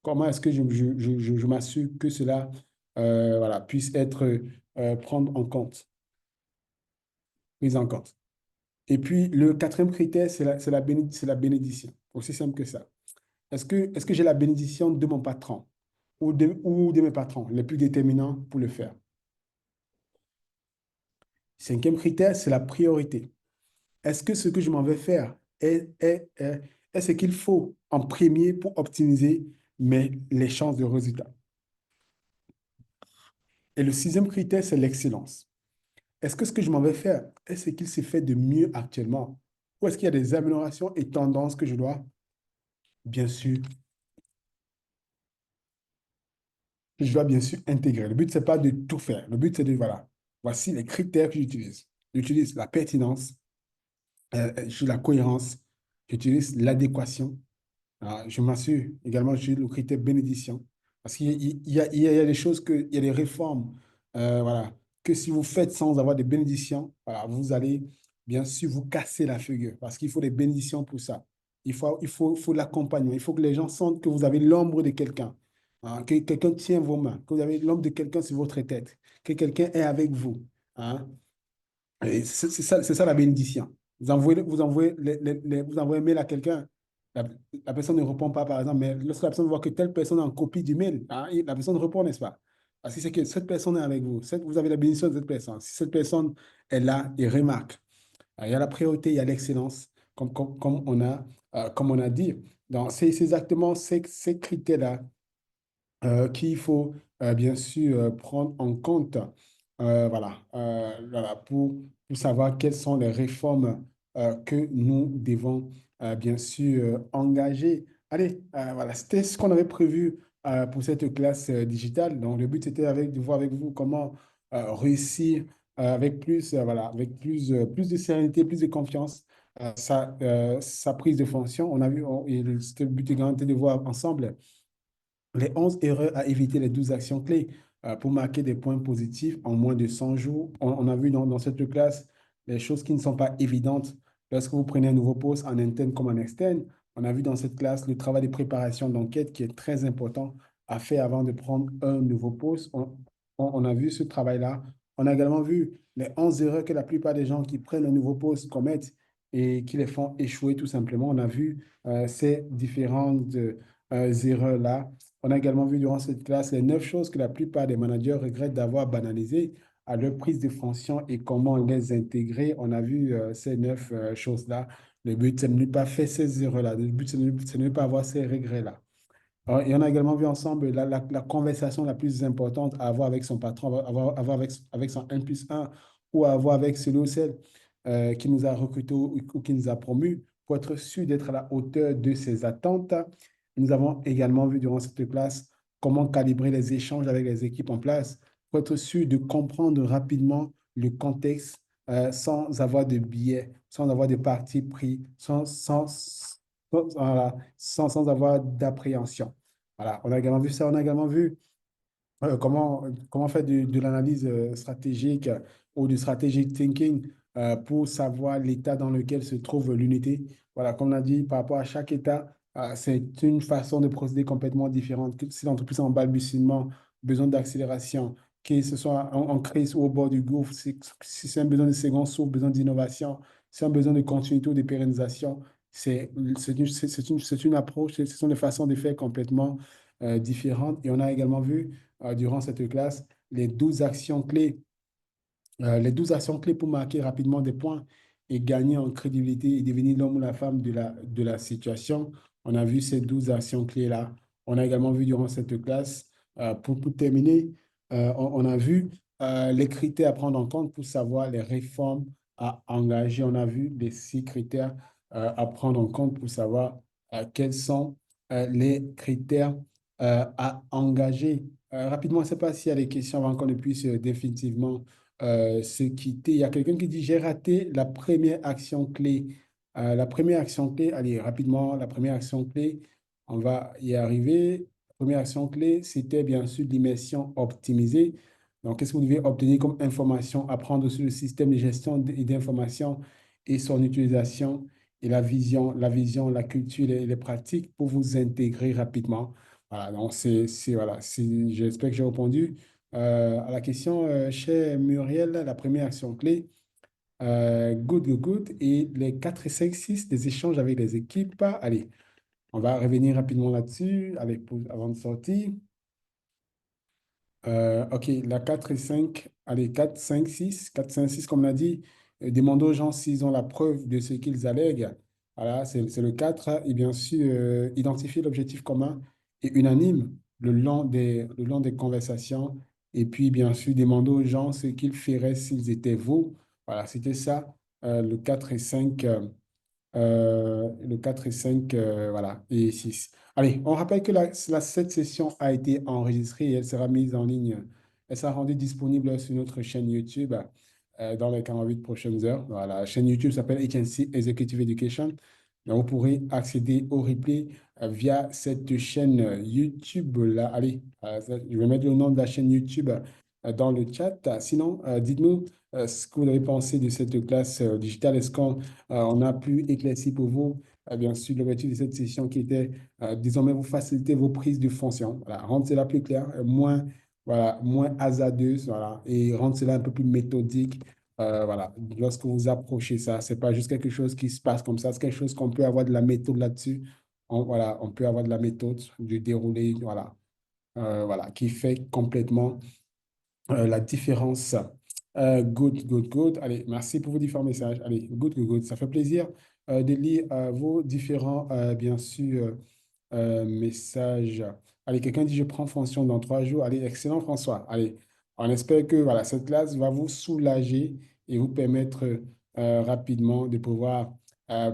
comment est-ce que je m'assure que cela voilà, puisse être prendre en compte, pris en compte? Et puis, le quatrième critère, c'est la bénédiction. Aussi simple que ça. Est-ce que j'ai la bénédiction de mon patron ou de mes patrons les plus déterminants pour le faire? Cinquième critère, c'est la priorité. Est-ce que ce que je m'en vais faire est ce qu'il faut en premier pour optimiser les chances de résultat? Et le sixième critère, c'est l'excellence. Est-ce que ce que je m'en vais faire est ce qu'il se fait de mieux actuellement? Ou est-ce qu'il y a des améliorations et tendances que je dois bien sûr, je dois bien sûr intégrer. Le but, c'est pas de tout faire. Le but, c'est de, voilà, voici les critères que j'utilise. J'utilise la pertinence, je la cohérence, j'utilise l'adéquation. Je m'assure également, je le critère bénédiction. Parce qu'il y a des choses il y a des réformes, voilà, que si vous faites sans avoir des bénédictions, voilà, vous allez bien sûr vous casser la figure. Parce qu'il faut des bénédictions pour ça. Il faut l'accompagnement. Il faut que les gens sentent que vous avez l'ombre de quelqu'un. Que quelqu'un tient vos mains, que vous avez l'ombre de quelqu'un sur votre tête, que quelqu'un est avec vous. hein. Et c'est ça la bénédiction. Vous envoyez un mail à quelqu'un, la, la personne ne répond pas, par exemple, mais lorsque la personne voit que telle personne est en copie du mail, la personne répond, n'est-ce pas? Parce que c'est que cette personne est avec vous, vous avez la bénédiction de cette personne. Si cette personne est là et remarque, il y a la priorité, il y a l'excellence, comme on a dit. Donc, c'est exactement ces critères-là qu'il faut bien sûr prendre en compte voilà, pour savoir quelles sont les réformes que nous devons bien sûr engager. Allez, voilà, c'était ce qu'on avait prévu pour cette classe digitale. Donc, le but était de voir avec vous comment réussir avec plus, voilà, avec plus de sérénité, plus de confiance, sa prise de fonction. On a vu, et c'était le but également était de voir ensemble les 11 erreurs à éviter, les 12 actions clés pour marquer des points positifs en moins de 100 jours. On a vu dans cette classe les choses qui ne sont pas évidentes lorsque vous prenez un nouveau poste en interne comme en externe. On a vu dans cette classe le travail de préparation d'enquête qui est très important à faire avant de prendre un nouveau poste. On a vu ce travail-là. On a également vu les 11 erreurs que la plupart des gens qui prennent un nouveau poste commettent et qui les font échouer tout simplement. On a vu ces différentes erreurs-là. On a également vu durant cette classe les 9 choses que la plupart des managers regrettent d'avoir banalisées à leur prise de fonction et comment les intégrer. On a vu ces 9 choses-là. Le but, c'est de ne pas faire ces erreurs-là. Le but, c'est de ne pas avoir ces regrets-là. Et on a également vu ensemble la conversation la plus importante à avoir avec son patron, avoir avec son 1 plus 1 ou à avoir avec celui ou celle qui nous a recrutés ou qui nous a promus pour être sûr d'être à la hauteur de ses attentes. Nous avons également vu durant cette classe comment calibrer les échanges avec les équipes en place pour être sûr de comprendre rapidement le contexte sans avoir de biais, sans avoir de parti pris, voilà, sans avoir d'appréhension. Voilà, on a également vu ça, on a également vu comment faire de l'analyse stratégique ou du strategic thinking pour savoir l'état dans lequel se trouve l'unité. Voilà, comme on a dit, par rapport à chaque état, c'est une façon de procéder complètement différente. Si l'entreprise est en balbutiement, besoin d'accélération, que ce soit en crise ou au bord du gouffre, si c'est un besoin de second souffle, besoin d'innovation, si c'est un besoin de continuité ou de pérennisation, c'est une approche, ce sont des façons de faire complètement différentes. Et on a également vu durant cette classe les 12 actions clés pour marquer rapidement des points et gagner en crédibilité et devenir l'homme ou la femme de la situation. On a vu ces 12 actions clés-là. On a également vu durant cette classe, pour terminer, on a vu les critères à prendre en compte pour savoir les réformes à engager. On a vu les 6 critères à prendre en compte pour savoir quels sont les critères à engager. Rapidement, je ne sais pas s'il y a des questions avant qu'on ne puisse définitivement se quitter. Il y a quelqu'un qui dit, j'ai raté la première action clé. La première action clé, allez, rapidement, la première action clé, on va y arriver. La première action clé, c'était bien sûr l'immersion optimisée. Donc, qu'est-ce que vous devez obtenir comme information, apprendre sur le système de gestion et d'information et son utilisation et la culture et les pratiques pour vous intégrer rapidement. Voilà, donc voilà, j'espère que j'ai répondu à la question, chez Muriel, la première action clé, good, good, good, et les 4 et 5 6 des échanges avec les équipes. Allez, on va revenir rapidement là-dessus avant de sortir. OK, la 4 et 5 allez, 4 5 6 comme on a dit, demandez aux gens s'ils ont la preuve de ce qu'ils allèguent. Voilà, c'est le 4. Et bien sûr, identifier l'objectif commun et unanime le long des conversations. Et puis, bien sûr, demander aux gens ce qu'ils feraient s'ils étaient vous. Voilà, c'était ça, le 4 et 5 le 4 et 5 voilà, et 6. Allez, on rappelle que cette session a été enregistrée et elle sera mise en ligne. Elle sera rendue disponible sur notre chaîne YouTube dans les 48 prochaines heures. Voilà, la chaîne YouTube s'appelle HNC Executive Education. Donc, vous pourrez accéder au replay via cette chaîne YouTube-là. Allez, je vais mettre le nom de la chaîne YouTube dans le chat. Sinon, dites-nous ce que vous avez pensé de cette classe digitale. Est-ce qu'on a pu éclaircir pour vous, bien sûr, l'objectif de cette session qui était désormais vous faciliter vos prises de fonction. Voilà, rendre cela plus clair, moins, voilà, moins hasardeuse, voilà, et rendre cela un peu plus méthodique. Voilà, lorsque vous approchez ça, c'est pas juste quelque chose qui se passe comme ça, c'est quelque chose qu'on peut avoir de la méthode là-dessus. Voilà, on peut avoir de la méthode, du déroulé, voilà, voilà, qui fait complètement la différence. Good, good, good. Allez, merci pour vos différents messages. Allez, good, good, good. Ça fait plaisir de lire vos différents, bien sûr, messages. Allez, quelqu'un dit, je prends fonction dans 3 jours. Allez, excellent, François. Allez, on espère que voilà, cette classe va vous soulager et vous permettre rapidement de pouvoir euh,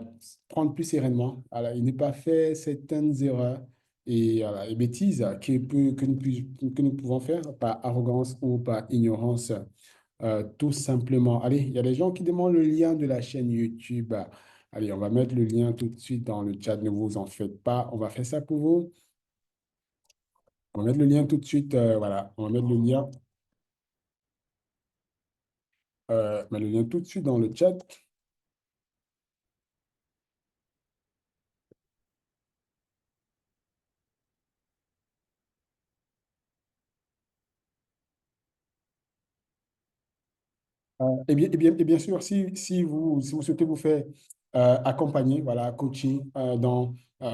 prendre plus sereinement. Alors, et ne pas faire certaines erreurs et, voilà, et bêtises que nous pouvons faire par arrogance ou par ignorance, tout simplement. Allez, il y a des gens qui demandent le lien de la chaîne YouTube. Allez, on va mettre le lien tout de suite dans le chat, ne vous en faites pas. On va faire ça pour vous. On va mettre le lien tout de suite. Voilà, on va mettre le lien tout de suite dans le chat. Et bien sûr, si vous souhaitez vous faire accompagner, voilà, coacher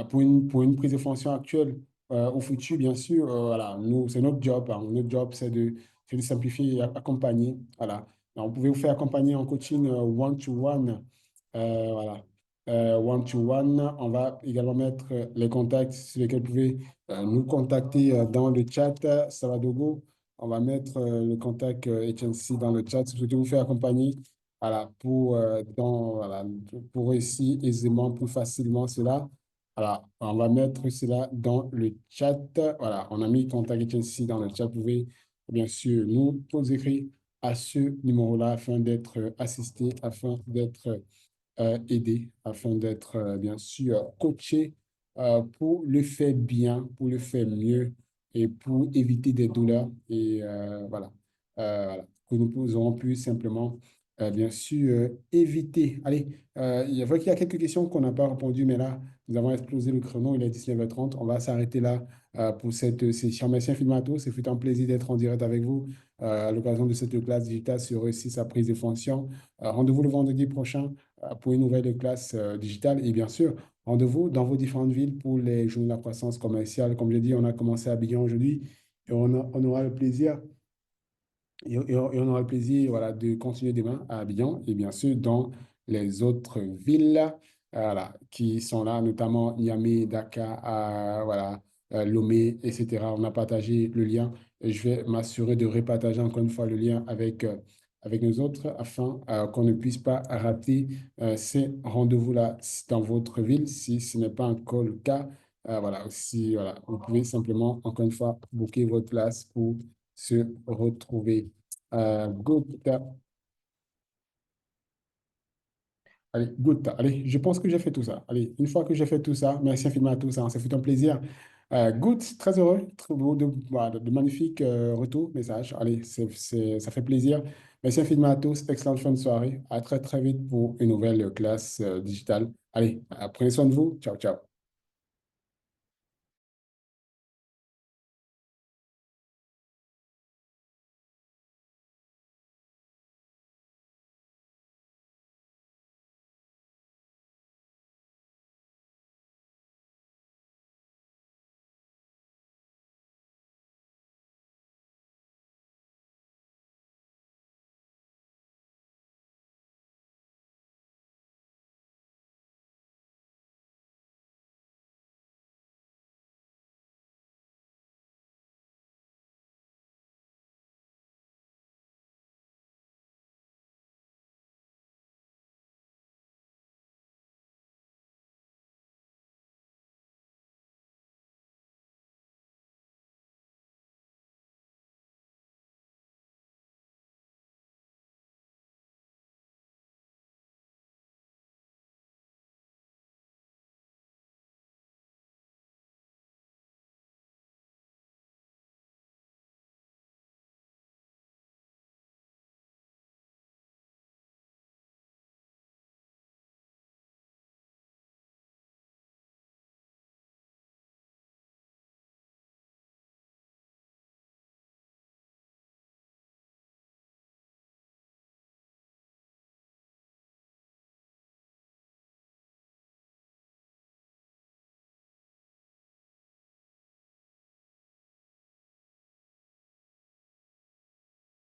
pour une prise de fonction actuelle ou future, bien sûr, voilà, nous, c'est notre job. Hein. Notre job, c'est de simplifier et accompagner. Voilà. Donc, vous pouvez vous faire accompagner en coaching one-to-one. Voilà. One-to-one. On va également mettre les contacts sur lesquels vous pouvez nous contacter dans le chat. Savadogo. On va mettre le contact HNC dans le chat. Si vous souhaitez vous faire accompagner voilà, voilà, pour réussir aisément, plus facilement cela. Voilà, on va mettre cela dans le chat. Voilà, on a mis contact HNC dans le chat. Vous pouvez bien sûr nous écrire à ce numéro-là afin d'être assisté, afin d'être aider afin d'être bien sûr coaché pour le faire bien, pour le faire mieux et pour éviter des douleurs et voilà, voilà, que nous aurons pu simplement bien sûr éviter. Allez, il est vrai qu'il y a quelques questions qu'on n'a pas répondues, mais là, nous avons explosé le chrono, il est 19h30. On va s'arrêter là pour cette session. Merci infiniment à tous. Ce fut un plaisir d'être en direct avec vous à l'occasion de cette classe digitale sur réussir sa prise de fonction. Rendez-vous le vendredi prochain pour une nouvelle classe digitale. Et bien sûr, rendez-vous dans vos différentes villes pour les journées de la croissance commerciale. Comme je dit, on a commencé à Abidjan aujourd'hui et on aura le plaisir et on aura le plaisir voilà, de continuer demain à Abidjan et bien sûr dans les autres villes voilà, qui sont là, notamment Niamey, Dakar, voilà, Lomé, etc. On a partagé le lien et je vais m'assurer de repartager encore une fois le lien avec nous autres afin qu'on ne puisse pas rater ces rendez-vous-là dans votre ville si ce n'est pas encore le cas. Voilà, si voilà, vous pouvez simplement, encore une fois, booker votre place pour se retrouver. Good. Allez, good. Allez, je pense que j'ai fait tout ça. Allez, une fois que j'ai fait tout ça, merci infiniment à tous. Hein, ça fut un plaisir. Good, très heureux, très beau, voilà, de magnifiques retours, messages. Allez, ça fait plaisir. Merci infiniment à tous. Excellente fin de soirée. À très, très vite pour une nouvelle classe digitale. Allez, prenez soin de vous. Ciao, ciao.